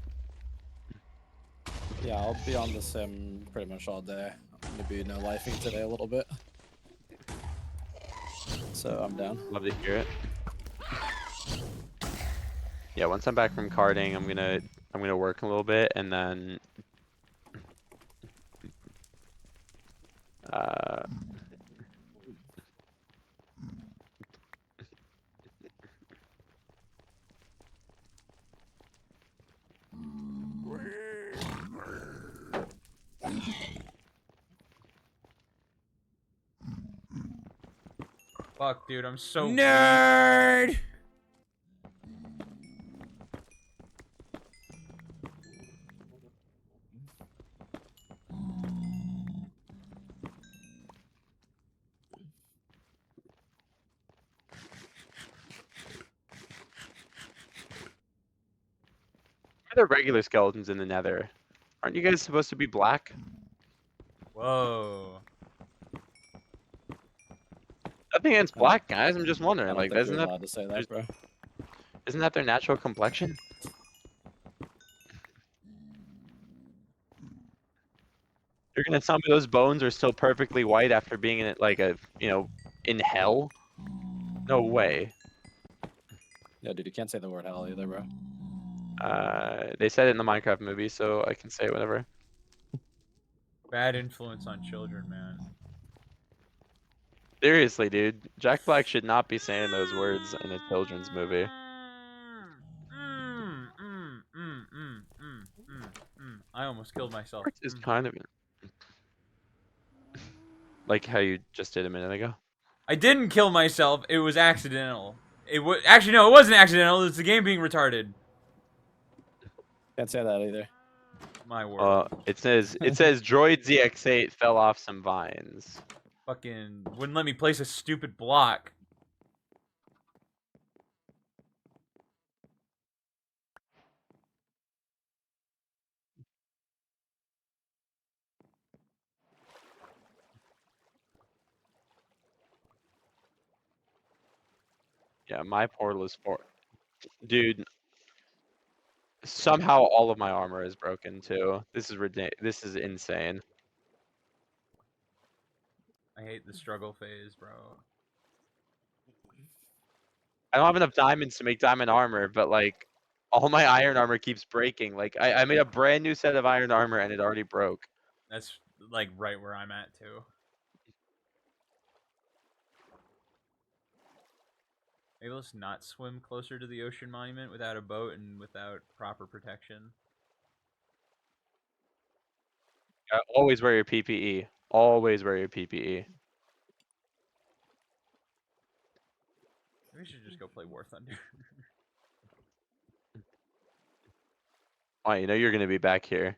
Yeah, I'll be on the sim pretty much all day. I'm gonna be no lifing today a little bit. So I'm down. Love to hear it. Yeah, once I'm back from karting, I'm gonna work a little bit and then Fuck, dude, I'm so Nerd! are there regular skeletons in the Nether? Aren't you guys supposed to be black? Whoa. Nothing against black guys. I'm just I wondering, don't like, think isn't you're that allowed to say that, bro. isn't that their natural complexion? You're gonna tell me those bones are still perfectly white after being in it like in hell? No way. Yeah, dude, you can't say the word hell either, bro. They said it in the Minecraft movie, so I can say it whenever. Bad influence on children, man. Seriously, dude. Jack Black should not be saying those words in a children's movie. I almost killed myself. Art is kind of like how you just did a minute ago. I didn't kill myself. It was accidental. It was actually no. It wasn't accidental. It's the game being retarded. Can't say that either. My word. It says Droid ZX8 fell off some vines. Fucking wouldn't let me place a stupid block. Yeah, my portal is for. Dude, somehow all of my armor is broken too. This is This is insane. I hate the struggle phase, bro. I don't have enough diamonds to make diamond armor, but like all my iron armor keeps breaking. Like I made a brand new set of iron armor and it already broke. That's like right where I'm at too. Maybe let's not swim closer to the ocean monument without a boat and without proper protection. Always wear your PPE. Always wear your PPE. Maybe we should just go play War Thunder. Oh, you know you're gonna be back here.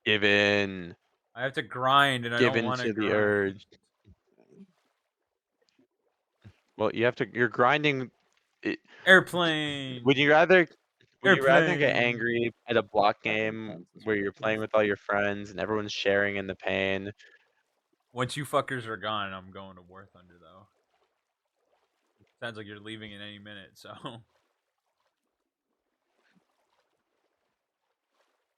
Give in. I have to grind and I Give don't in want to to the grind. urge. Well, you have to. You're grinding. Airplane. Would you rather? Would you rather get Airplane. angry at a block game where you're playing with all your friends and everyone's sharing in the pain? Once you fuckers are gone, I'm going to War Thunder though. Sounds like you're leaving in any minute, so.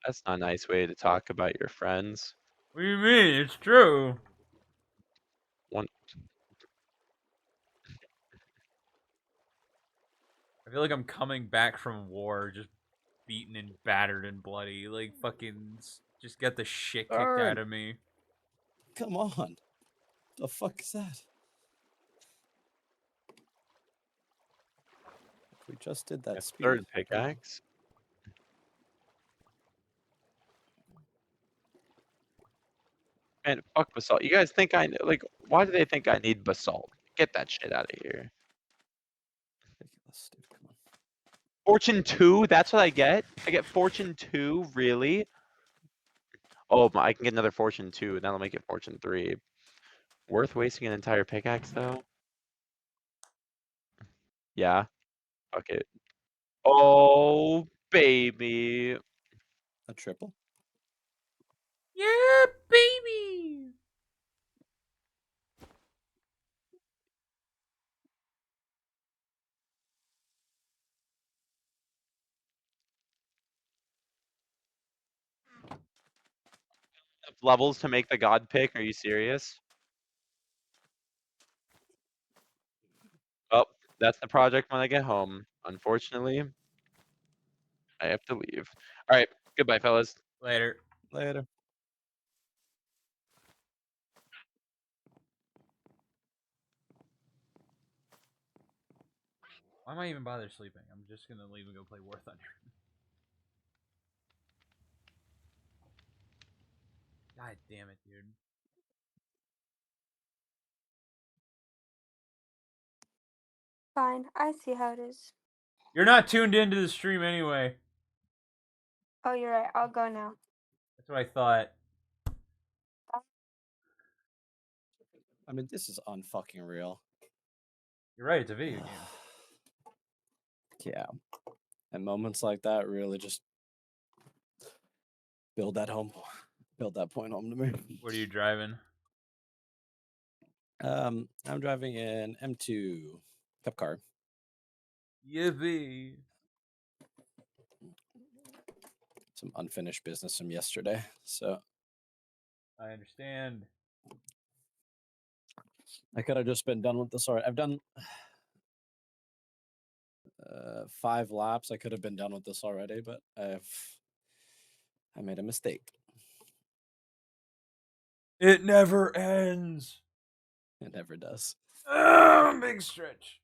That's not a nice way to talk about your friends. What do you mean? It's true. One. I feel like I'm coming back from war, just beaten and battered and bloody. Like fucking, just get the shit kicked out Burn. of me. Come on. The fuck is that? We just did that speed. Third pickaxe. Man, fuck basalt. You guys think like? Why do they think I need basalt? Get that shit out of here. Ridiculous, dude. Come on. Fortune 2? That's what I get? I get Fortune 2? Really? Oh, I can get another Fortune 2. That'll make it Fortune 3. Worth wasting an entire pickaxe, though? Yeah. Fuck it. Oh, baby. A triple? Yeah, baby. Levels to make the god pick? Are you serious? Oh, that's the project when I get home. Unfortunately, I have to leave. All right. Goodbye, fellas. Later. Later. Why am I even bother sleeping? I'm just gonna leave and go play War Thunder. God damn it, dude. Fine, I see how it is. You're not tuned into the stream anyway. Oh, you're right. I'll go now. That's what I thought. I mean, this is unfucking real. You're right, it's a video game. Yeah. And moments like that really just build that point home to me. What are you driving? I'm driving an M2 cup car. Yippee. Some unfinished business from yesterday. So I understand. I could have just been done with this already. I've done 5 laps. I could have been done with this already, but I made a mistake. It never ends. It never does. Big stretch.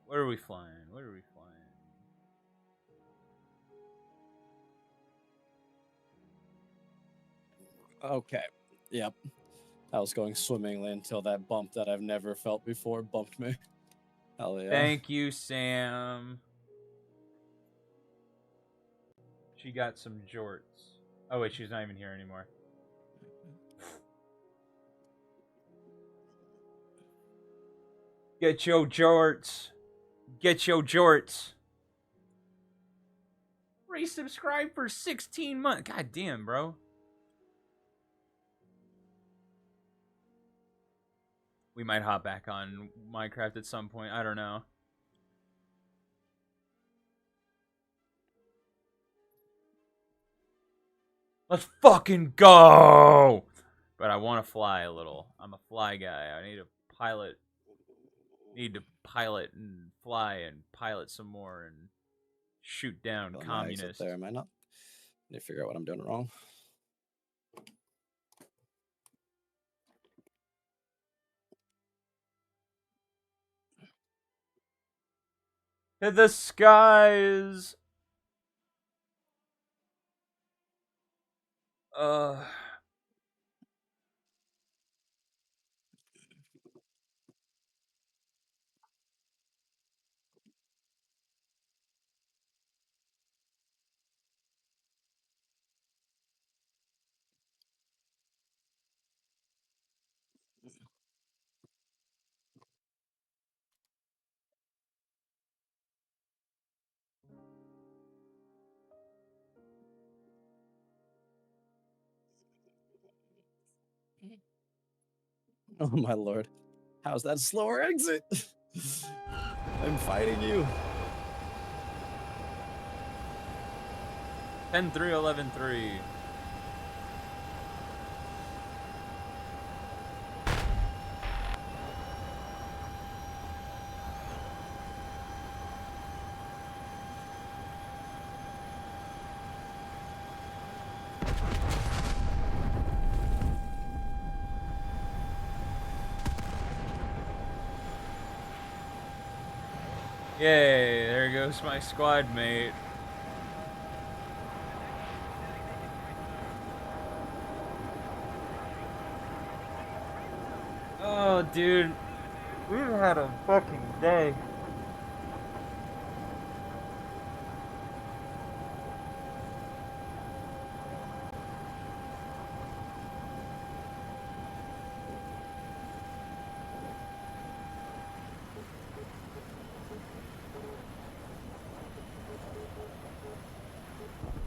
Where are we flying? Where are we flying? Okay. Yep. I was going swimmingly until that bump that I've never felt before bumped me. Hell yeah. Thank you, Sam. She got some jorts. Oh wait, she's not even here anymore. Get your jorts. Get your jorts. Resubscribe for 16 months. God damn, bro. We might hop back on Minecraft at some point. I don't know. Let's fucking go! But I want to fly a little. I'm a fly guy. I need a pilot. Need to pilot and fly and pilot some more and shoot down Well, my exit communists. there, am I not? I need to figure out what I'm doing wrong. To the skies. Oh my lord. How's that slower exit? I'm fighting you. 10-3, 11-3. Yay, there goes my squad mate. Oh, dude. We've had a fucking day.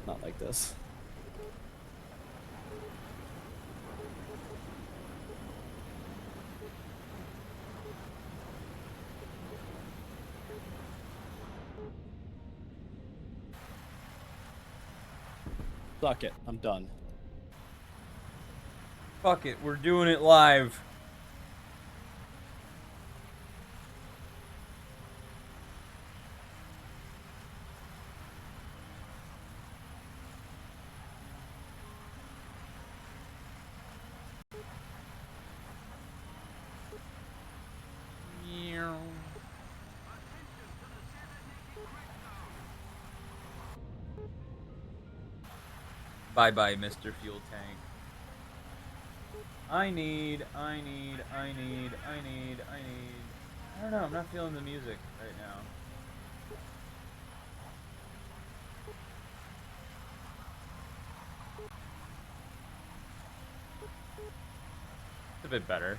Not like this. Suck it. I'm done. Fuck it, we're doing it live. Bye bye, Mr. Fuel Tank. I don't know, I'm not feeling the music right now. It's a bit better.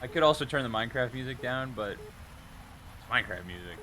I could also turn the Minecraft music down, but it's Minecraft music.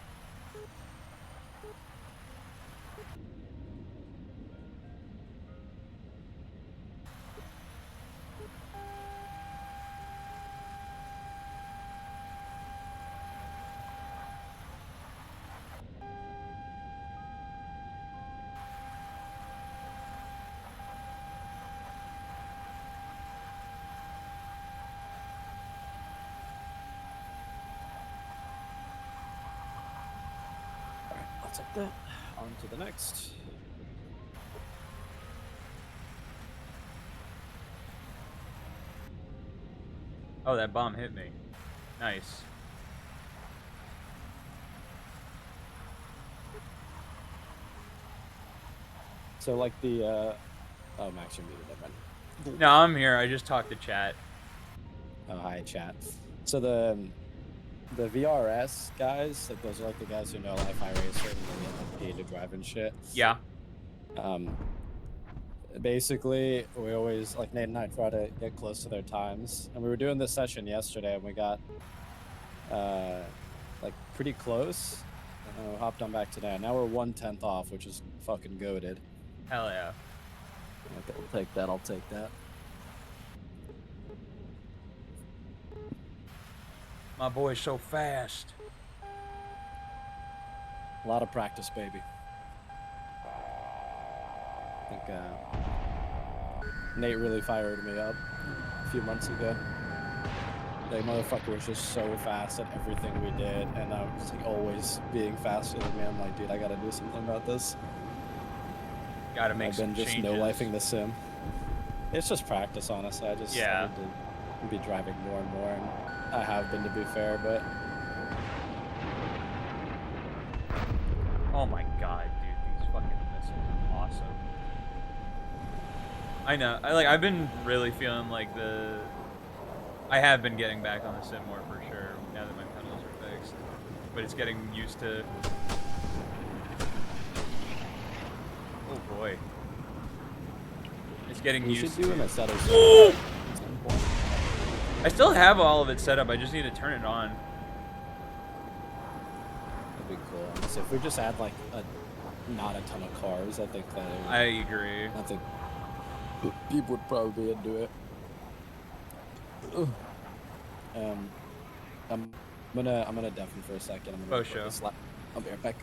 Alright, I'll take that. On to the next. Oh, that bomb hit me. Nice. So like the oh, Max, you're muted. Never mind. No, I'm here. I just talked to chat. Oh, hi, chat. So the VRS guys, like those are like the guys who know like iRacer and they get like paid to drive and shit. Yeah. Basically, we always like Nate and I try to get close to their times, and we were doing this session yesterday, and we got like pretty close. And we hopped on back today. Now we're 1/10 off, which is fucking goated. Hell yeah. Okay, we'll take that. I'll take that. My boy's so fast. A lot of practice, baby. I think Nate really fired me up a few months ago. That motherfucker was just so fast at everything we did, and I was like, always being faster than me. I'm like, dude, I gotta do something about this. Gotta make I've some been just changes. no-lifing the sim. It's just practice, honestly. I need Yeah. to be driving more and more, and I have been, to be fair, but Oh my god, dude, these fucking missiles are awesome. I know. I've been really feeling like I have been getting back on the sim more for sure now that my pedals are fixed. But it's getting used to. Oh boy. It's getting you used should do to. an set of Ooh! at some point. I still have all of it set up. I just need to turn it on. That'd be cool. Honestly, if we just add like not a ton of cars, I think that I agree. I think people would probably be into it. Ugh. I'm gonna deafen for a second. I'm gonna Oh, show. I'll be right back.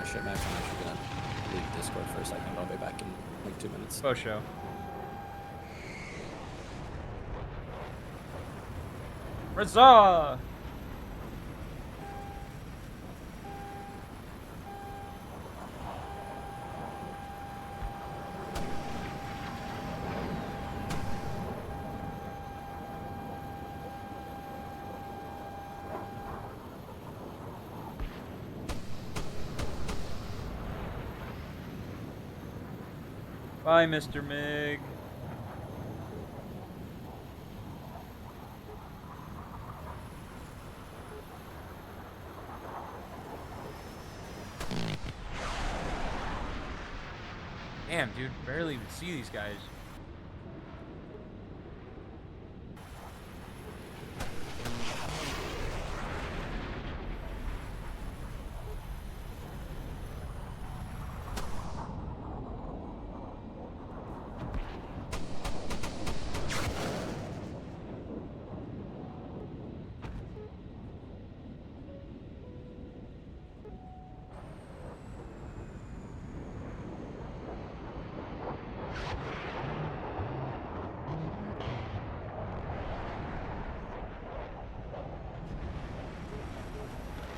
Shit, Max, I'm actually gonna leave Discord for a second. I'll be back in like 2 minutes. Oh, show. Huzzah! Bye, Mr. Mig. Damn, dude, barely even see these guys.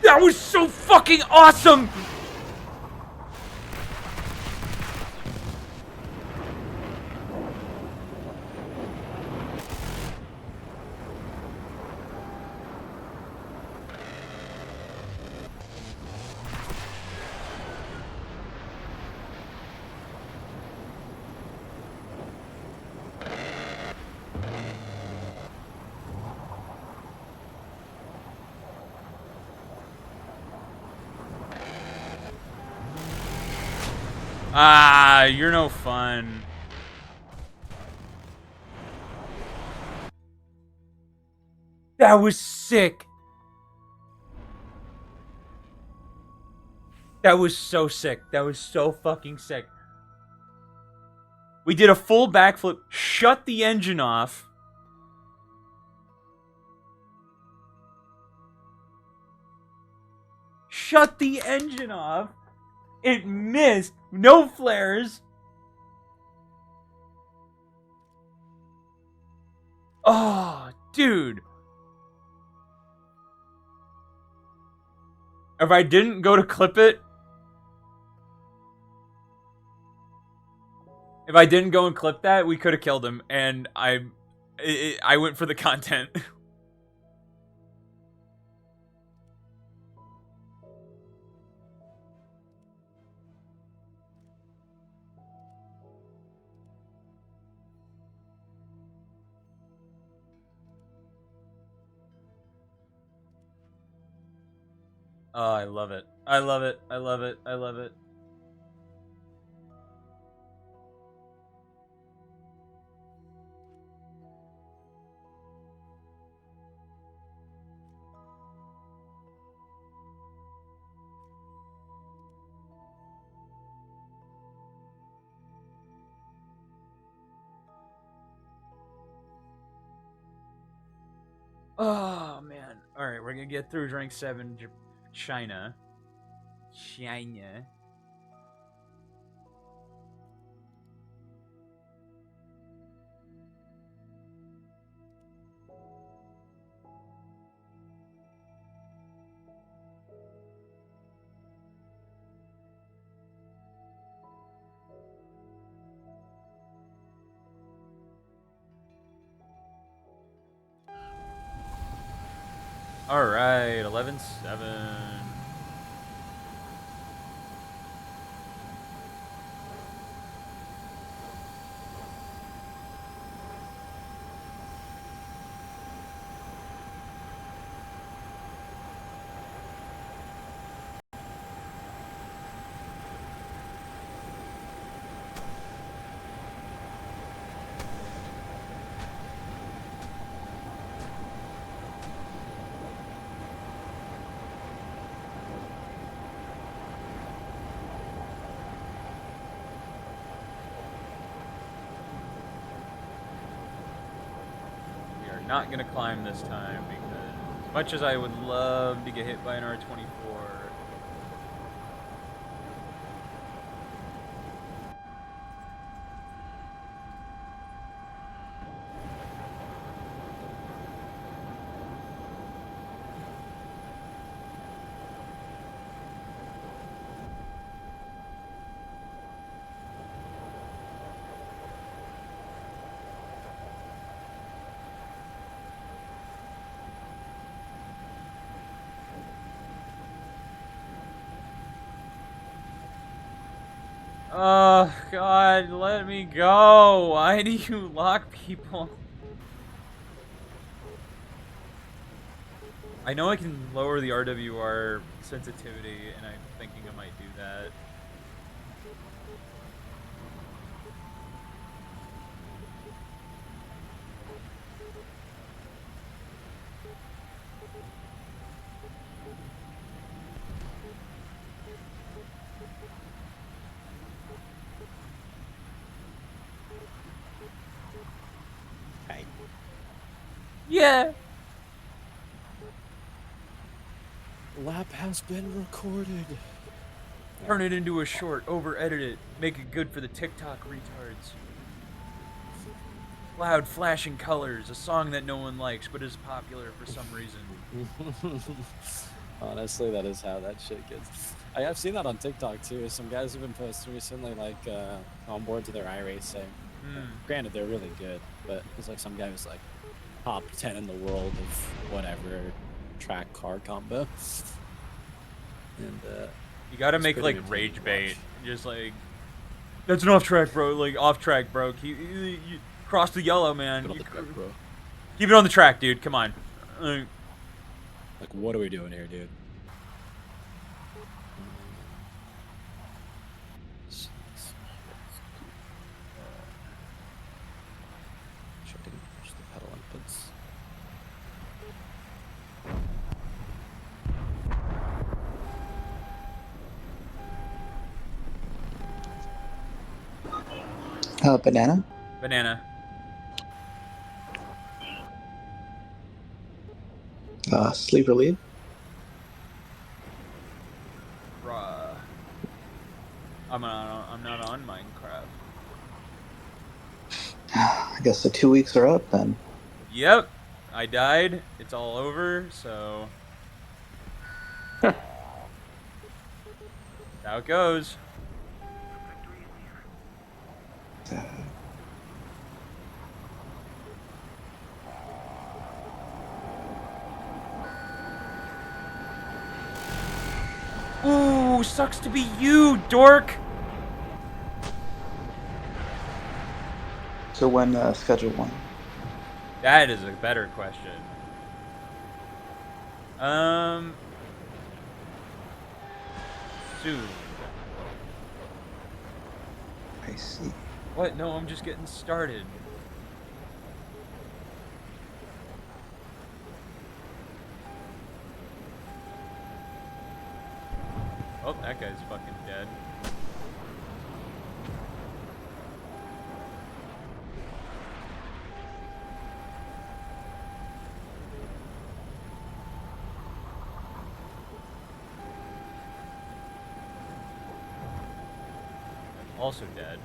That was so fucking awesome! Ah, you're no fun. That was sick. That was so sick. That was so fucking sick. We did a full backflip, shut the engine off. Shut the engine off. It missed. No flares. Oh, dude. If I didn't go to clip it, if I didn't go and clip that, we could have killed him. And I went for the content. Oh, I love it. I love it. I love it. I love it. Oh, man. Alright, we're gonna get through rank 7, China. China. Alright, 11-7. Not gonna climb this time because as much as I would love to get hit by an R-24, oh God, let me go. Why do you lock people? I know I can lower the RWR sensitivity, and I'm thinking I might do that. Yeah. Lap has been recorded. Turn it into a short, over-edit it, make it good for the TikTok retards. Loud flashing colors, a song that no one likes but is popular for some reason. Honestly, that is how that shit gets. I've seen that on TikTok too. Some guys have been posting recently, like on board to their iRacing. Granted, they're really good, but it's like some guy was like top 10 in the world of whatever track car combo. And You gotta it's make pretty like entertaining rage to bait, watch. just like that's an off track, bro. Like off track, bro. You cross the yellow, man. Get on the track, bro. Keep it on the track, dude. Come on. Like, what are we doing here, dude? Sure, didn't push the pedal inputs. Banana. Banana. Sleep relief. Bruh. I'm not on Minecraft. I guess the 2 weeks are up then. Yep. I died. It's all over, so that's how it goes. Ooh, sucks to be you, dork. So when schedule one? That is a better question. Soon. I see. What? No, I'm just getting started. Oh, that guy's fucking dead. Also dead.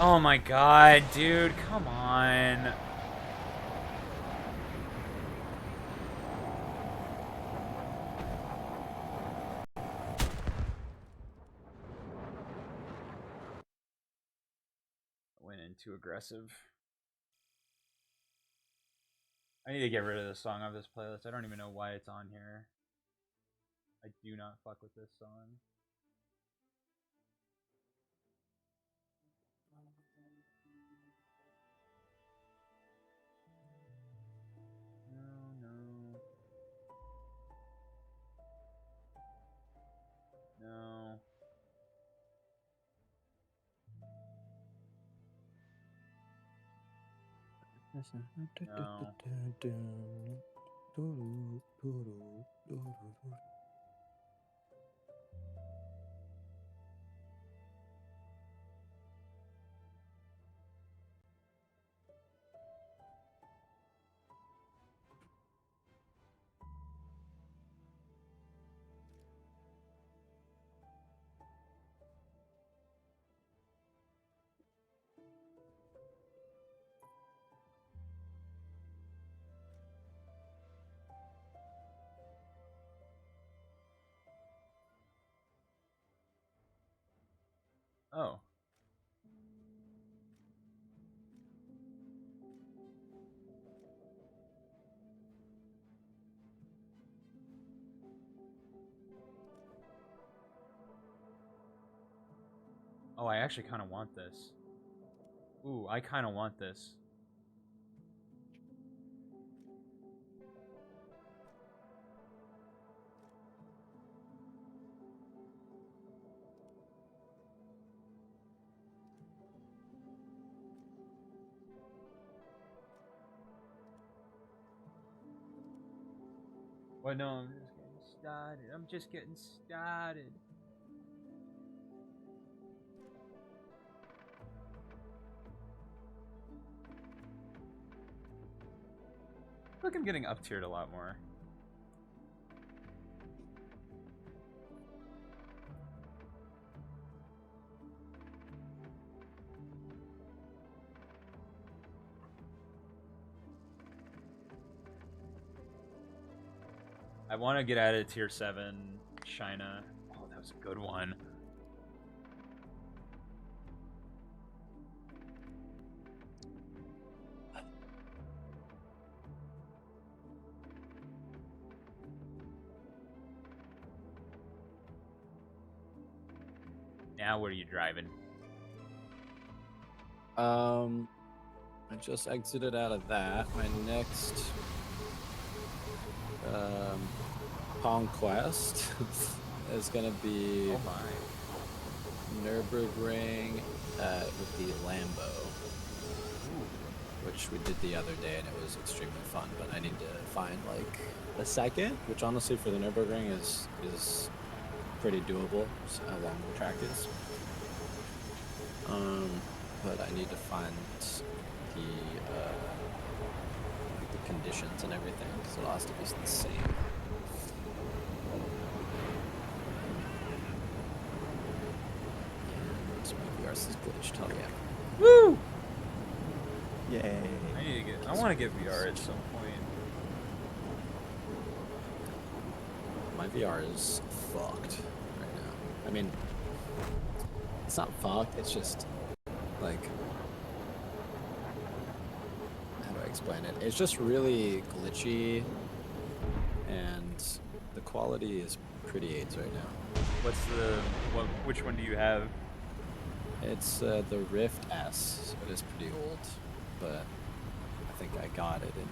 Oh my god, dude, come on. Went in too aggressive. I need to get rid of this song off this playlist. I don't even know why it's on here. I do not fuck with this song. No, no. No. No. Oh. Oh, I actually kind of want this. Ooh, I kind of want this. Well, no, I'm just getting started. I'm just getting started. Look, I'm getting up tiered a lot more. I want to get out of tier 7 China. Oh, that was a good one. Now, where are you driving? I just exited out of that. My next conquest is gonna be Oh my. Nürburgring with the Lambo, which we did the other day, and it was extremely fun. But I need to find like a second, which honestly for the Nürburgring is pretty doable. So how long the track is. But I need to find the like the conditions and everything, because it has to be the same. And my VR's is glitched. Hell yeah! Woo! Yay! I want to get VR at some point. My VR is fucked right now. I mean, it's not fucked. It's just like, how do I explain it? It's just really glitchy, and the quality is pretty AIDS right now. What's the which one do you have? It's the Rift S, so it is pretty old, but I think I got it in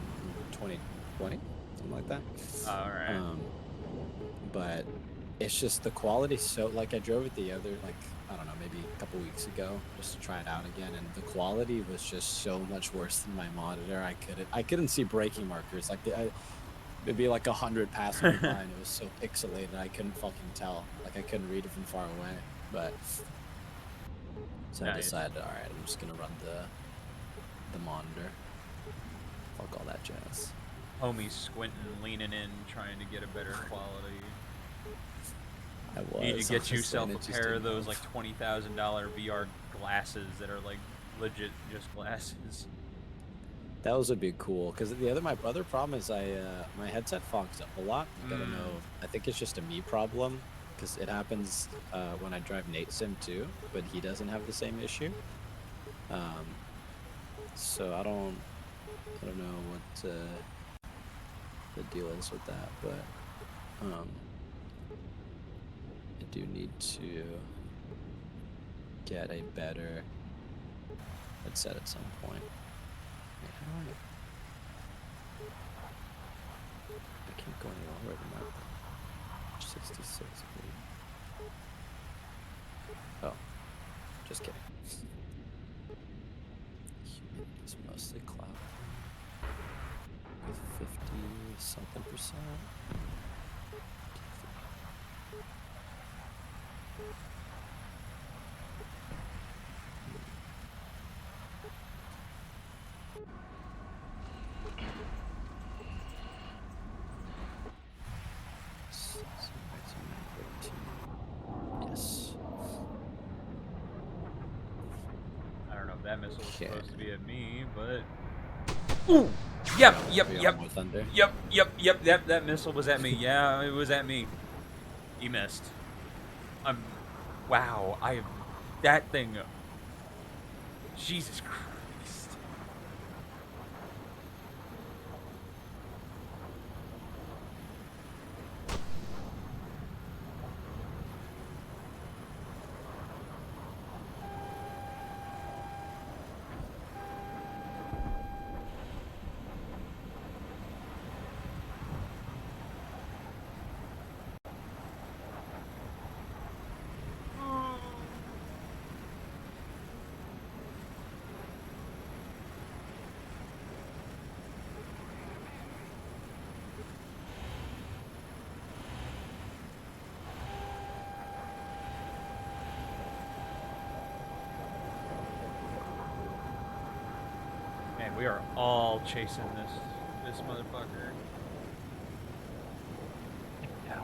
2020, something like that. All right. But it's just the quality. So like I drove it the other, like, I don't know, maybe a couple weeks ago, just to try it out again, and the quality was just so much worse than my monitor. I couldn't see braking markers. Like it'd be like 100 passing me by, and it was so pixelated I couldn't fucking tell. Like I couldn't read it from far away. But so I Nice. decided, all right, I'm just gonna run the monitor. Fuck all that jazz. Homie squinting, leaning in, trying to get a better quality. I was. You need to get honestly, yourself and a it just pair of didn't those move. like $20,000 VR glasses that are like legit just glasses. Those would be cool, because my other problem is my headset fogs up a lot. Like, I don't know. I think it's just a me problem, because it happens when I drive Nate Sim too, but he doesn't have the same issue. So I don't know what the deal is with that, but I do need to get a better headset at some point. Wait, how do I can't go any lower than that. 66, please. Oh, just kidding. Humidity is mostly cloud with 50-something%. Yes. I don't know if that missile was Okay. supposed to be at me, but ooh, yep. Are you on Warthunder? Yep. That missile was at me. Yeah, it was at me. He missed. Wow. that thing. Jesus Christ. Man, we are all chasing this motherfucker. Yeah.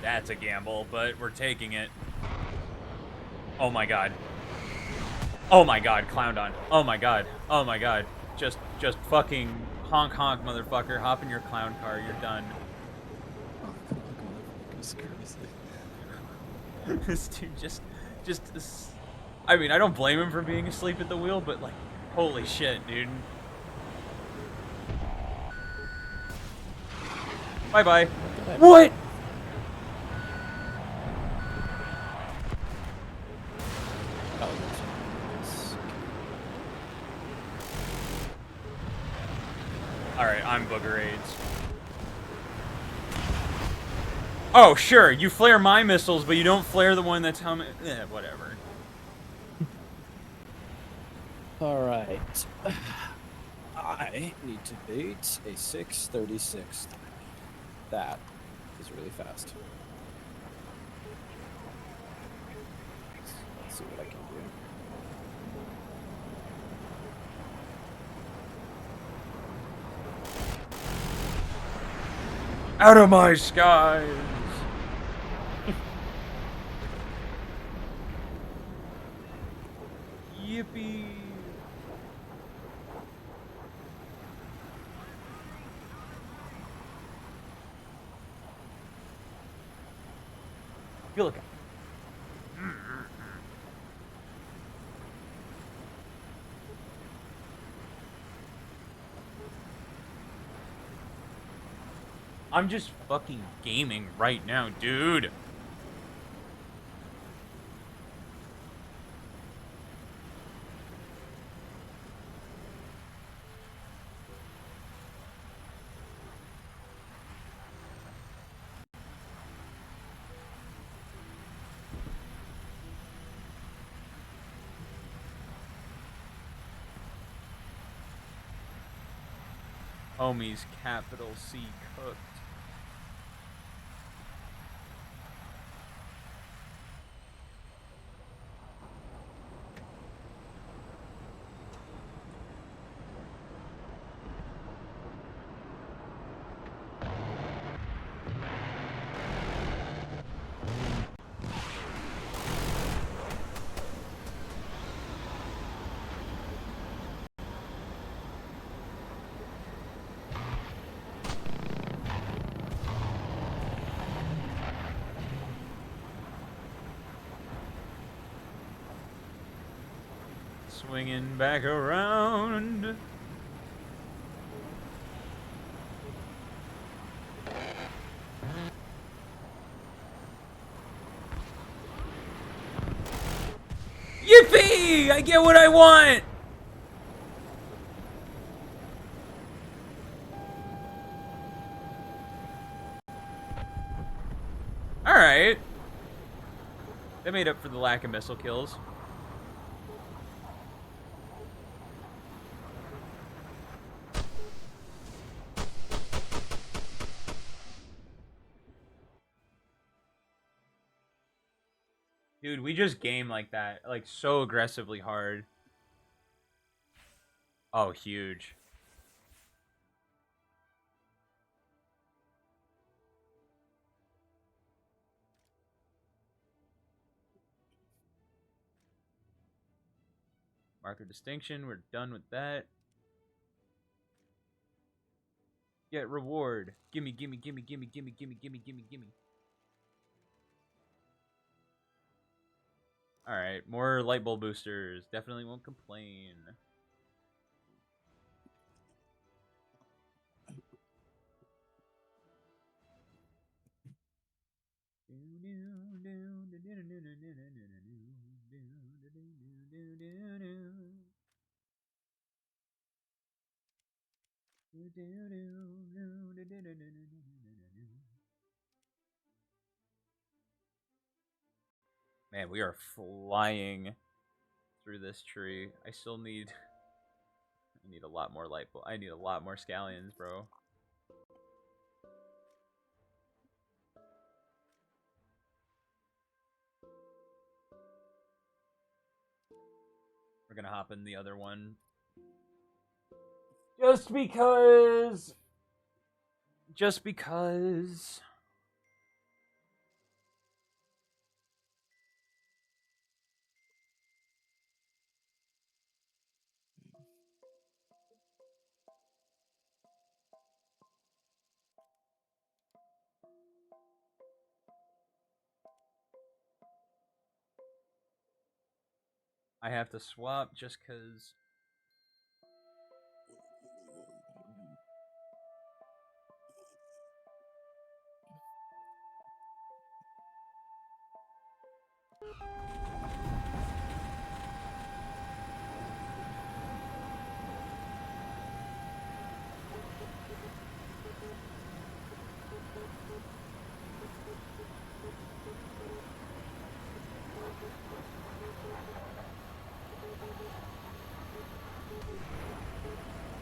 That's a gamble, but we're taking it. Oh my god. Oh my god, clowned on. Oh my god. Oh my god. Just fucking honk honk, motherfucker. Hop in your clown car. You're done. Oh, motherfucker's crazy. This dude I mean, I don't blame him for being asleep at the wheel, but like, holy shit, dude. Bye bye. What? Oh, yes. Alright, I'm Booger AIDS. Oh, sure, you flare my missiles, but you don't flare the one that's helmet. Eh, whatever. All right. I need to beat a 636. That is really fast. Let's see what I can do. Out of my skies! Yippee! You look. I'm just fucking gaming right now, dude. Homies, capital C cooked. Swinging back around. Yippee! I get what I want! Alright. That made up for the lack of missile kills. Dude, we just game like that, like so aggressively hard. Oh, huge. Marker distinction, we're done with that. Get reward. Gimme, gimme, gimme, gimme, gimme, gimme, gimme, gimme, gimme. Alright, more light bulb boosters. Definitely won't complain. Man, we are flying through this tree. I still need I need a lot more light bulb. I need a lot more scallions, bro. We're gonna hop in the other one. Just because. Just because. I have to swap just because.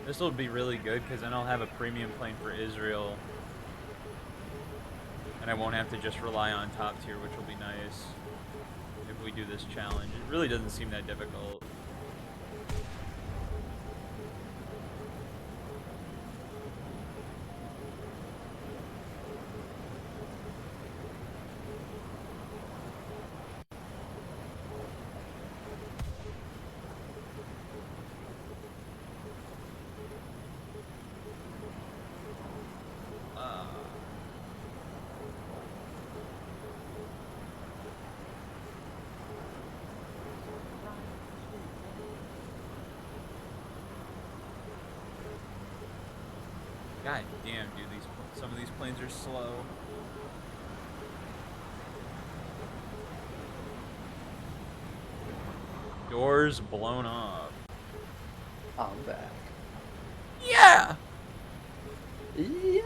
This will be really good because then I'll have a premium plane for Israel. And I won't have to just rely on top tier, which will be nice if we do this challenge. It really doesn't seem that difficult. God damn, dude, some of these planes are slow. Doors blown off. I'm back. Yeah! Yeah.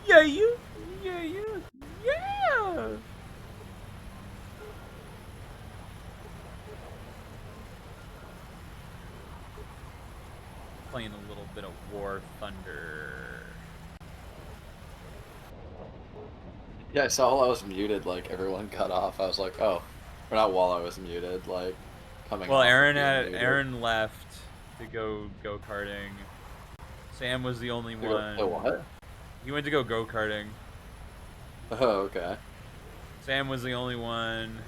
Yeah, you. Yeah, you. Yeah! Playing a little bit of Warthunder. Yeah, I saw while I was muted, like everyone cut off. I was like, oh, or not while I was muted, like coming. Well, off of being muted. Aaron left to go karting. Sam was the only one. Oh, what? He went to go karting. Oh, okay. Sam was the only one.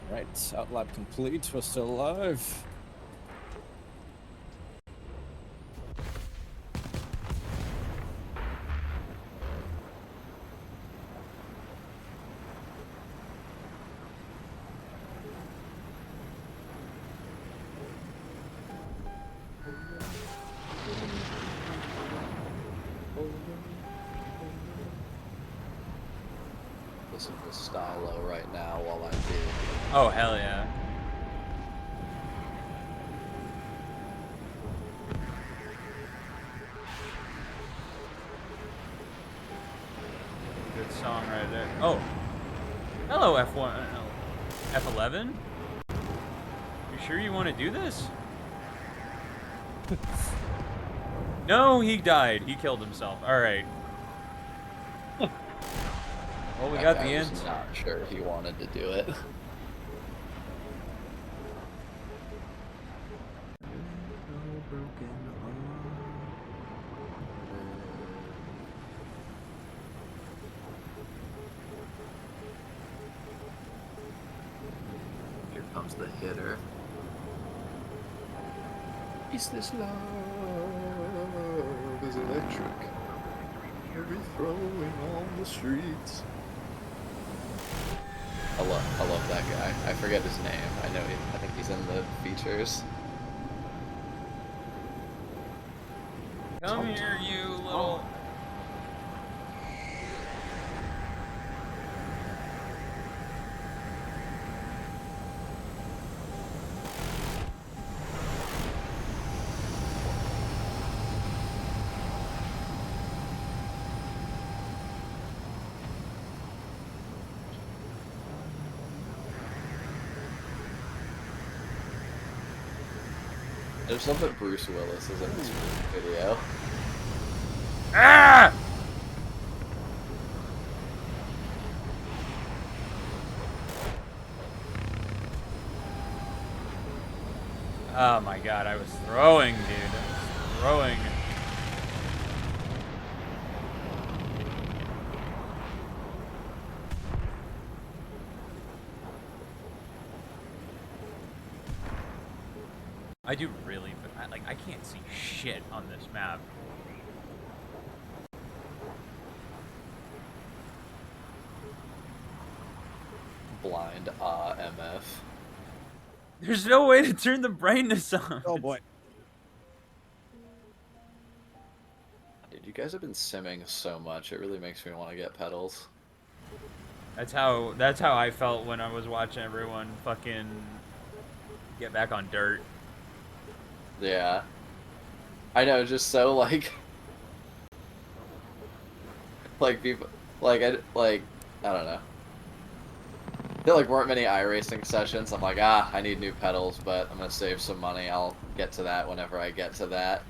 Right, outlap complete. We're still alive. Listen to Stylo right now while I'm being. Oh, hell yeah. Good song right there. Oh. Hello, F1. F11? You sure you want to do this? No, he died. He killed himself. All right. Well, we That got guy the was int. not sure he wanted to do it. Here comes the hitter. Is this love? Is electric? Every throwing on the streets. I love that guy. I forget his name. I think he's in the features. Come here, you little. I just love that Bruce Willis is in this video. Ah! Oh my god, I was throwing, dude. I was throwing. I do really, but I can't see shit on this map. Blind MF. There's no way to turn the brightness on. Oh boy. Dude, you guys have been simming so much. It really makes me want to get pedals. That's how I felt when I was watching everyone fucking get back on dirt. Yeah. I know, just so like people I don't know. There weren't many iRacing sessions. I'm like, I need new pedals, but I'm gonna save some money. I'll get to that whenever I get to that.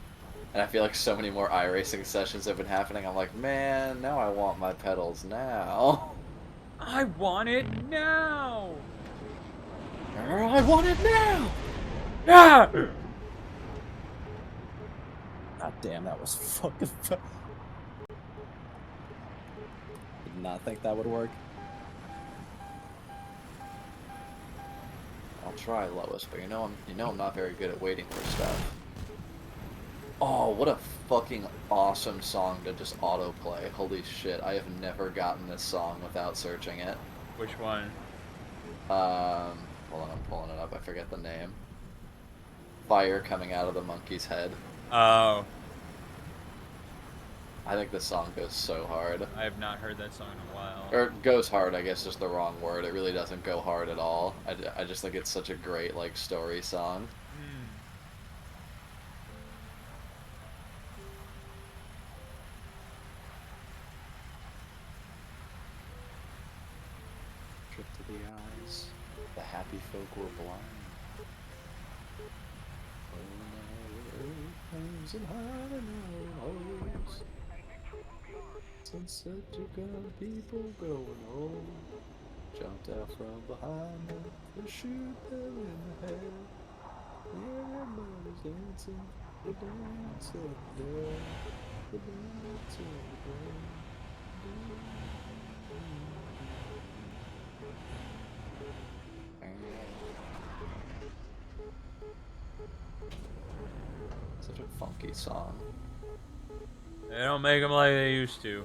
And I feel like so many more iRacing sessions have been happening. I'm like, man, now I want my pedals now. I want it now. I want it now. Yeah. God damn, that was fucking. Did not think that would work. I'll try, Lois, but you know I'm not very good at waiting for stuff. Oh, what a fucking awesome song to just autoplay. Holy shit, I have never gotten this song without searching it. Which one? Hold on, I'm pulling it up. I forget the name. Fire coming out of the monkey's head. Oh, I think this song goes so hard. I have not heard that song in a while. Or goes hard, I guess, just the wrong word. It really doesn't go hard at all. I just think it's such a great, story song. Trip to the eyes. The happy folk were blind. Sunset took out people going home. Jumped out from behind them to shoot them in the head. Everybody's dancing, the dance of the dead, the dance of the dead. Such a funky song. They don't make them like they used to.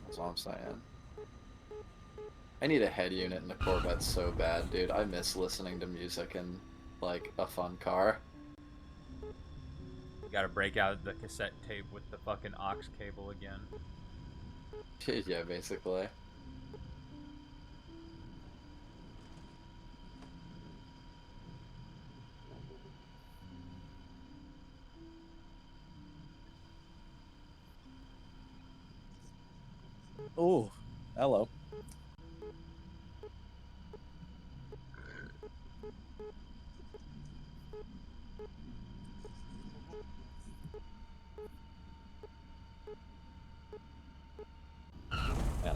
That's all I'm saying. I need a head unit in the Corvette so bad, dude. I miss listening to music in, a fun car. You gotta break out the cassette tape with the fucking aux cable again. Yeah, basically. Oh, hello.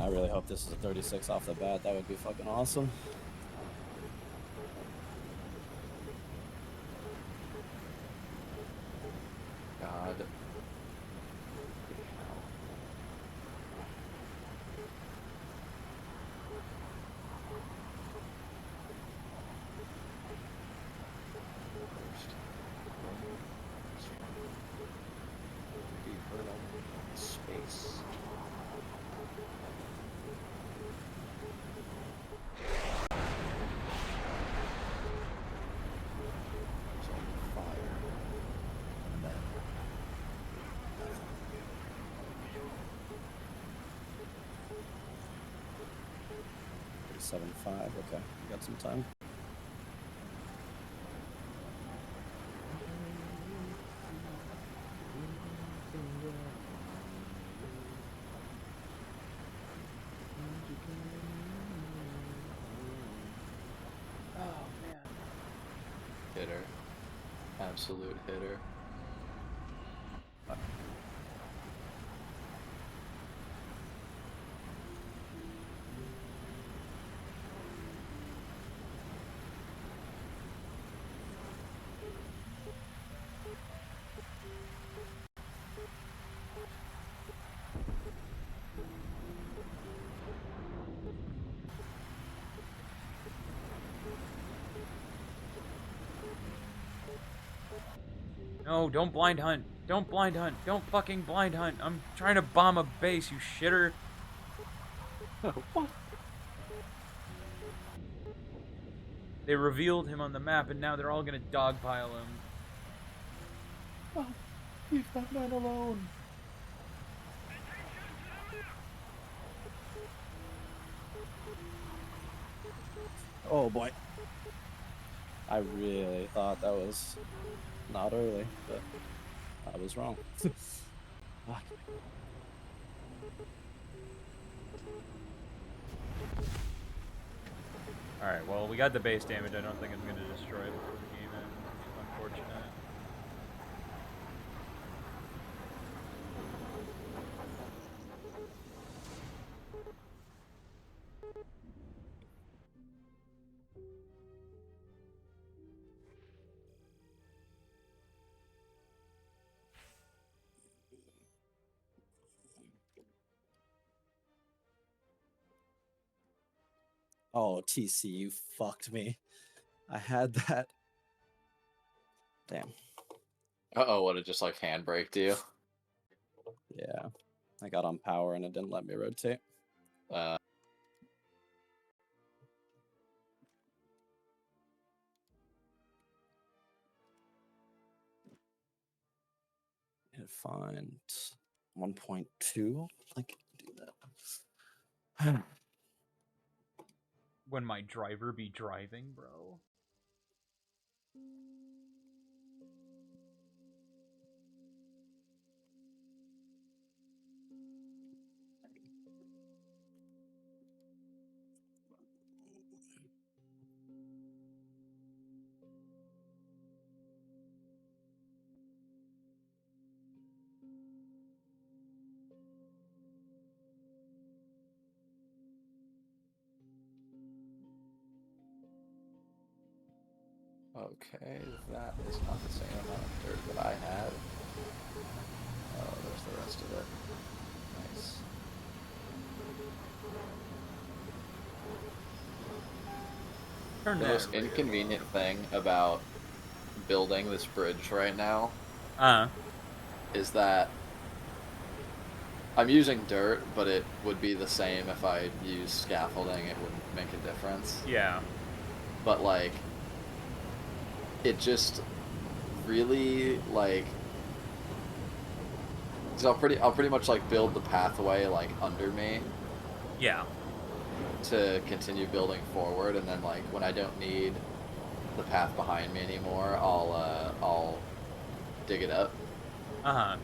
I really hope this is a 36 off the bat. That would be fucking awesome. God. Space. There's only fire. And then 7.5. Okay, we got some time. hitter. Absolute hitter. No, don't blind hunt. Don't blind hunt. Don't fucking blind hunt. I'm trying to bomb a base, you shitter. What? They revealed him on the map, and now they're all gonna dogpile him. Oh, leave that man alone. Oh boy. I really thought that was not early, but I was wrong. Fuck. Alright, well, we got the base damage. I don't think it's gonna destroy it before the game ends. It's unfortunate. Oh, TC, you fucked me. I had that. Damn. Uh-oh, what, it just like handbraked you? Yeah. I got on power and it didn't let me rotate. Hit find 1.2. I can do that. When my driver be driving, bro. Okay, that is not the same amount of dirt that I had. Oh, there's the rest of it. Nice. Turn The that most inconvenient thing about building this bridge right now is that I'm using dirt, but it would be the same if I used scaffolding. It wouldn't make a difference. Yeah. But like, it just really like. So I'll pretty much like build the pathway like under me Yeah. to continue building forward, and then like when I don't need the path behind me anymore, I'll dig it up. And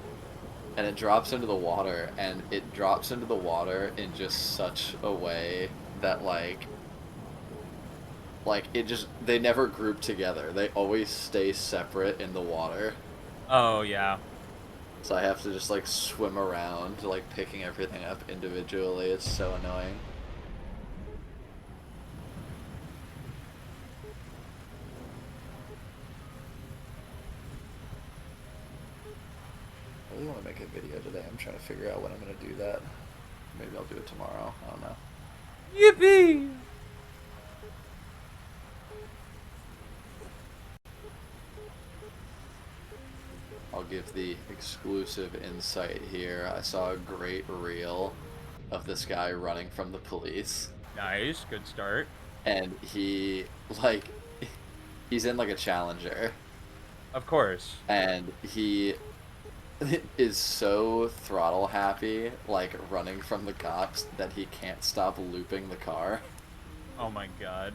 it drops into the water, and it drops into the water in just such a way that like it just, they never group together. They always stay separate in the water. Oh, yeah. So I have to just like swim around, like picking everything up individually. It's so annoying. I really want to make a video today. I'm trying to figure out when I'm going to do that. Maybe I'll do it tomorrow. I don't know. Yippee! I'll give the exclusive insight here. I saw a great reel of this guy running from the police. Nice, good start. And he, like, he's in, like, a Challenger. Of course. And he is so throttle happy, like, running from the cops, that he can't stop looping the car. Oh my god.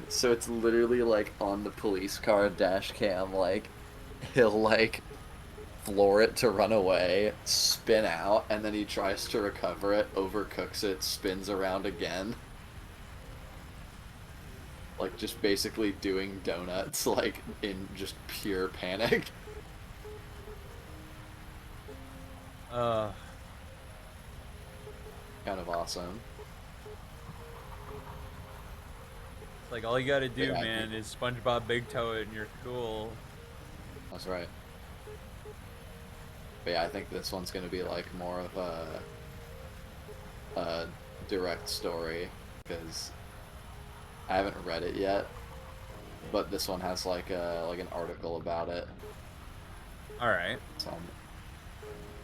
So it's literally, like, on the police car dash cam, like, he'll, like, floor it to run away, spin out, and then he tries to recover it, overcooks it, spins around again. Like, just basically doing donuts, like, in just pure panic. Uh, Kind of awesome. It's like all you gotta do, Yeah, I man, is SpongeBob Big Toe it and you're cool. That's right. But yeah, I think this one's gonna be like more of a direct story, because I haven't read it yet, but this one has like an article about it. Alright.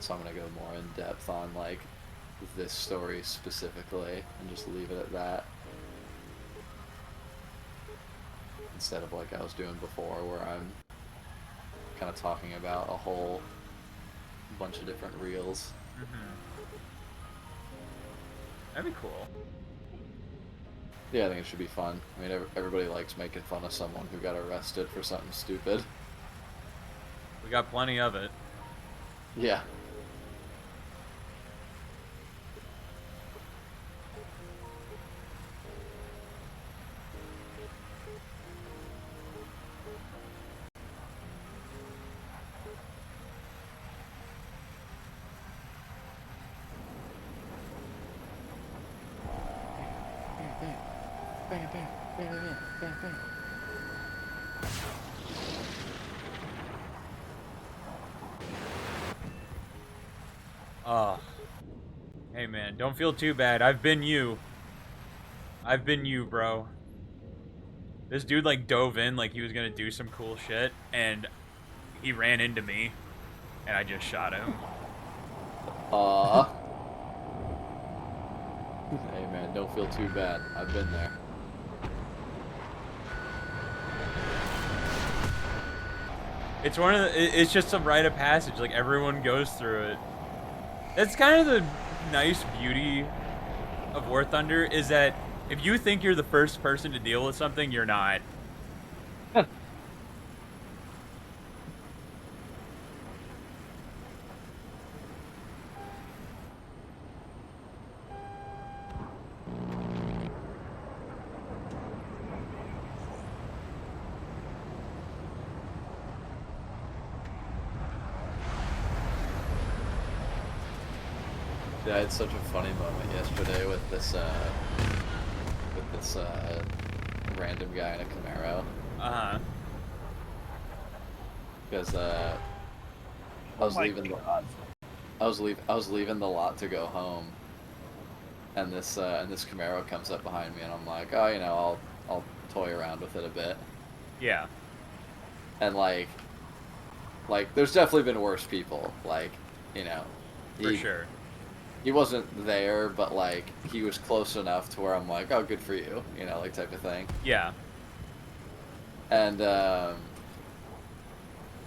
So I'm gonna go more in depth on like this story specifically and just leave it at that, instead of like I was doing before, where I'm kind of talking about a whole bunch of different reels. That'd be cool. Yeah, I think it should be fun. I mean, everybody likes making fun of someone who got arrested for something stupid. We got plenty of it. Yeah. Hey man, don't feel too bad. I've been you. I've been you, bro. This dude like dove in like he was gonna do some cool shit, and he ran into me, and I just shot him. Hey man, don't feel too bad. I've been there. It's one of the, it's just a rite of passage. Like everyone goes through it. That's kind of the nice beauty of Warthunder, is that if you think you're the first person to deal with something, you're not. Yeah, I had such a funny moment yesterday with this random guy in a Camaro. Uh-huh. Because I was leaving the lot to go home, and this Camaro comes up behind me, and I'm like, oh, you know, I'll toy around with it a bit. Yeah. And like there's definitely been worse people, like, you know, For sure. he wasn't there, but like he was close enough to where I'm like, oh, good for you, you know, like type of thing. Yeah. And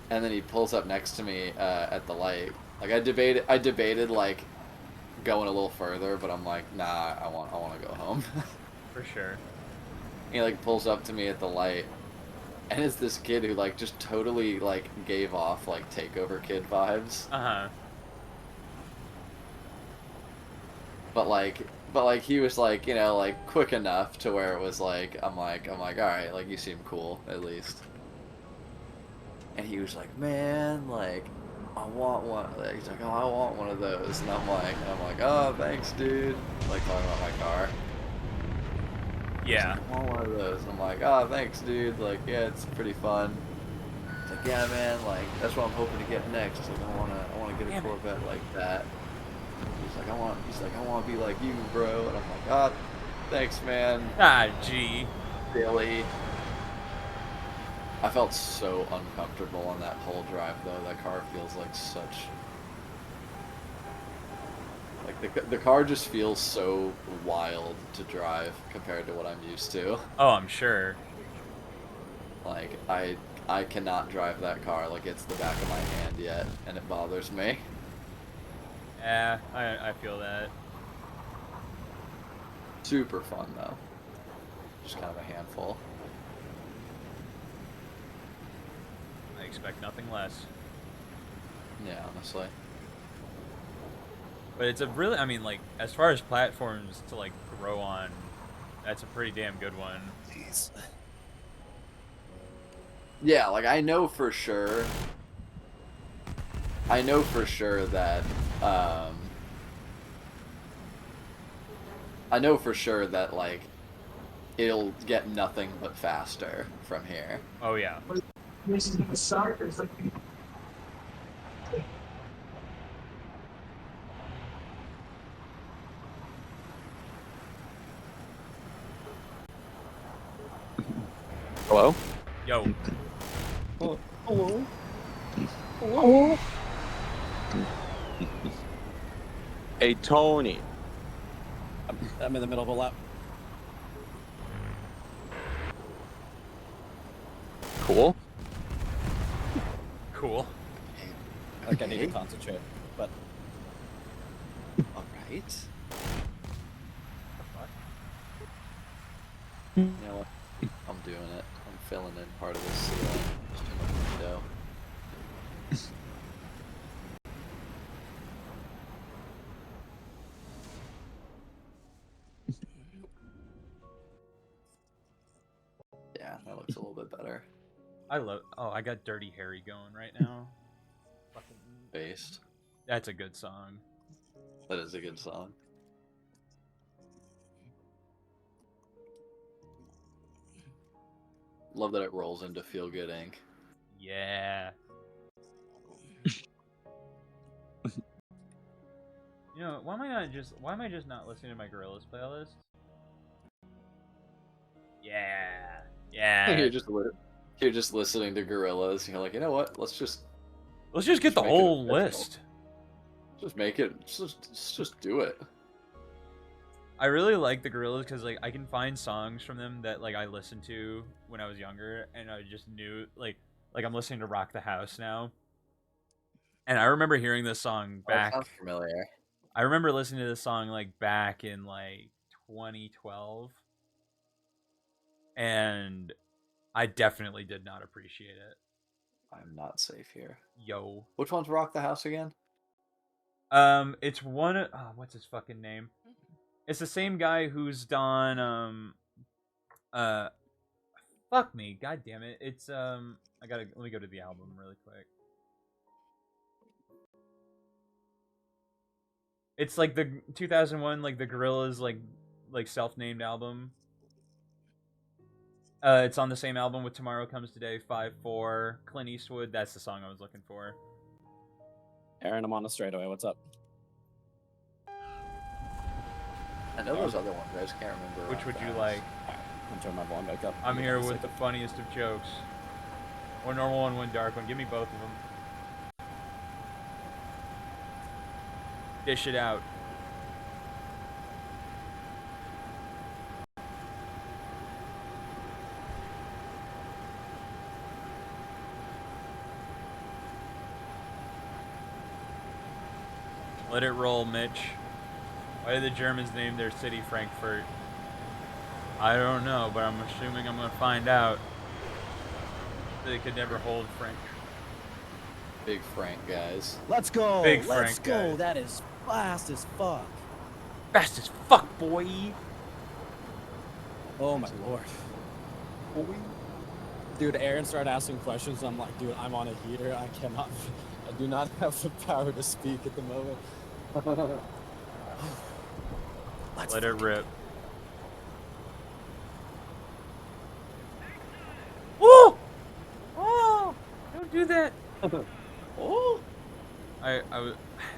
then he pulls up next to me at the light. Like I debated like going a little further, but I'm like, nah, I want to go home. For sure. He like pulls up to me at the light, and it's this kid who like just totally like gave off like takeover kid vibes. Uh-huh. But like he was like, you know, like quick enough to where it was like I'm like all right, like you seem cool at least. And he was like, man, like I want one. He's like, oh, I want one of those, and I'm like, oh, thanks, dude. Like talking about my car. Yeah. I want one of those. I'm like, oh, thanks, dude. Like, yeah, it's pretty fun. He's like, yeah, man. Like, that's what I'm hoping to get next. Like, I wanna get a Corvette like that. He's like, I want to be like you, bro. And I'm like, oh, thanks, man. Ah, gee. Really. I felt so uncomfortable on that whole drive, though. That car feels like such... Like, the car just feels so wild to drive compared to what I'm used to. Oh, I'm sure. Like, I cannot drive that car like it's the back of my hand yet, and it bothers me. Yeah, I feel that. Super fun, though. Just kind of a handful. I expect nothing less. Yeah, honestly. But it's a really, I mean, like, as far as platforms to, like, grow on, that's a pretty damn good one. Jeez. Yeah, like, I know for sure that, like, it'll get nothing but faster from here. Oh, yeah. Hello? Yo. Oh, hello. Hello? Hey, Tony. I'm in the middle of a lap. Cool. Cool. Like I need to concentrate, but Alright. You know what? I'm doing it. I'm filling in part of this ceiling. Just in the window. Yeah, that looks a little bit better. I love, oh, I got Dirty Harry going right now. Fucking, Based. that's a good song. That is a good song. Love that it rolls into Feel Good Inc. Yeah. You know, why am I just not listening to my Gorillaz playlist? Yeah. Yeah. You're just listening to Gorillaz, and you're like, you know what? Let's just get the make it whole official. list. Just make it. Just do it. I really like the Gorillaz because, like, I can find songs from them that, like, I listened to when I was younger, and I just knew, like I'm listening to Rock the House now, and I remember hearing this song back. That sounds familiar. I remember listening to this song, like, back in, like, 2012, and I definitely did not appreciate it. I'm not safe here. Yo. Which one's Rock the House again? It's one of, oh, what's his fucking name? It's the same guy who's done, fuck me, god damn it. It's, let me go to the album really quick. It's like the 2001, like the Gorillaz, like self-named album. It's on the same album with Tomorrow Comes Today, 5-4, Clint Eastwood. That's the song I was looking for. Aaron, I'm on a straightaway. What's up? I know those other ones. I just can't remember. Which would you like? I'm turning my volume back up. I'm here with the funniest of jokes. One normal one, one dark one. Give me both of them. Dish it out. Let it roll, Mitch. Why did the Germans name their city Frankfurt? I don't know, but I'm assuming I'm gonna find out. They could never hold Frank. Big Frank guys. Let's go. Big Let's Frank go. guy. That is fast as fuck. Fast as fuck, boy. Oh my lord. Dude, Aaron started asking questions. I'm like, dude, I'm on a heater. I cannot. I do not have the power to speak at the moment. Let it rip. Woo! Oh! Don't do that. Oh! I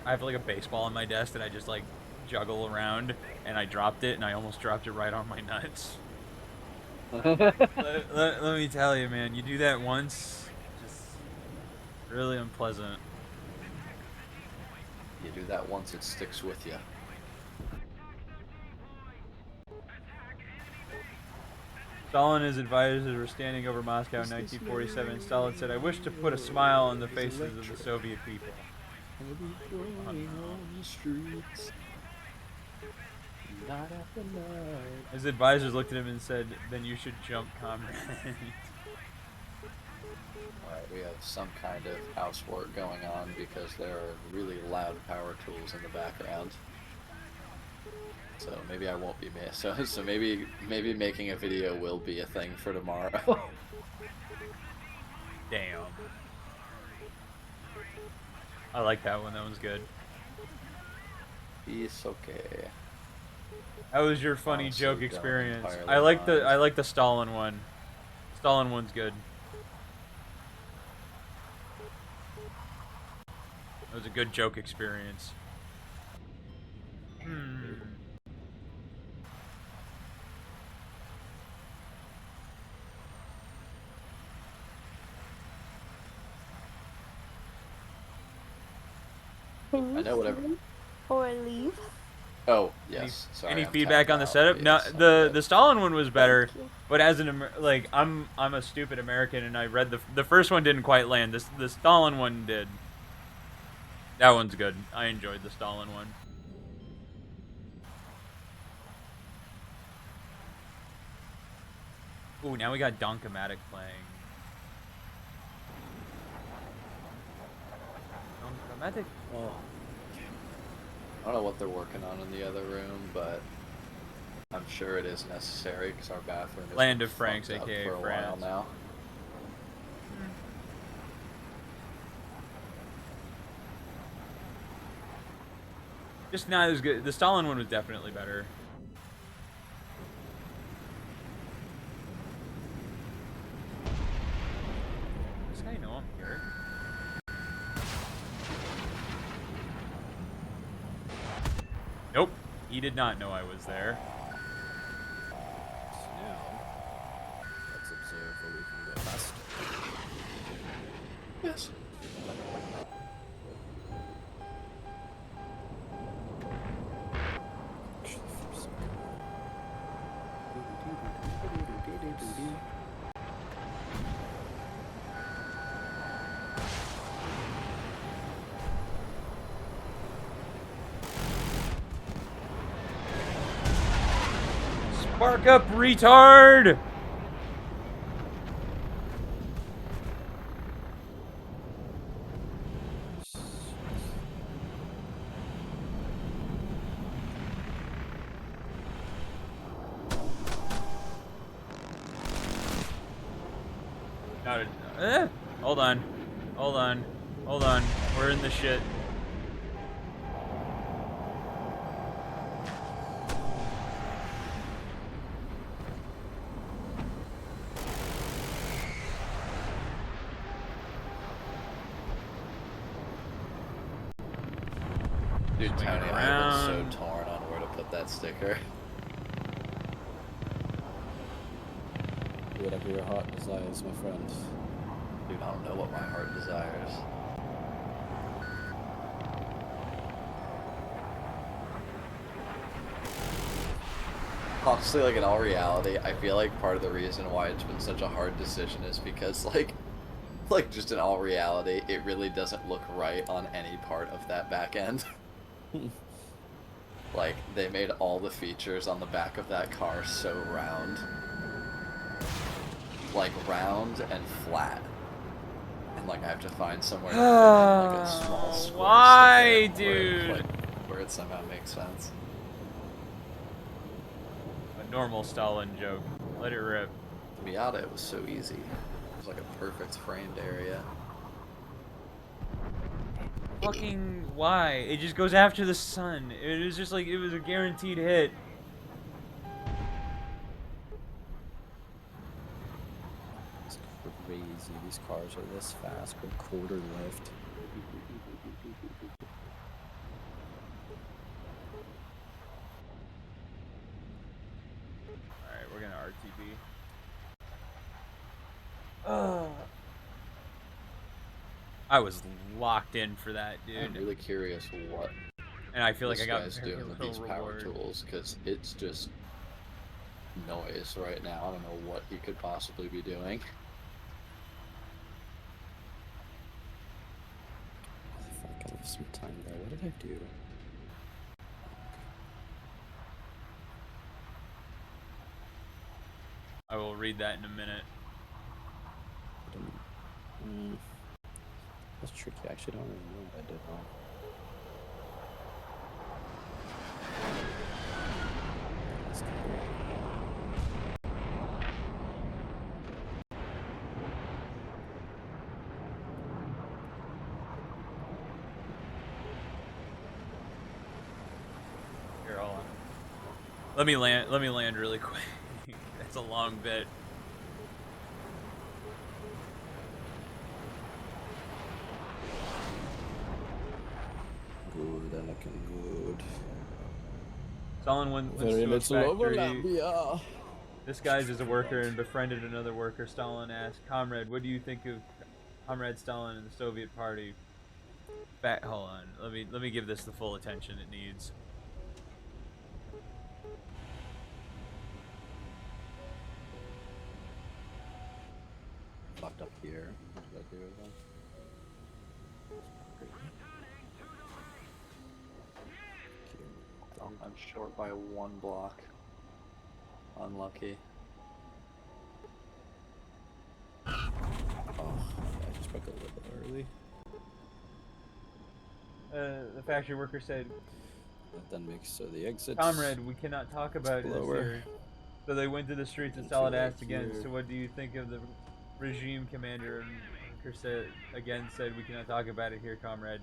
have like a baseball on my desk that I just like juggle around, and I dropped it, and I almost dropped it right on my nuts. Let me tell you, man, you do that once, just really unpleasant. You do that once, it sticks with you. Stalin and his advisors were standing over Moscow in 1947. Stalin said, "I wish to put a smile on the faces of the Soviet people." Oh, no. His advisors looked at him and said, "Then you should jump, comrade." Alright, we have some kind of housework going on because there are really loud power tools in the background. So maybe I won't be so maybe making a video will be a thing for tomorrow. Damn. I like that one. That one's good. It's okay. That was your funny Honestly, joke don't experience. entirely I mind. like the Stalin one. Stalin one's good. That was a good joke experience. Can I you know whatever. sing or leave? Oh, yes. Sorry, Any I'm feedback tapped on the out. setup? No, Yes, I'm the good. Stalin one was better, Thank you. but as an like I'm a stupid American and I read the first one didn't quite land. The Stalin one did. That one's good. I enjoyed the Stalin one. Ooh, now we got Donkamatic playing. Donkamatic. Oh, I don't know what they're working on in the other room, but I'm sure it is necessary because our bathroom has Land been of Franks, fucked up aka for a while France. now. Just not as good. The Stalin one was definitely better. Does this guy know I'm here? Nope. He did not know I was there. so now let's observe where we can go faster. Yes. Actually, first. Spark up, retard! Not a, hold on. Hold on. Hold on. We're in the shit. Dude, Swing Tony, it I have around. been so torn on where to put that sticker. Whatever your heart desires, my friend. Dude, I don't know what my heart desires. Honestly, like in all reality, I feel like part of the reason why it's been such a hard decision is because like just in all reality, it really doesn't look right on any part of that back end. Like, they made all the features on the back of that car so round. Like, round and flat. And, like, I have to find somewhere to fit in, like, a small square Why, sticker where dude? where it somehow makes sense. A normal Stalin joke. Let it rip. Miata, it was so easy. It was like a perfect framed area. fucking why? It just goes after the sun. It was just like it was a guaranteed hit. It's crazy. These cars are this fast with quarter lift. Alright, we're gonna RTB. I was locked in for that, dude. I'm really curious what And I feel like this I got guy's very doing with little these power reward. tools, because it's just noise right now. I don't know what he could possibly be doing. Fuck, I left some time there. What did I do? I will read that in a minute. That's tricky. I actually don't really know what I did wrong. Let's go. Here, hold on. Let me land really quick. That's a long bit. Good, they're looking good. Stalin went Very to a little factory, overlap, yeah. disguised as a worker, and befriended another worker. Stalin asked, "Comrade, what do you think of Comrade Stalin and the Soviet Party?" Hold on. Let me give this the full attention it needs. Fucked up here. What did I do with them? Oh, I'm short by 1 block. Unlucky. Oh, I just broke a little bit early. The factory worker said, That then makes so the exits. "Comrade, we cannot talk about this Lower. here." So they went to the streets and Into Stalin right asked again, here. "So what do you think of the regime commander?" And worker said, "We cannot talk about it here, comrade."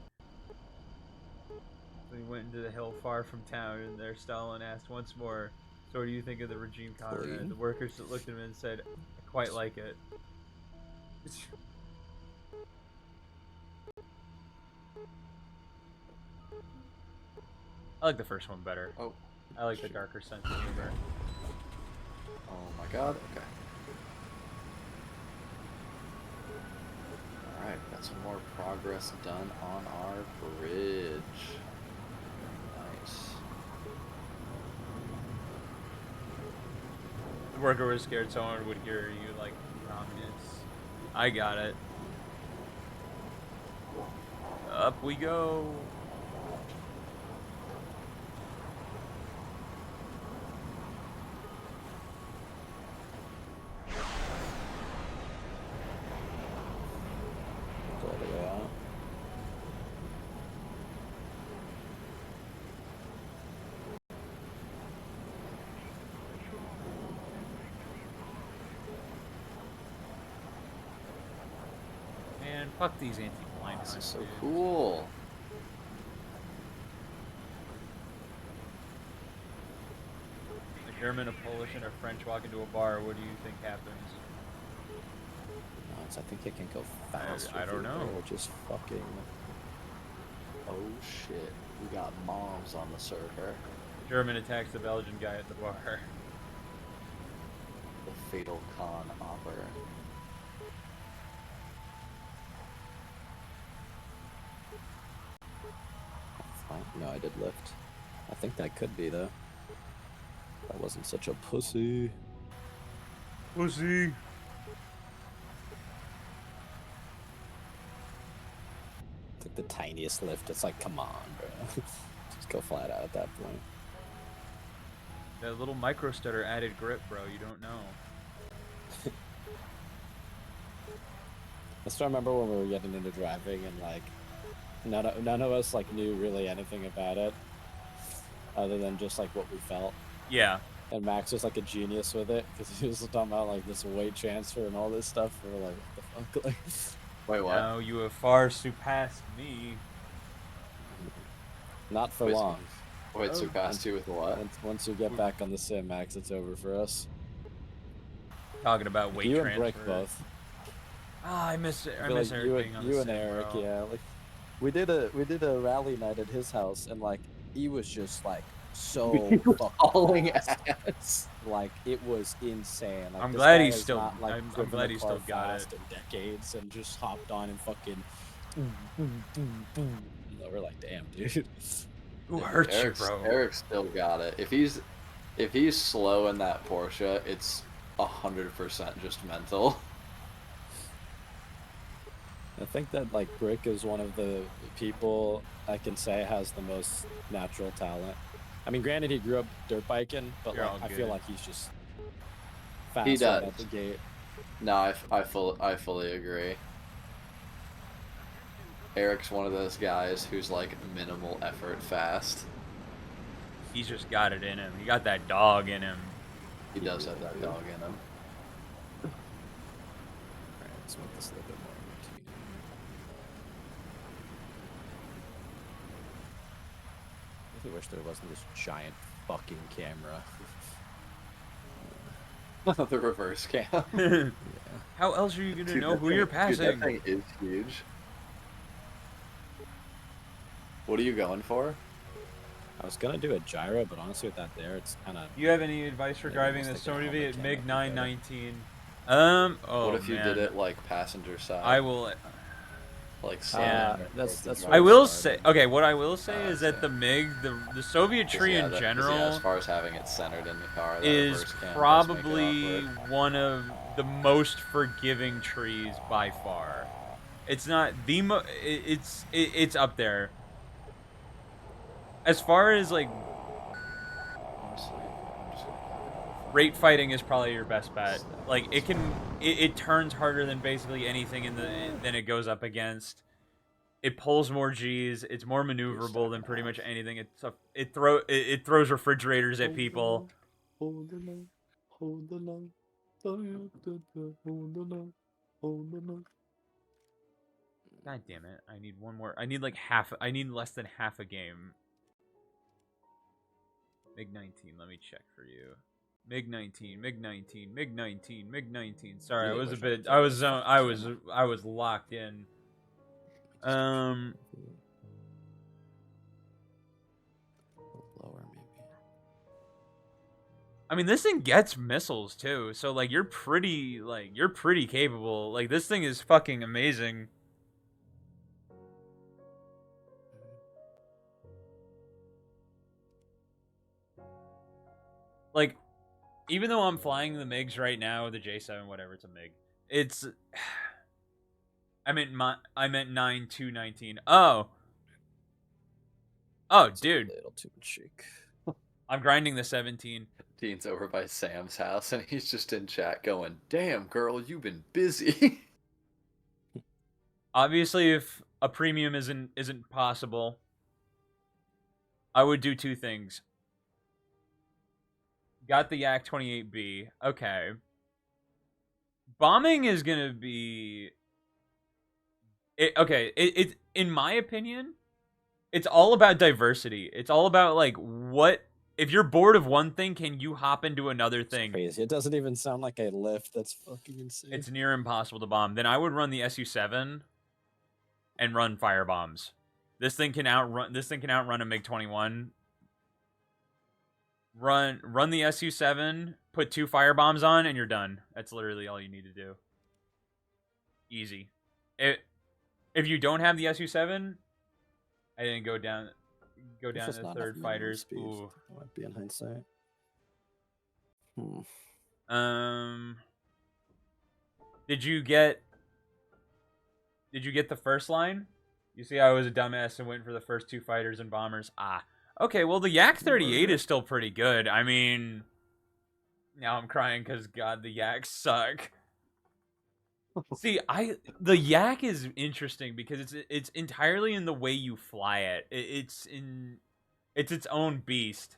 So he went into the hill far from town, and there Stalin asked once more, "So what do you think of the regime, comrade?" Clean. The workers looked at him and said, "I quite like it." I like the first one better. Oh. I like the darker sense of humor. Oh my god, okay. Alright, got some more progress done on our bridge. Nice. The worker was scared someone would hear you like communists. I got it. Up we go. Go all the way out. Man, fuck these anti-blind This is hunts, so dude. cool. A German, a Polish, and a French walk into a bar. What do you think happens? Nice. I think it can go faster. I don't know. Which is fucking. Oh shit. We got moms on the server. A German attacks the Belgian guy at the bar. The fatal con opera. No, I did lift. I think that could be though. I wasn't such a pussy. Pussy. It's like the tiniest lift. It's like, come on, bro. Just go flat out at that point. That little micro stutter added grip, bro. You don't know. I still remember when we were getting into driving and like none of us like knew really anything about it other than just like what we felt. Yeah. And Max was like a genius with it because he was talking about like this weight transfer and all this stuff. We were like, what the fuck? Like, Wait, what? Now you have far surpassed me. Not for Wait, long. Wait, surpassed you with what? Once you get back on the sim, Max, it's over for us. Talking about weight You and Brick transfer. both. Ah, I miss it. I feel miss like Eric being on the you and sim, Eric, bro. yeah. Like we did a rally night at his house, and like he was just like so Hauling fast. ass. Like it was insane. Like I'm this glad guy he's has still. not like I'm driven glad a he car still got it. fast in decades, and just hopped on and fucking boom, boom, boom, boom. And we're like, damn, dude. Who Yeah, dude, hurt you, Eric's, bro? Eric's still got it. If he's slow in that Porsche, it's 100% just mental. I think that like Brick is one of the people I can say has the most natural talent. I mean, granted, he grew up dirt biking, but You're like all I feel good. like he's just fast He right does. out the gate. No, I fully agree. Eric's one of those guys who's like minimal effort fast. He's just got it in him. He got that dog in him. He does have that dog in him. Alright, let's make this a little bit more routine. I really wish there wasn't this giant fucking camera. The reverse cam. Yeah. How else are you gonna Dude, know that who you're thing- passing? Dude, that thing is huge. What are you going for? I was gonna do a gyro, but honestly, with that there, it's kind of. Do you have any advice for Maybe driving almost the like a Sony helmet at cam MiG would be better. 919? Oh What if you man. did it like passenger side? I will. Like Yeah. That's I what will started. say. Okay, what I will say is that okay. the MiG, the Soviet tree in as general, far as having it centered in the car, that is reverse cam does make it probably awkward. one of the most forgiving trees by far. It's not the it's up there. As far as like Honestly, I'm just gonna rate fighting is probably your best bet. Like it turns harder than basically anything than it goes up against. It pulls more G's. It's more maneuverable than pretty much anything. It throws refrigerators at people. Hold the line, hold the line, hold the line, hold the line. God damn it! I need one more. I need like half. I need less than half a game. MiG 19. Let me check for you. MiG 19. MiG 19. MiG 19. MiG 19. Sorry, I Really was a wish I bit. could I get was. this fucking I was locked in. A little lower, maybe. I mean, this thing gets missiles too, so like you're pretty capable. Like this thing is fucking amazing. Like, even though I'm flying the MiGs right now, the J7, whatever, it's a MiG. It's. I meant 9219. Oh. Oh, It's dude. a little too chic. I'm grinding the 17. Dean's over by Sam's house and he's just in chat going, "Damn, girl, you've been busy." Obviously, if a premium isn't possible, I would do two things. Got the Yak 28B. Okay. Bombing is gonna be. It in my opinion, it's all about diversity. It's all about like what if you're bored of one thing, can you hop into another It's thing? crazy. It doesn't even sound like a lift. That's fucking insane. It's near impossible to bomb. Then I would run the SU-7 and run fire bombs. This thing can outrun a MiG-21. Run the SU-7, put 2 fire bombs on, and you're done. That's literally all you need to do. Easy. If you don't have the SU-7, I didn't go down If to it's not enough third minimum fighters. speed, Ooh. that might be in hindsight. Did you get the first line? You see, I was a dumbass and went for the first 2 fighters and bombers. Ah, okay. Well, the Yak 38 is still pretty good. I mean, now I'm crying because God, the Yaks suck. See, the Yak is interesting because it's entirely in the way you fly it. It's its own beast.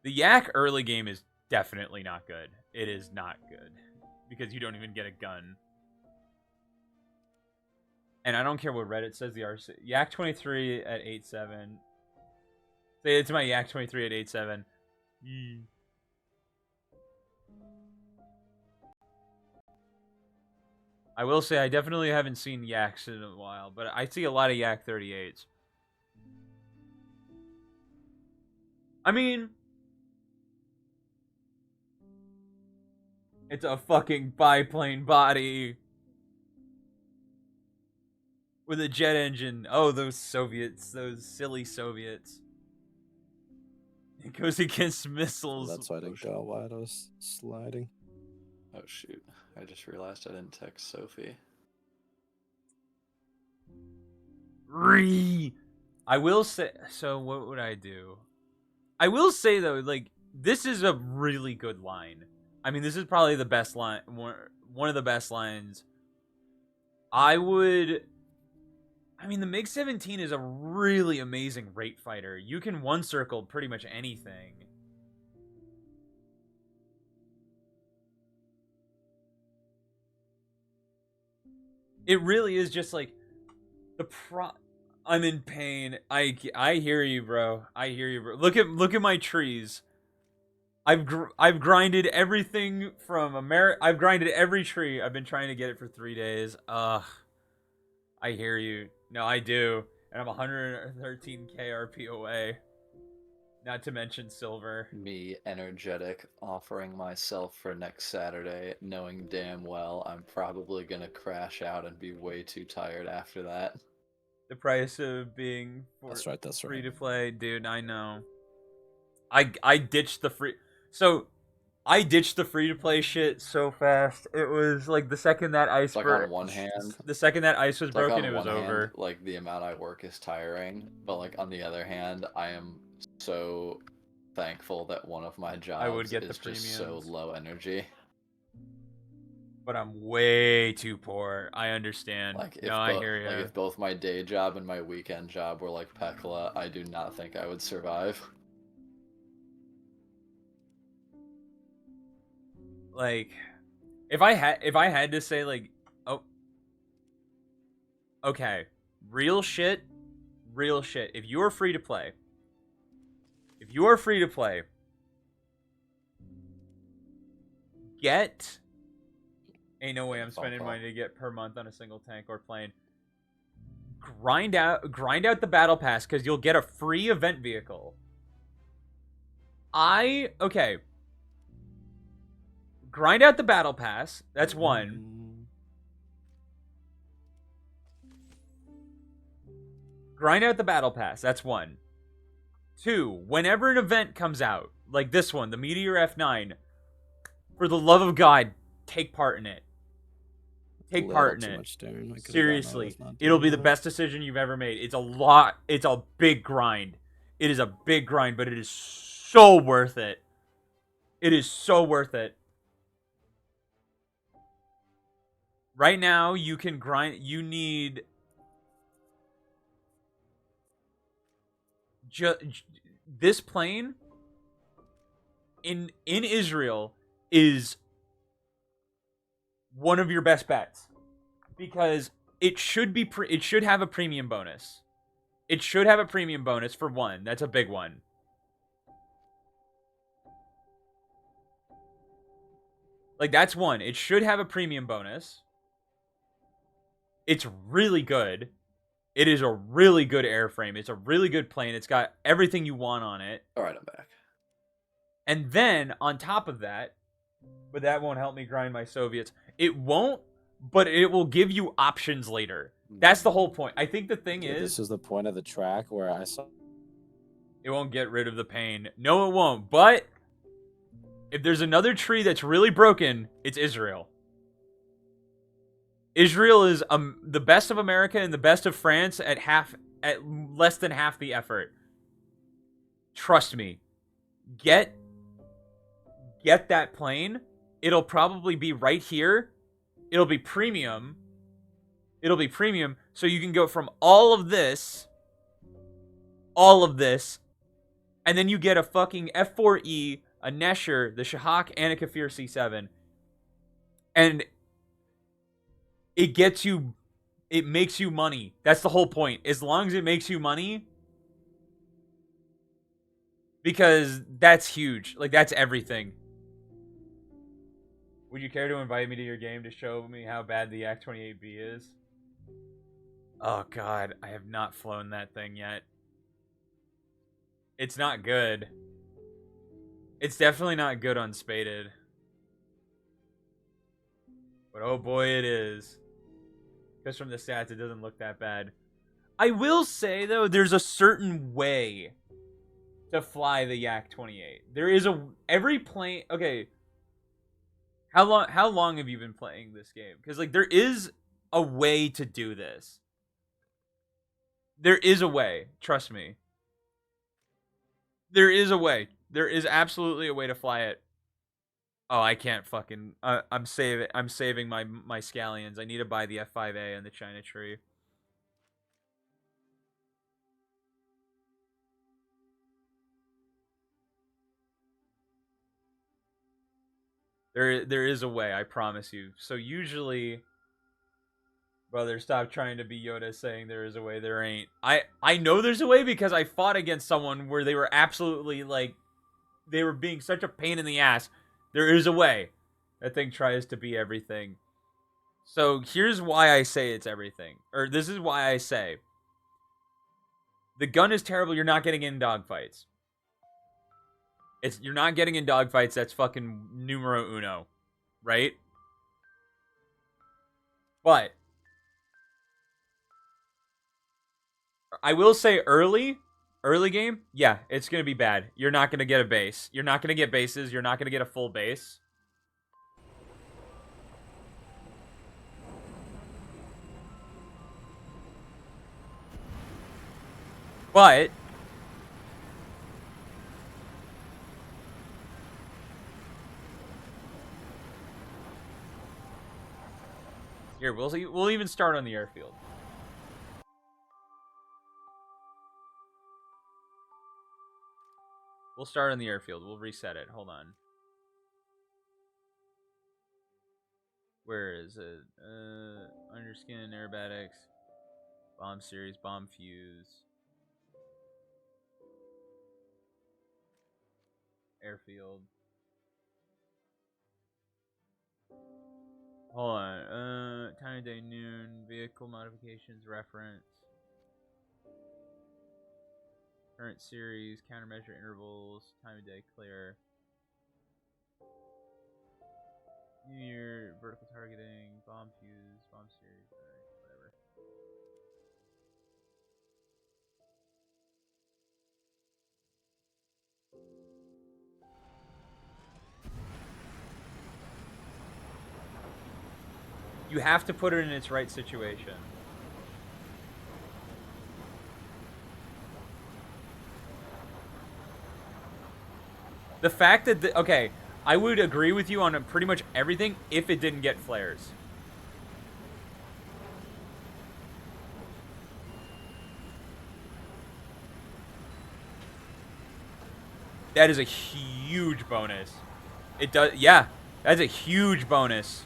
The Yak early game is definitely not good. It is not good because you don't even get a gun. And I don't care what Reddit says. The RC Yak 23 at 8.7. Say it's my Yak 23 at 8.7. I will say I definitely haven't seen Yaks in a while, but I see a lot of Yak 38s. I mean, it's a fucking biplane body with a jet engine. Oh, those Soviets, those silly Soviets. It goes against missiles. That's why I didn't go wide. I was sliding. Oh shoot! I just realized I didn't text Sophie. I will say. So what would I do? I will say though, like this is a really good line. I mean, this is probably the best line. One of the best lines. I mean, the MiG-17 is a really amazing rate fighter. You can one-circle pretty much anything. It really is just like I'm in pain. I hear you, bro. I hear you, bro. Look at my trees. I've grinded everything from I've grinded every tree. I've been trying to get it for 3 days. Ugh. I hear you. No, I do. And I'm 113k RP away. Not to mention silver. Me, energetic, offering myself for next Saturday, knowing damn well I'm probably gonna crash out and be way too tired after that. The price of being That's right. That's free right. to play, dude. I know. I ditched the free. So I ditched the free to play shit so fast. It was like the second that ice It's like broke. on one hand, The second that ice was it's like broken, on it was one hand, over. like the amount I work is tiring, but like on the other hand, I am so thankful that one of my jobs get the is just so premiums. low energy. But I'm way too poor. I understand. Like if No, I hear you. like if both my day job and my weekend job were like Pekla, I do not think I would survive. Like, if I had to say like, oh, okay, real shit. If you are free to play, get. Ain't no way I'm spending money to get per month on a single tank or plane. Grind out the battle pass because you'll get a free event vehicle. Okay. Grind out the battle pass. That's one. Grind out the battle pass. That's one. Two, whenever an event comes out, like this one, the Meteor F9, for the love of God, take part in it. Take part in it. Seriously, it'll be the best decision you've ever made. It's a big grind. It is a big grind, but it is so worth it. It is so worth it. Right now, you can grind. You need this plane in Israel is one of your best bets because it should have a premium bonus. It should have a premium bonus for one. That's a big one. Like that's one. It should have a premium bonus. It's really good. It is a really good airframe. It's a really good plane. It's got everything you want on it. All right, I'm back. And then on top of that, but that won't help me grind my Soviets. It won't, but it will give you options later. That's the whole point. I think the thing is, this is the point of the track where I saw. It won't get rid of the pain. No, it won't. But if there's another tree that's really broken, it's Israel. Israel is the best of America and the best of France at less than half the effort. Trust me. Get that plane. It'll probably be right here. It'll be premium. So you can go from all of this, and then you get a fucking F4E, a Nesher, the Shahak, and a Kafir C7. And it gets you It makes you money. That's the whole point. As long as it makes you money, because that's huge. Like, that's everything. Would you care to invite me to your game to show me how bad the Yak 28B is? Oh god, I have not flown that thing yet. It's not good. It's definitely not good unspaded. But oh boy, it is. Because from the stats, it doesn't look that bad. I will say, though, there's a certain way to fly the Yak 28. There is a... Every plane... Okay. How long have you been playing this game? Because, like, there is a way to do this. There is a way. Trust me. There is a way. There is absolutely a way to fly it. Oh, I can't fucking... I'm saving my scallions. I need to buy the F5A and the China Tree. There is a way, I promise you. So usually... Brother, stop trying to be Yoda saying there is a way, there ain't. I know there's a way because I fought against someone where they were absolutely, like... They were being such a pain in the ass. There is a way. That thing tries to be everything. So here's why I say it's everything. Or this is why I say... The gun is terrible, you're not getting in dogfights. You're not getting in dogfights, that's fucking numero uno. Right? But... I will say early game, yeah, it's going to be bad. You're not going to get a base. You're not going to get bases. You're not going to get a full base. But... Here, we'll even start on the airfield. We'll start on the airfield. We'll reset it. Hold on. Where is it? Underskin, aerobatics, bomb series, bomb fuse, airfield. Hold on. Time of day, noon, vehicle modifications, reference. Current series, countermeasure intervals, time of day clear. New Year, vertical targeting, bomb fuse, bomb series, alright, whatever. You have to put it in its right situation. The fact that... okay, I would agree with you on pretty much everything if it didn't get flares. That is a huge bonus. It does... yeah, that's a huge bonus.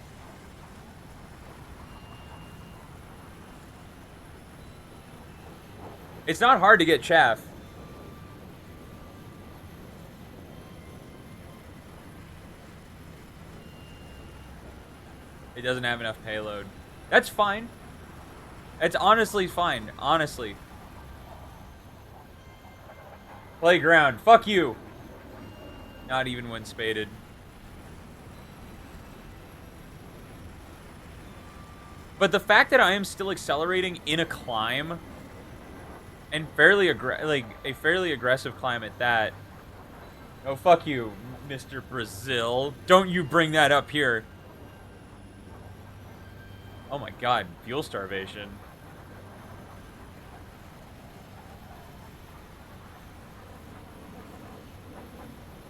It's not hard to get chaff. It doesn't have enough payload. That's fine. It's honestly fine. Honestly. Playground. Fuck you. Not even when spaded. But the fact that I am still accelerating in a climb, and fairly a fairly aggressive climb at that. Oh, fuck you, Mr. Brazil. Don't you bring that up here. Oh my god, fuel starvation.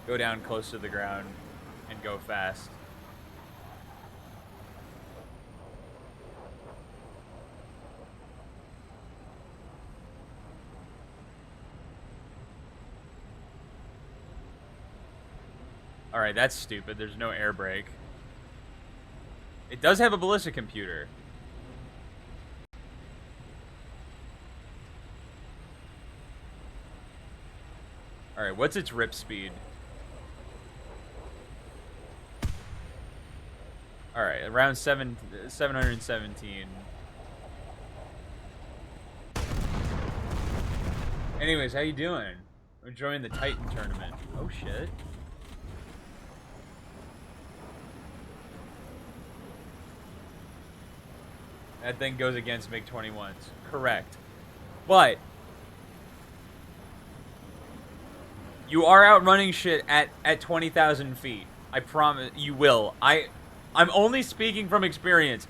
Go down close to the ground and go fast. Alright, that's stupid. There's no air brake. It does have a ballistic computer. All right, what's its rip speed? All right, around 717. Anyways, how you doing? I'm enjoying the Titan tournament. Oh shit. That thing goes against MiG-21s. Correct. But you are outrunning shit at 20,000 feet. I promise you will. I'm only speaking from experience.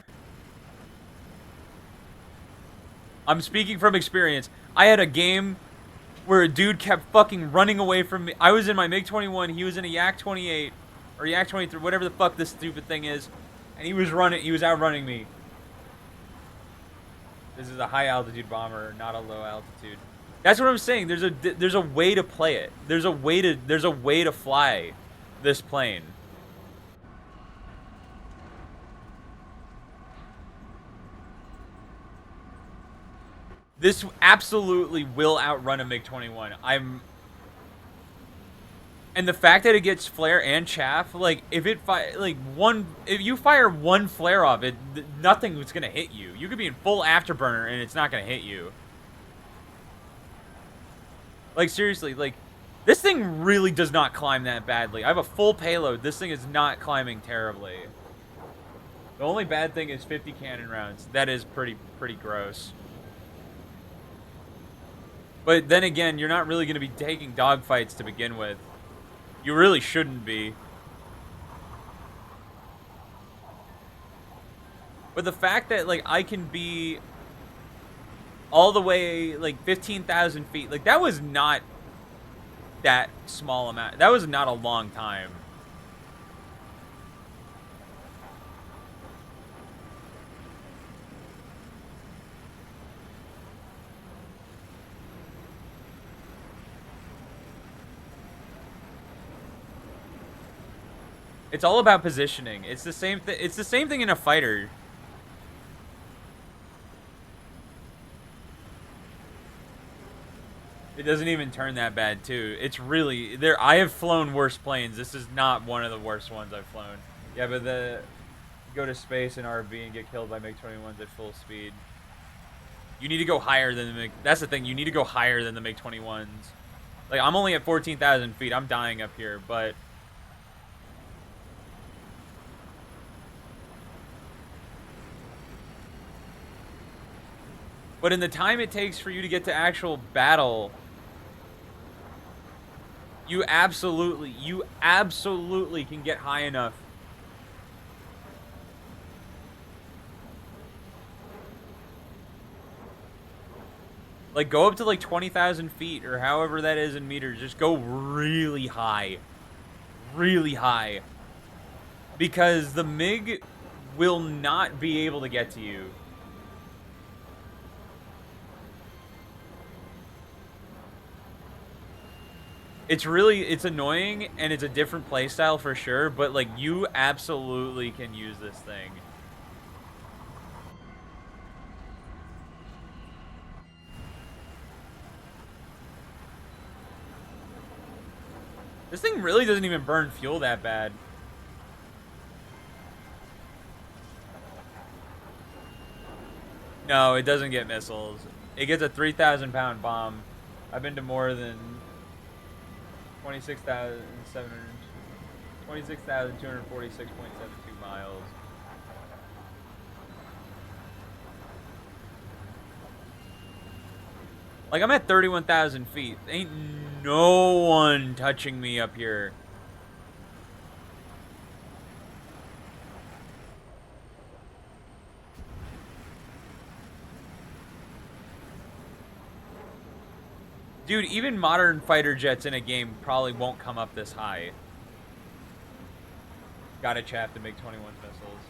I'm speaking from experience. I had a game where a dude kept fucking running away from me. I was in my MiG-21, he was in a Yak-28 or Yak-23, whatever the fuck this stupid thing is, and he was outrunning me. This is a high altitude bomber, not a low altitude. That's what I'm saying. There's a way to play it. There's a way to fly this plane. This absolutely will outrun a MiG-21. And the fact that it gets flare and chaff, like if you fire one flare off, nothing is gonna hit you. You could be in full afterburner and it's not gonna hit you. Like seriously, like this thing really does not climb that badly. I have a full payload. This thing is not climbing terribly. The only bad thing is 50 cannon rounds. That is pretty gross. But then again, you're not really gonna be taking dogfights to begin with. You really shouldn't be. But the fact that, like, I can be all the way, like, 15,000 feet, like, that was not that small amount. That was not a long time. It's all about positioning. It's the same thing. It's the same thing in a fighter. It doesn't even turn that bad, too. It's really there. I have flown worse planes. This is not one of the worst ones I've flown. Yeah, but go to space in RB and get killed by MiG-21s at full speed. You need to go higher than the MiG. That's the thing. You need to go higher than the MiG-21s. Like I'm only at 14,000 feet. I'm dying up here, but. But in the time it takes for you to get to actual battle, you absolutely can get high enough. Like, go up to, like, 20,000 feet, or however that is in meters. Just go really high. Really high. Because the MiG will not be able to get to you. It's annoying, and it's a different playstyle for sure, but, like, you absolutely can use this thing. This thing really doesn't even burn fuel that bad. No, it doesn't get missiles. It gets a 3,000-pound bomb. I've been to more than 26,246.72 miles. Like, I'm at 31,000 feet. Ain't no one touching me up here. Dude, even modern fighter jets in a game probably won't come up this high. Gotta chaff the MiG-21 missiles.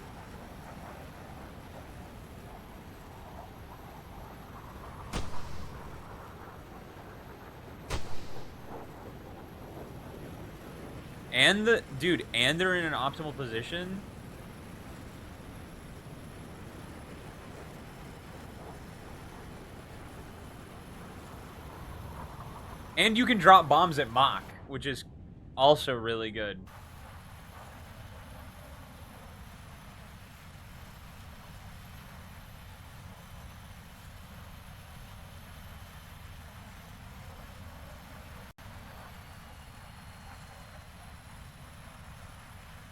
And they're in an optimal position. And you can drop bombs at Mach, which is also really good.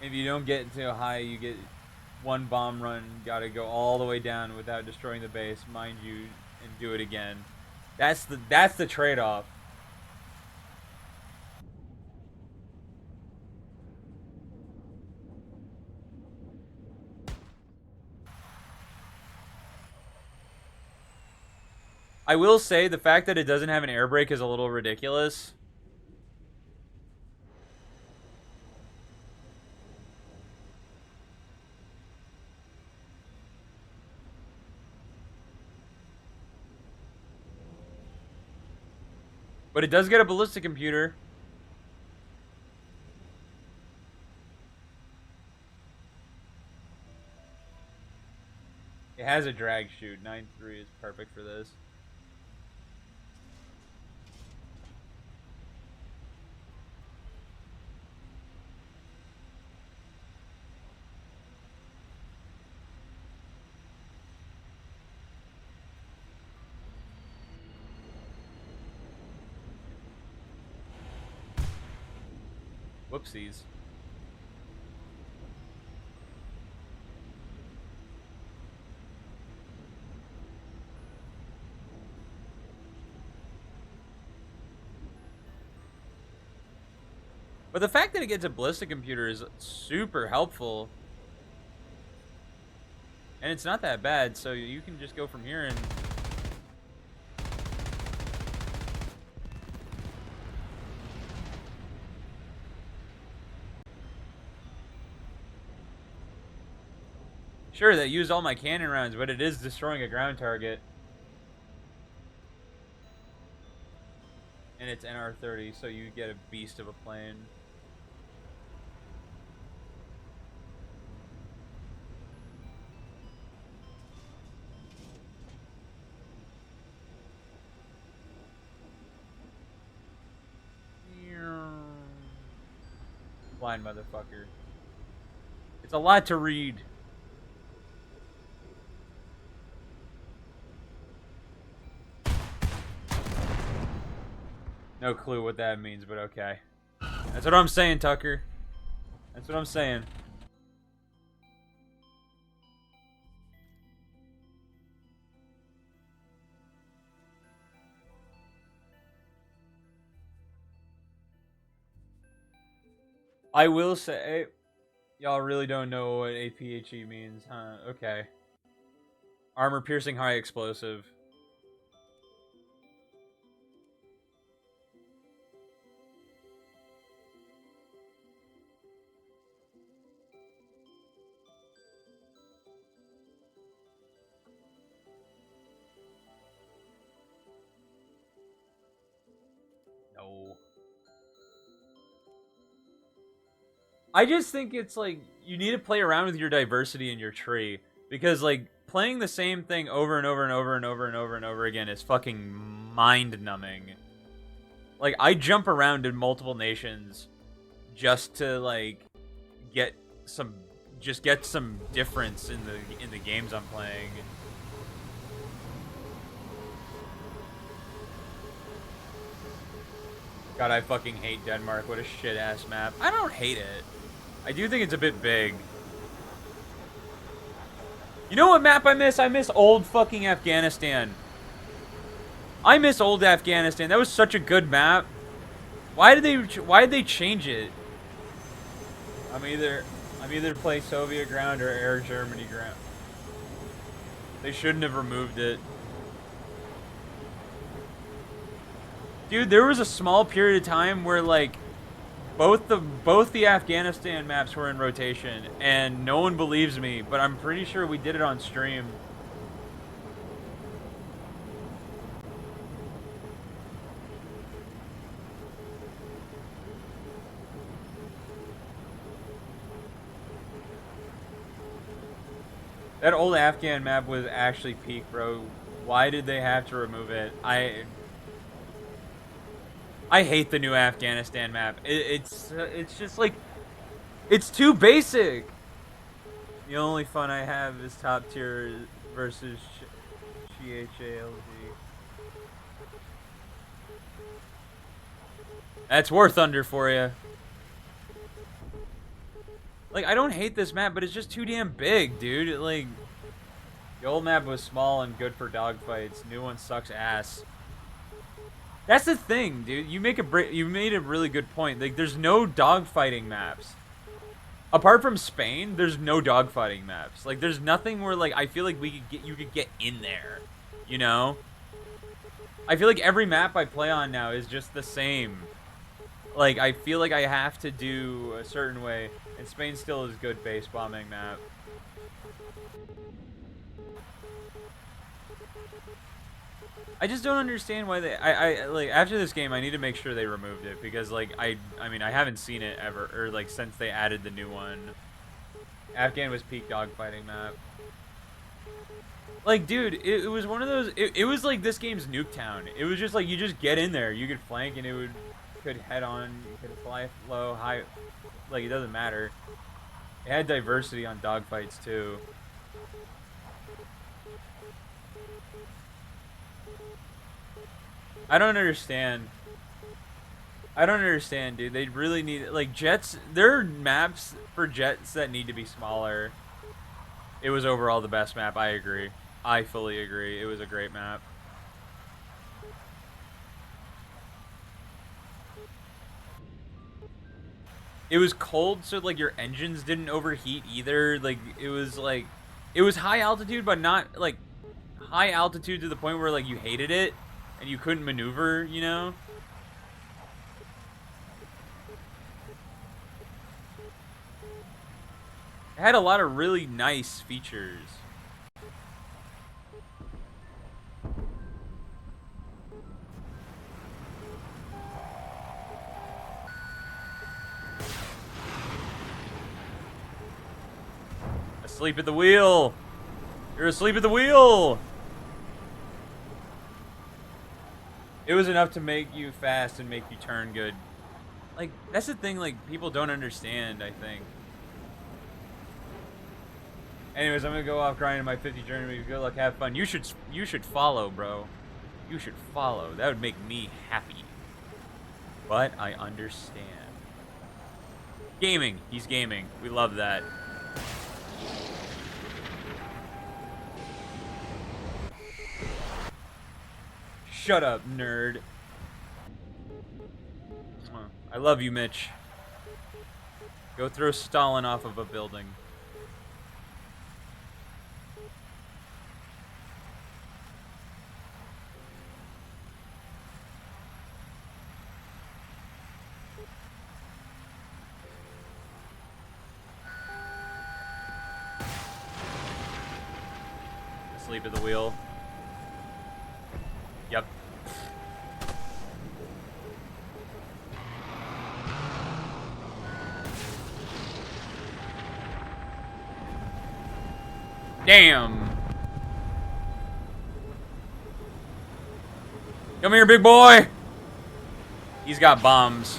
If you don't get too high, you get one bomb run, gotta go all the way down without destroying the base, mind you, and do it again. That's the trade-off. I will say the fact that it doesn't have an air brake is a little ridiculous. But it does get a ballistic computer. It has a drag chute. 9.3 is perfect for this. Whoopsies. But the fact that it gets a ballistic computer is super helpful. And it's not that bad, so you can just go from here and... Sure, that used all my cannon rounds, but it is destroying a ground target. And it's NR30, so you get a beast of a plane. Blind motherfucker. It's a lot to read. No clue what that means, but okay. That's what I'm saying, Tucker. That's what I'm saying. I will say, y'all really don't know what APHE means, huh? Okay. Armor piercing high explosive. No. I just think it's like you need to play around with your diversity in your tree, because like playing the same thing over and over and over and over and over and over again is fucking mind numbing. Like I jump around in multiple nations just to like get some difference in the games I'm playing. God, I fucking hate Denmark. What a shit ass map. I don't hate it. I do think it's a bit big. You know what map I miss? I miss old fucking Afghanistan. I miss old Afghanistan. That was such a good map. Why did they change it? I'm either play Soviet ground or Air Germany ground. They shouldn't have removed it. Dude, there was a small period of time where like both the Afghanistan maps were in rotation, and no one believes me, but I'm pretty sure we did it on stream. That old Afghan map was actually peak, bro. Why did they have to remove it? I hate the new Afghanistan map. It's just like, it's too basic. The only fun I have is top tier versus CHALG. That's Warthunder for you. Like, I don't hate this map, but it's just too damn big, dude. Like, the old map was small and good for dogfights. New one sucks ass. That's the thing, dude. You made a really good point. Like, there's no dogfighting maps. Apart from Spain, there's no dogfighting maps. Like, there's nothing where, like, I feel like you could get in there. You know? I feel like every map I play on now is just the same. Like, I feel like I have to do a certain way. And Spain still is good base bombing map. I just don't understand why they. I like, after this game, I need to make sure they removed it because, like, I mean, I haven't seen it ever, or like since they added the new one. Afghan was peak dogfighting map. Like, dude, it was one of those. It was like this game's Nuketown. It was just like you just get in there, you could flank, and it could head on, you could fly low, high. Like, it doesn't matter. It had diversity on dogfights too. I don't understand. I don't understand, dude. They really need, like, jets. There are maps for jets that need to be smaller. It was overall the best map. I agree. I fully agree. It was a great map. It was cold, so like your engines didn't overheat either. Like, it was high altitude, but not like high altitude to the point where like you hated it and you couldn't maneuver, you know? It had a lot of really nice features. Asleep at the wheel. You're asleep at the wheel. It was enough to make you fast and make you turn good. Like, that's the thing, like, people don't understand, I think. Anyways, I'm gonna go off grinding my 50 journey. Good luck, have fun. You should follow, bro. You should follow. That would make me happy. But I understand. Gaming. He's gaming. We love that. Shut up, nerd. I love you, Mitch. Go throw Stalin off of a building. Asleep at the wheel. Yep. Damn. Come here, big boy. He's got bombs.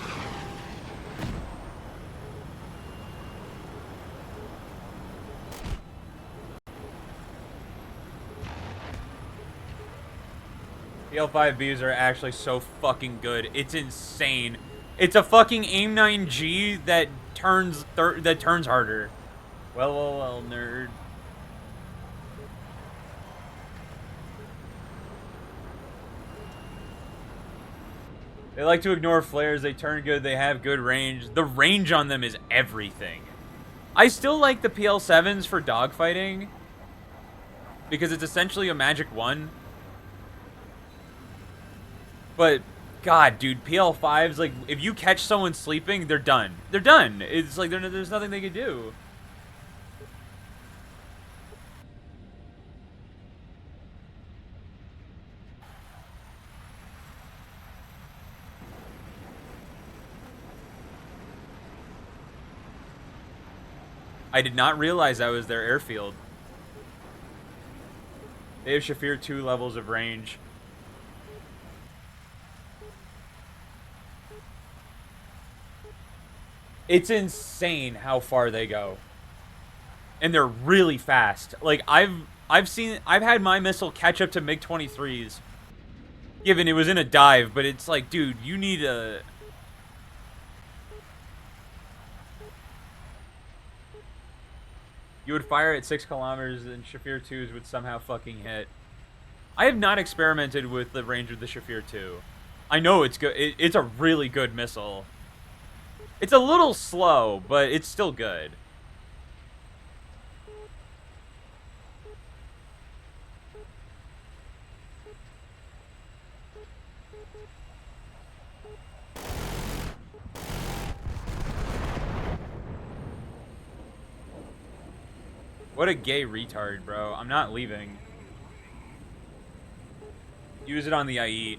PL5Bs are actually so fucking good. It's insane. It's a fucking AIM-9G that turns harder. Well, nerd. They like to ignore flares. They turn good. They have good range. The range on them is everything. I still like the PL7s for dogfighting because it's essentially a Magic 1. But, God, dude, PL5s, like, if you catch someone sleeping, they're done. They're done. It's like there's nothing they can do. I did not realize that was their airfield. They have Shafir 2 levels of range. It's insane how far they go. And they're really fast. Like, I've had my missile catch up to MiG-23s. Given it was in a dive, but it's like, dude, you need a... You would fire at 6 kilometers and Shafir 2s would somehow fucking hit. I have not experimented with the range of the Shafir 2. I know it's good. It's a really good missile. It's a little slow, but it's still good. What a gay retard, bro. I'm not leaving. Use it on the IE.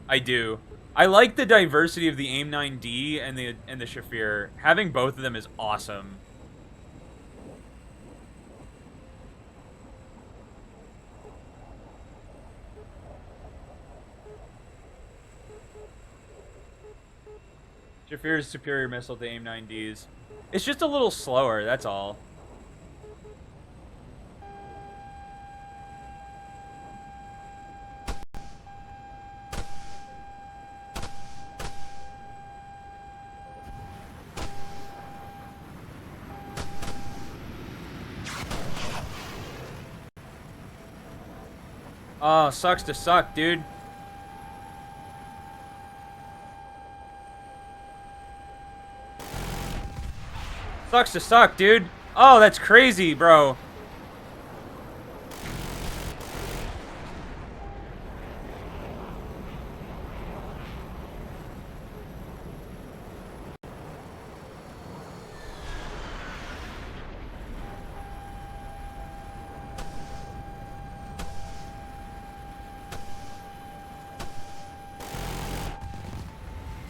I do. I like the diversity of the AIM 9D and the Shafir. Having both of them is awesome. Shafir's superior missile to AIM 9Ds. It's just a little slower, that's all. Oh, sucks to suck, dude. Sucks to suck, dude. Oh, that's crazy, bro.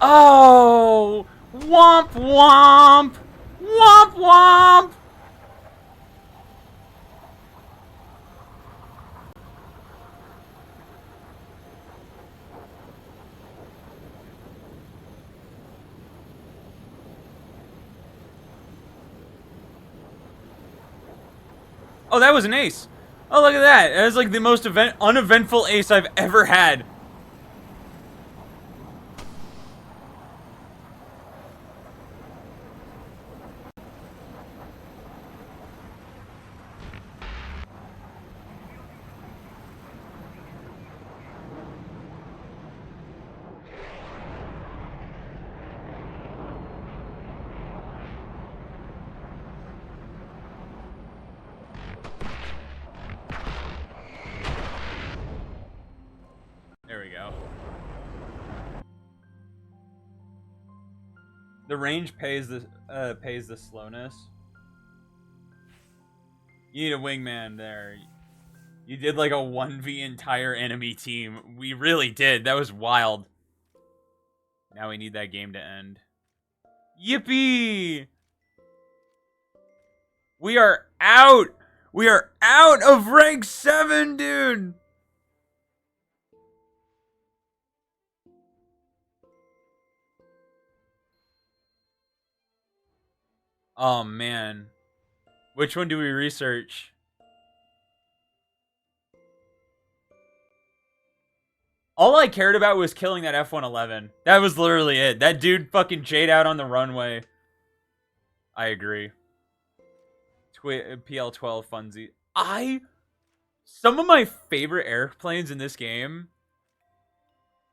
Oh! Womp womp! Womp womp! Oh, that was an ace. Oh, look at that. That was like the most uneventful ace I've ever had. There we go. The range pays the slowness. You need a wingman there. You did like a 1v entire enemy team. We really did. That was wild. Now we need that game to end. Yippee! We are out! We are out of rank 7, dude! Oh, man. Which one do we research? All I cared about was killing that F-111. That was literally it. That dude fucking Jade out on the runway. I agree. PL-12 funzy. Some of my favorite airplanes in this game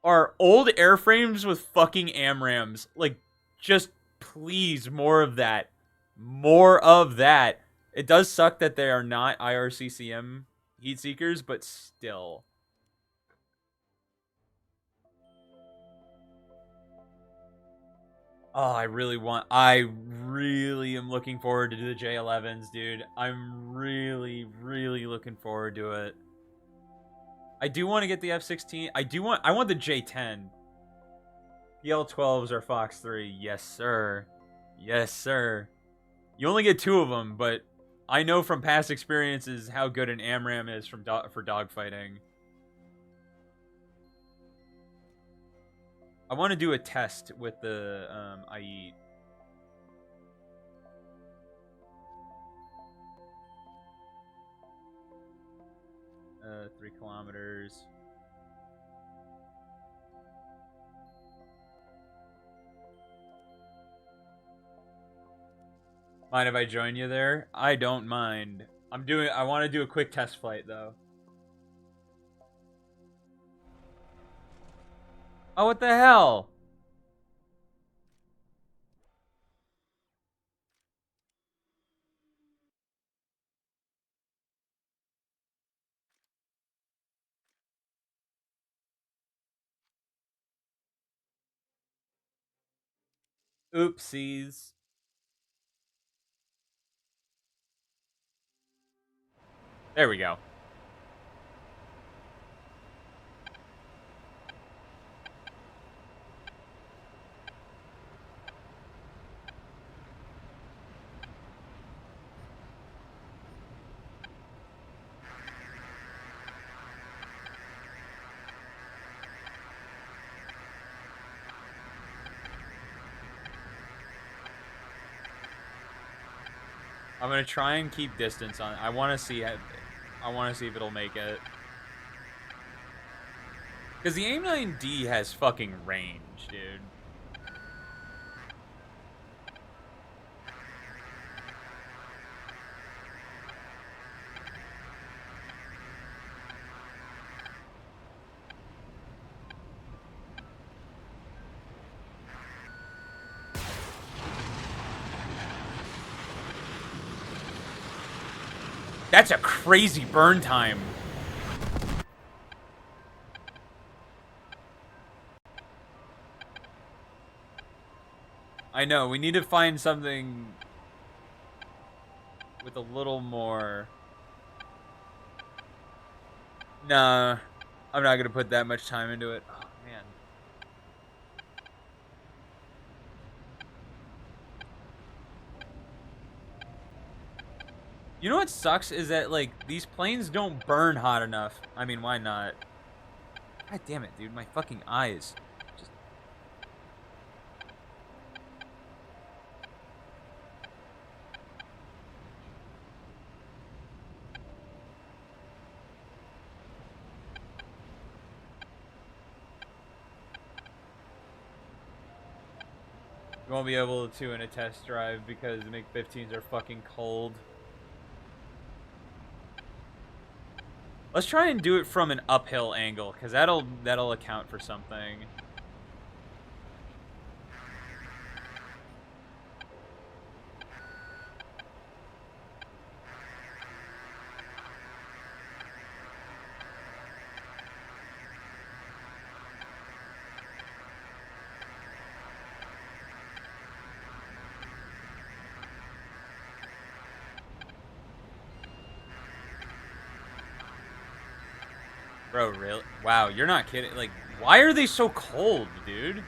are old airframes with fucking AMRAMs. Like, just please, more of that. More of that. It does suck that they are not IRCCM heat seekers, but still. Oh, I really am looking forward to the J11s, dude. I'm really, really looking forward to it. I do want to get the F-16. I want the J10. PL-12s are Fox 3. Yes, sir. Yes, sir. You only get 2 of them, but I know from past experiences how good an AMRAM is for dogfighting. I want to do a test with the IE. 3 kilometers. Mind if I join you there? I don't mind. I want to do a quick test flight though. Oh, what the hell? Oopsies. There we go. I'm gonna try and keep distance on. I want to see it. I want to see if it'll make it. Because the AIM-9D has fucking range, dude. That's a crazy burn time. I know, we need to find something with a little more... Nah, I'm not gonna put that much time into it. Oh, man. You know what sucks is that, like, these planes don't burn hot enough. I mean, why not? God damn it, dude, my fucking eyes. Just... You won't be able to in a test drive because the MiG-15s are fucking cold. Let's try and do it from an uphill angle, because that'll account for something. Bro, really? Wow, you're not kidding. Like, why are they so cold, dude?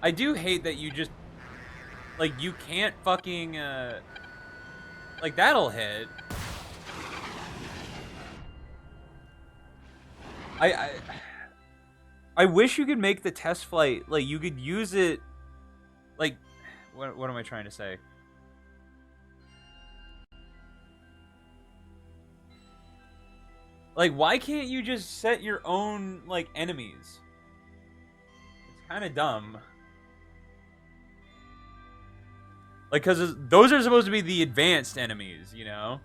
I do hate that you just... Like, you can't fucking, like, that'll hit. I wish you could make the test flight, like, you could use it, like... What am I trying to say? Like, why can't you just set your own, like, enemies? It's kind of dumb. Like, because those are supposed to be the advanced enemies, you know?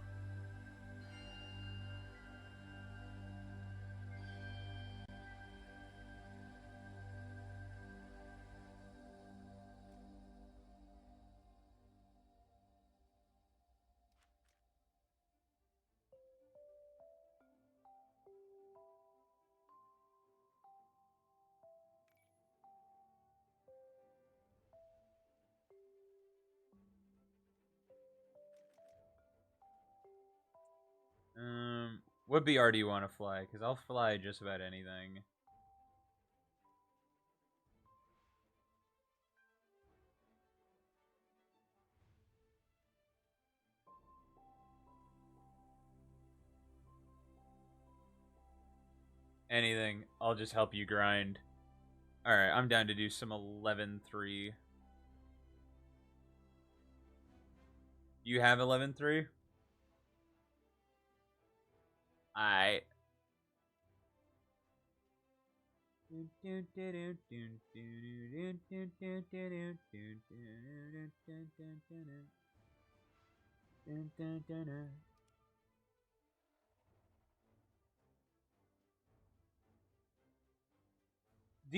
What BR do you want to fly? Because I'll fly just about anything. Anything. I'll just help you grind. Alright, I'm down to do some 11-3. You have 11-3? Alright. Do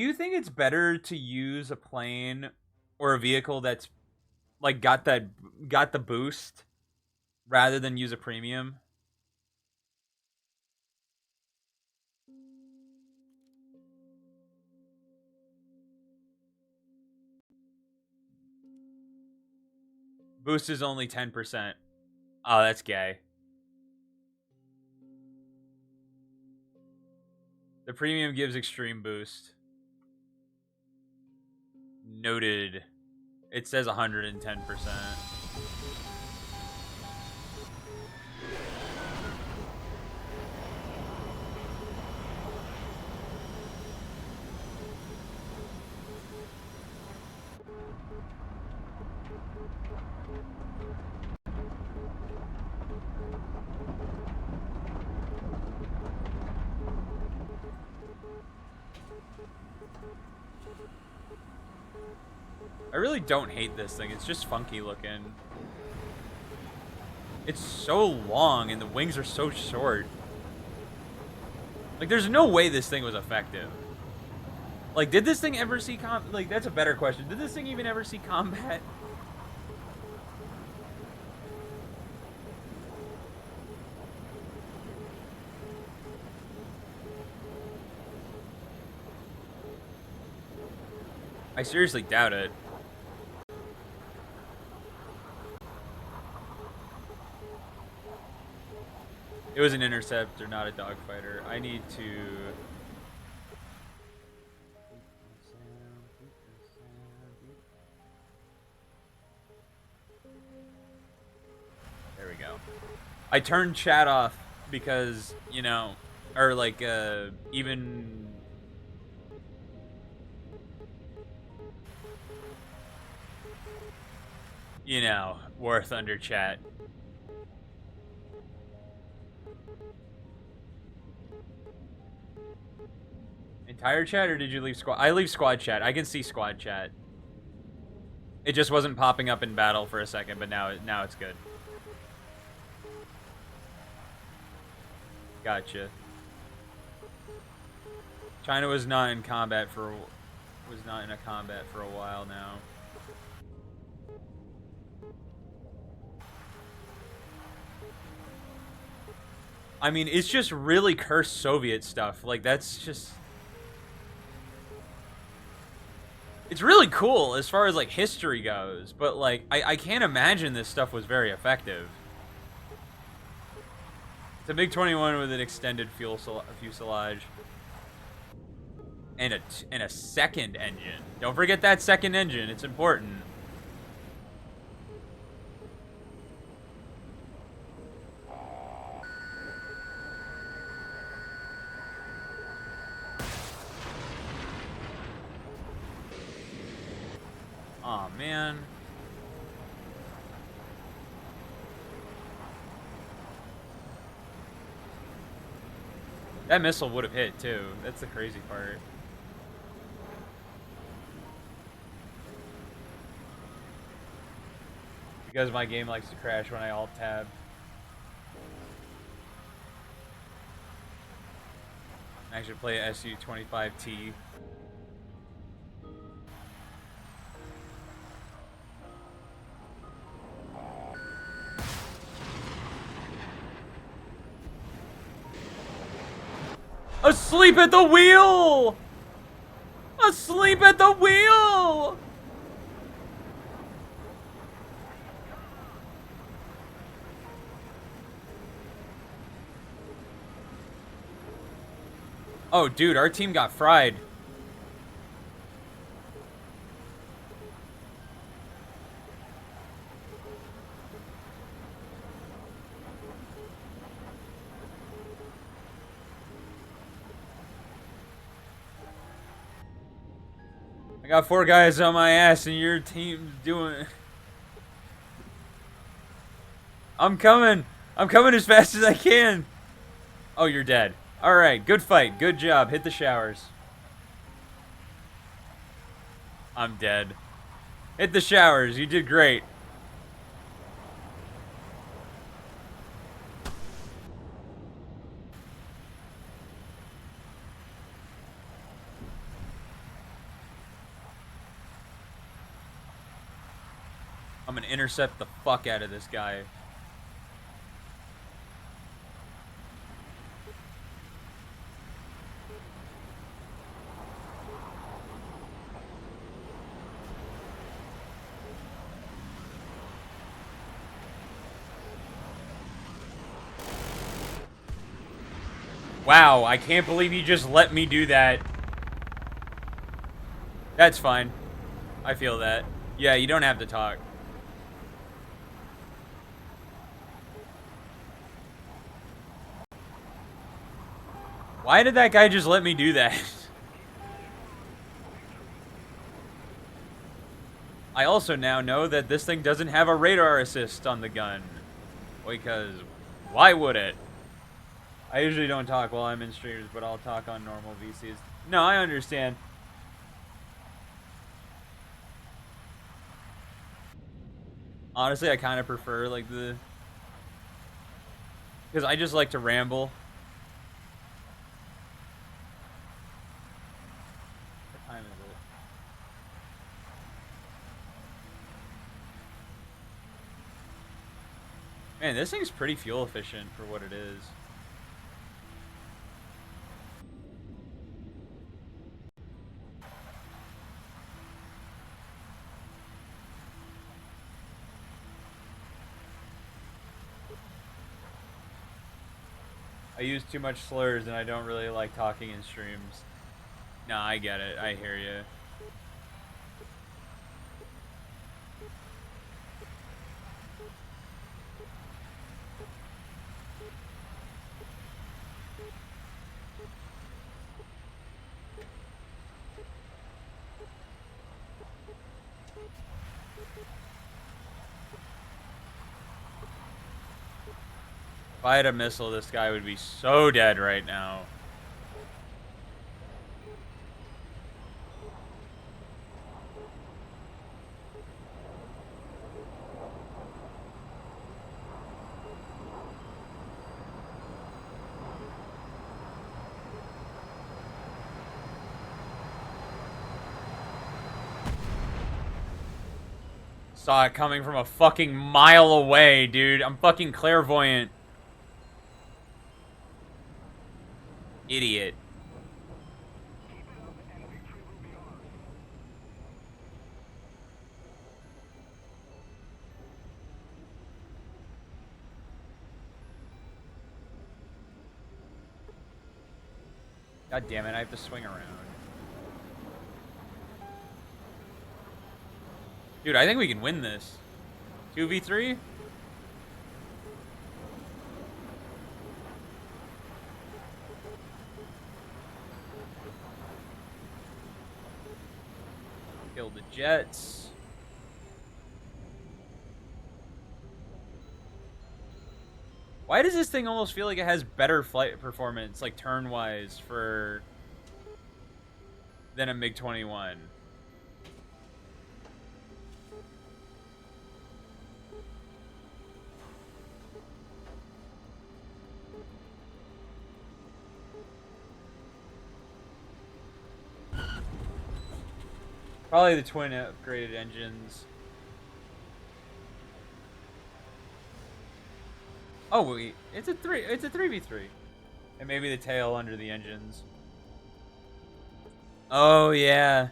you think it's better to use a plane or a vehicle that's like got the boost rather than use a premium? Boost is only 10%. Oh, that's gay. The premium gives extreme boost. Noted. It says 110%. I really don't hate this thing. It's just funky looking. It's so long and the wings are so short. Like, there's no way this thing was effective. Like, did this thing ever see like, that's a better question. Did this thing even ever see combat? I seriously doubt it. It was an interceptor, not a dogfighter. I need to... There we go. I turned chat off because, you know, or like, even... You know, Warthunder chat. Entire chat, or did you leave squad? I leave squad chat. I can see squad chat. It just wasn't popping up in battle for a second, but now it's good. Gotcha. China was not in a combat for a while now. I mean, it's just really cursed Soviet stuff. Like, that's just... It's really cool as far as, like, history goes, but, like, I can't imagine this stuff was very effective. It's a MiG-21 with an extended fuselage. And a second engine. Don't forget that second engine. It's important. Aw, man. That missile would have hit, too. That's the crazy part. Because my game likes to crash when I alt-tab. I should play SU-25T. Asleep at the wheel! Asleep at the wheel! Oh, dude, our team got fried. I got 4 guys on my ass and your team's doing... I'm coming. I'm coming as fast as I can. Oh, you're dead. All right, good fight. Good job. Hit the showers. I'm dead. Hit the showers. You did great. I'm gonna intercept the fuck out of this guy. Wow, I can't believe you just let me do that. That's fine. I feel that. Yeah, you don't have to talk. Why did that guy just let me do that? I also now know that this thing doesn't have a radar assist on the gun. Because why would it? I usually don't talk while I'm in streams, but I'll talk on normal VCs. No, I understand. Honestly, I kind of prefer, like, the... Because I just like to ramble. What time is it? Man, this thing's pretty fuel efficient for what it is. I use too much slurs and I don't really like talking in streams. Nah, I get it. I hear you. If I had a missile, this guy would be so dead right now. Saw it coming from a fucking mile away, dude. I'm fucking clairvoyant. Idiot. God damn it, I have to swing around. Dude, I think we can win this. 2v3? Kill the jets. Why does this thing almost feel like it has better flight performance, like turn-wise, than a MiG-21? Probably the twin upgraded engines. Oh wait, it's a 3v3. And maybe the tail under the engines. Oh yeah.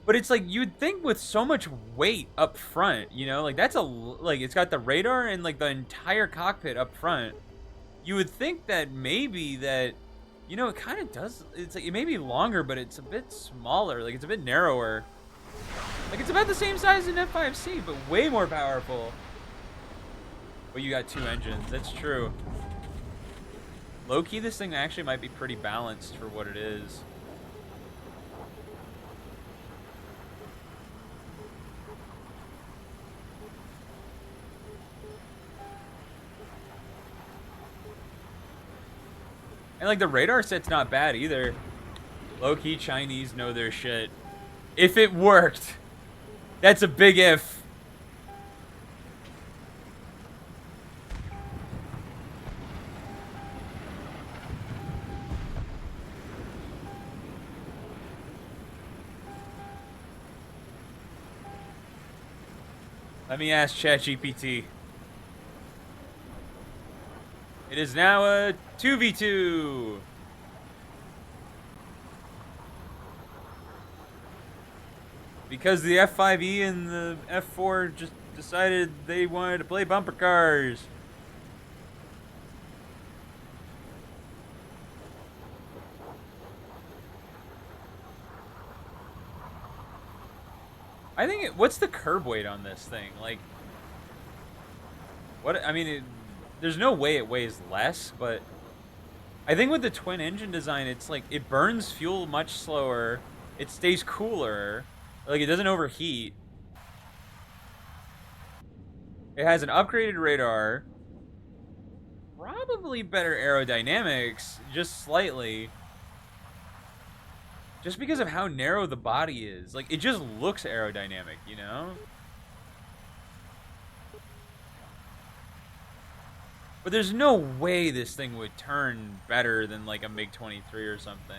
But it's like you'd think with so much weight up front, you know, like like it's got the radar and like the entire cockpit up front. You would think that maybe that, you know, it kind of does. It's like it may be longer, but it's a bit smaller. Like it's a bit narrower. Like it's about the same size as an F5C, but way more powerful. But you got two engines. That's true. Low key, this thing actually might be pretty balanced for what it is. And like the radar set's not bad either. Low-key Chinese know their shit. If it worked. That's a big if. Let me ask ChatGPT. It is now a 2v2. Because the F5E and the F4 just decided they wanted to play bumper cars. I think what's the curb weight on this thing? Like, what? I mean, there's no way it weighs less, but I think with the twin engine design, it's like it burns fuel much slower. It stays cooler. Like, it doesn't overheat. It has an upgraded radar. Probably better aerodynamics, just slightly. Just because of how narrow the body is. Like, it just looks aerodynamic, you know? But there's no way this thing would turn better than, like, a MiG-23 or something.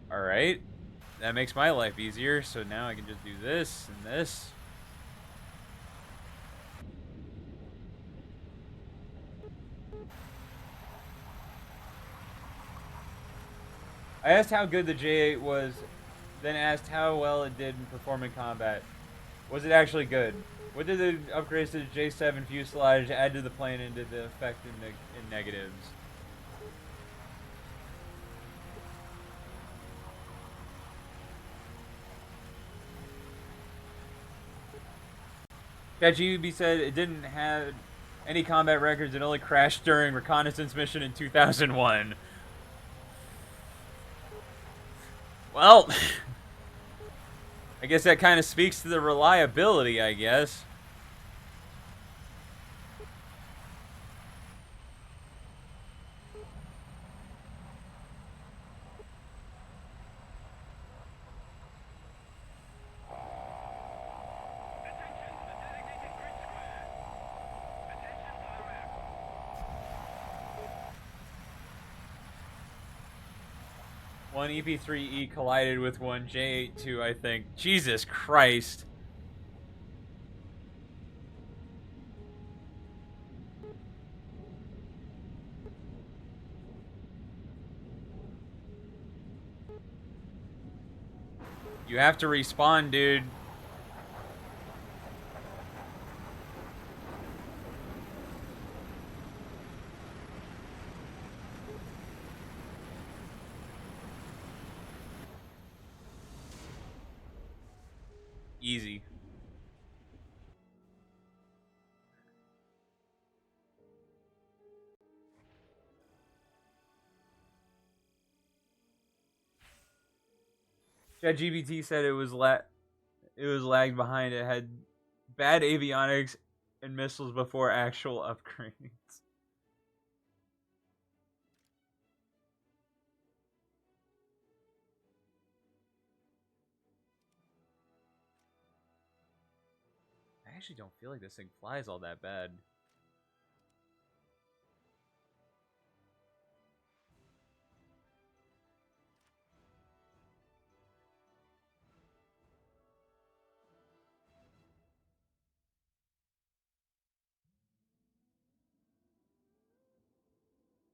Alright. That makes my life easier, so now I can just do this and this. I asked how good the J8 was, then asked how well it did in perform in combat. Was it actually good? What did the upgrades to the J7 fuselage add to the plane and did the effect in negatives? ChatGPT said it didn't have any combat records. It only crashed during reconnaissance mission in 2001. Well, I guess that kind of speaks to the reliability, I guess. One EP3E collided with one J82, I think. Jesus Christ. You have to respawn, dude. Easy. ChatGPT said it was lagged behind. It had bad avionics and missiles before actual upgrades. I actually don't feel like this thing flies all that bad.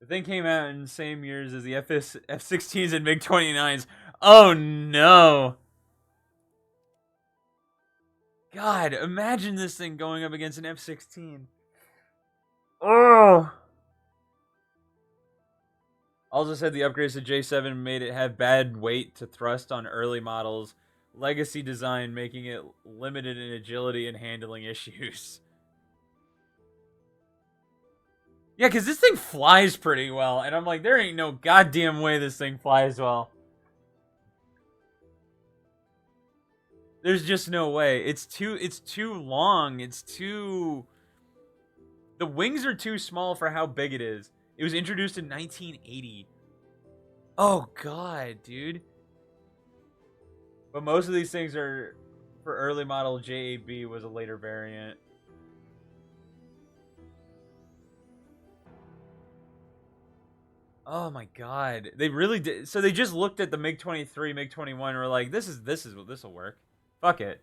The thing came out in the same years as the F-16s and MiG-29s. Oh no! God, imagine this thing going up against an F-16. Oh! Also said the upgrades to J7 made it have bad weight to thrust on early models. Legacy design making it limited in agility and handling issues. Yeah, because this thing flies pretty well, and I'm like, there ain't no goddamn way this thing flies well. There's just no way. It's too long. It's too... The wings are too small for how big it is. It was introduced in 1980. Oh, God, dude. But most of these things are... For early model, JAB was a later variant. Oh my god. They really did. So they just looked at the MiG-23, MiG-21 and were like, this will work. Fuck it.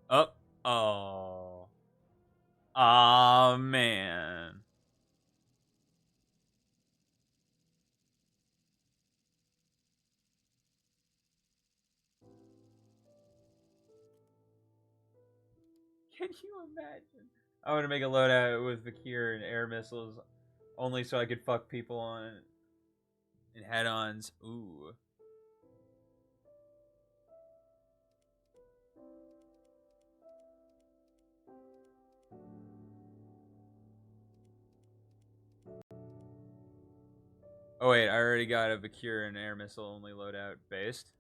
Oh. Oh. Aw, man. Can you imagine? I want to make a loadout with Vakir and air missiles only so I could fuck people on in head-ons. Ooh. Oh wait, I already got a Vakir and air missile only loadout based.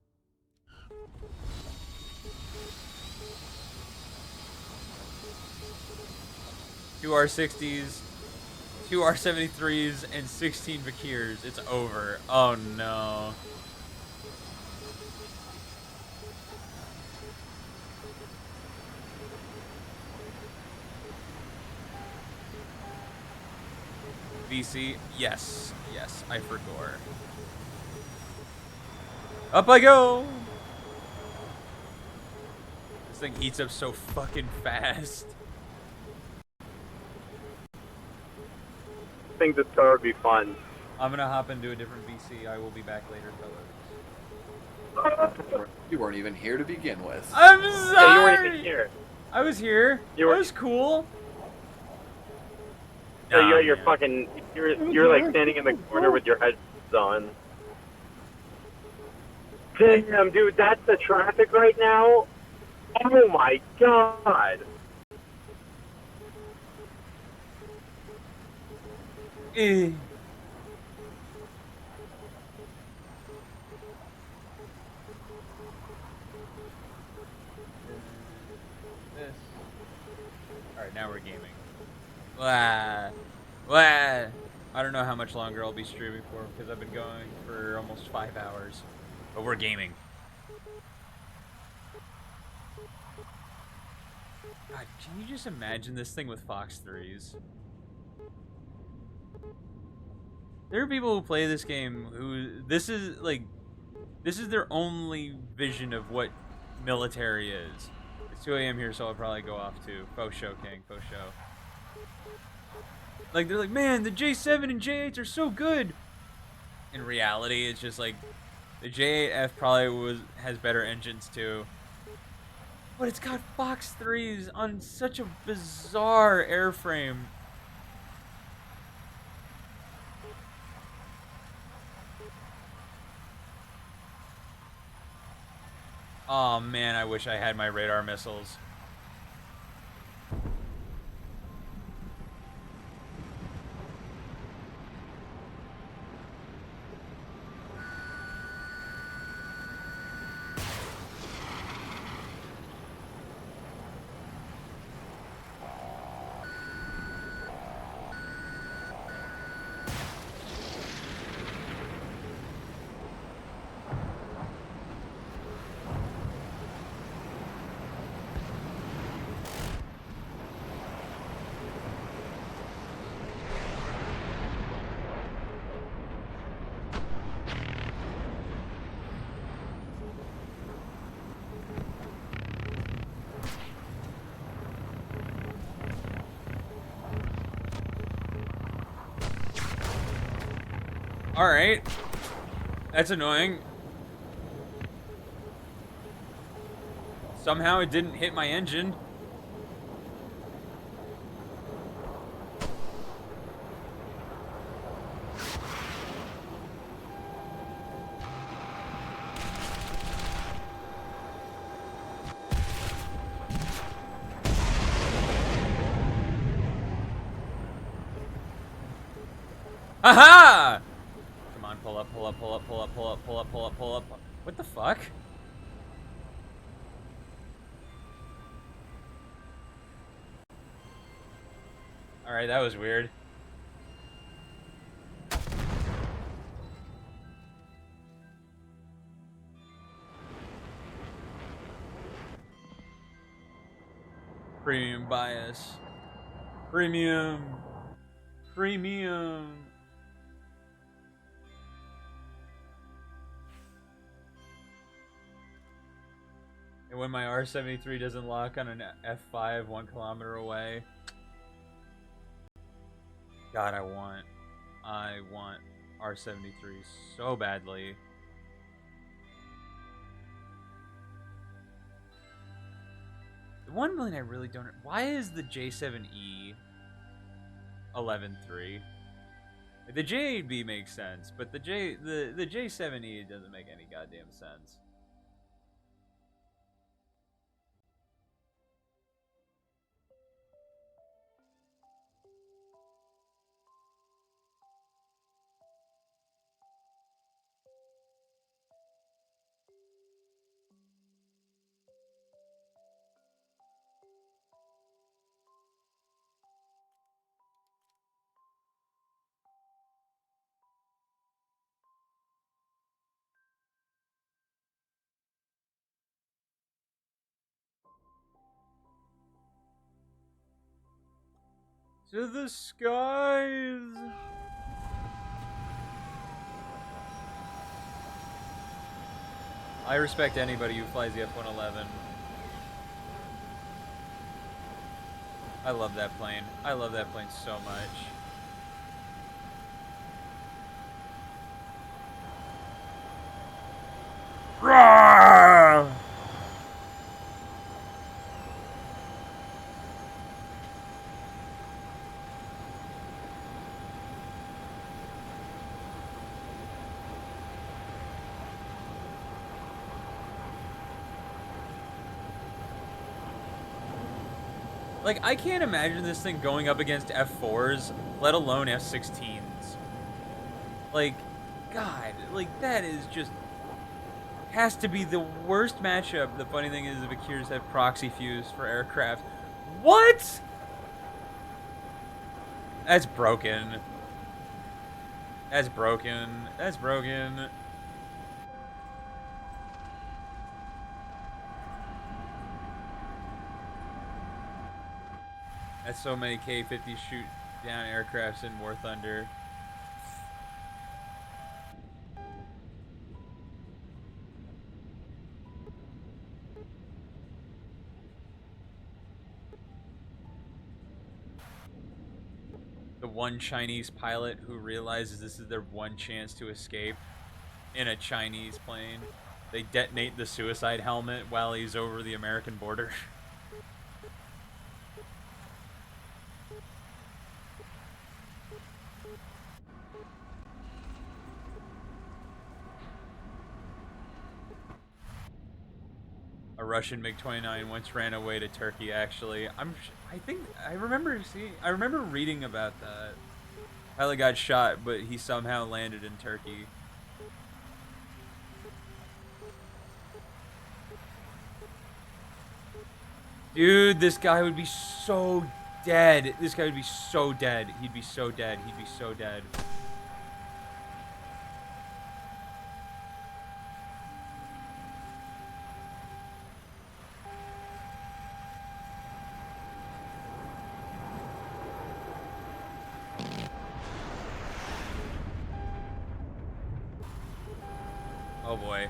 Two R60s, two R73s, and 16 Vakirs. It's over. Oh no. VC, yes, yes, I forgot. Up I go! This thing heats up so fucking fast. I think this car would be fun. I'm gonna hop into a different VC. I will be back later, fellas. You weren't even here to begin with. I'm Yeah, sorry! you weren't even here. I was here. You were- That was cool. So Nah, you're man. fucking, you're like standing in the corner with your headphones on. Damn, dude, that's the traffic right now? Oh my god. Eh. This. Alright, now we're gaming. Wah. Wah. I don't know how much longer I'll be streaming for because I've been going for almost 5 hours. But we're gaming. God, can you just imagine this thing with Fox 3s? There are people who play this game who this is their only vision of what military is. It's 2 a.m. here, so I'll probably go off too. Faux show, King. Faux show. Like, they're like, man, the J7 and J8s are so good. In reality, it's just like the J8F probably has better engines too. But it's got Fox 3s on such a bizarre airframe. Oh man, I wish I had my radar missiles. Alright. That's annoying. Somehow it didn't hit my engine. Haha! Come on, pull up, pull up, pull up, pull up, pull up, pull up, pull up, pull up. What the fuck? Alright, that was weird. Premium bias. Premium. Premium. And when my R73 doesn't lock on an F5 1 kilometer away. God, I want R73 so badly. The one million I really don't. Why is the J7E 11.3? The J8B makes sense, but the J7E doesn't make any goddamn sense. To the skies! I respect anybody who flies the F-111. I love that plane. I love that plane so much. Roar! Like, I can't imagine this thing going up against F4s, let alone F-16s. Like, God, like, that is just... has to be the worst matchup. The funny thing is, the Vakirs have proxy fuse for aircraft. What? That's broken. That's broken. That's broken. That's so many K-50 shoot down aircrafts in Warthunder. The one Chinese pilot who realizes this is their one chance to escape in a Chinese plane. They detonate the suicide helmet while he's over the American border. A Russian MiG-29 once ran away to Turkey. Actually, I remember reading about that. Pilot got shot, but he somehow landed in Turkey. Dude, this guy would be so dead. This guy would be so dead. He'd be so dead. He'd be so dead. Oh boy.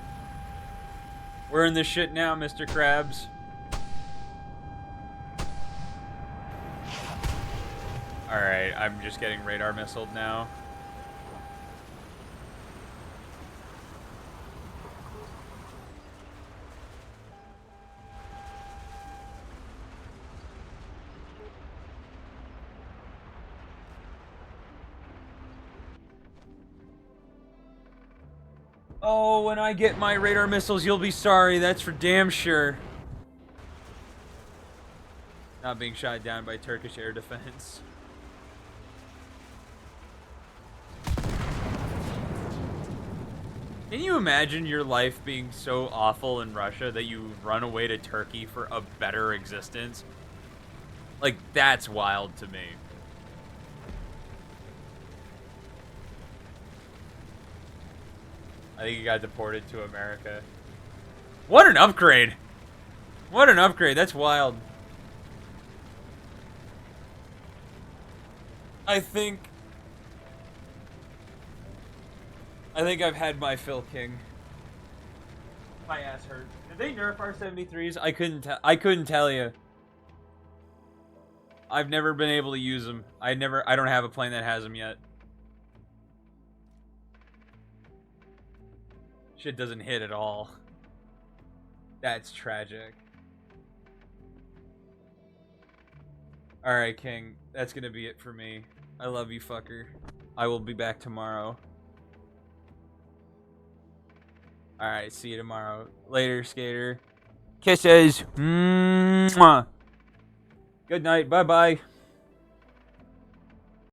We're in this shit now, Mr. Krabs. Alright, I'm just getting radar missiled now. Oh, when I get my radar missiles, you'll be sorry. That's for damn sure. Not being shot down by Turkish air defense. Can you imagine your life being so awful in Russia that you run away to Turkey for a better existence? Like, that's wild to me. I think he got deported to America. What an upgrade! What an upgrade, that's wild. I think I've had my fill, King. My ass hurt. Did they nerf our 73s? I couldn't tell you. I've never been able to use them. I don't have a plane that has them yet. Shit doesn't hit at all. That's tragic. Alright, King. That's gonna be it for me. I love you, fucker. I will be back tomorrow. Alright, see you tomorrow. Later, skater. Kisses. Mwah. Good night. Bye-bye.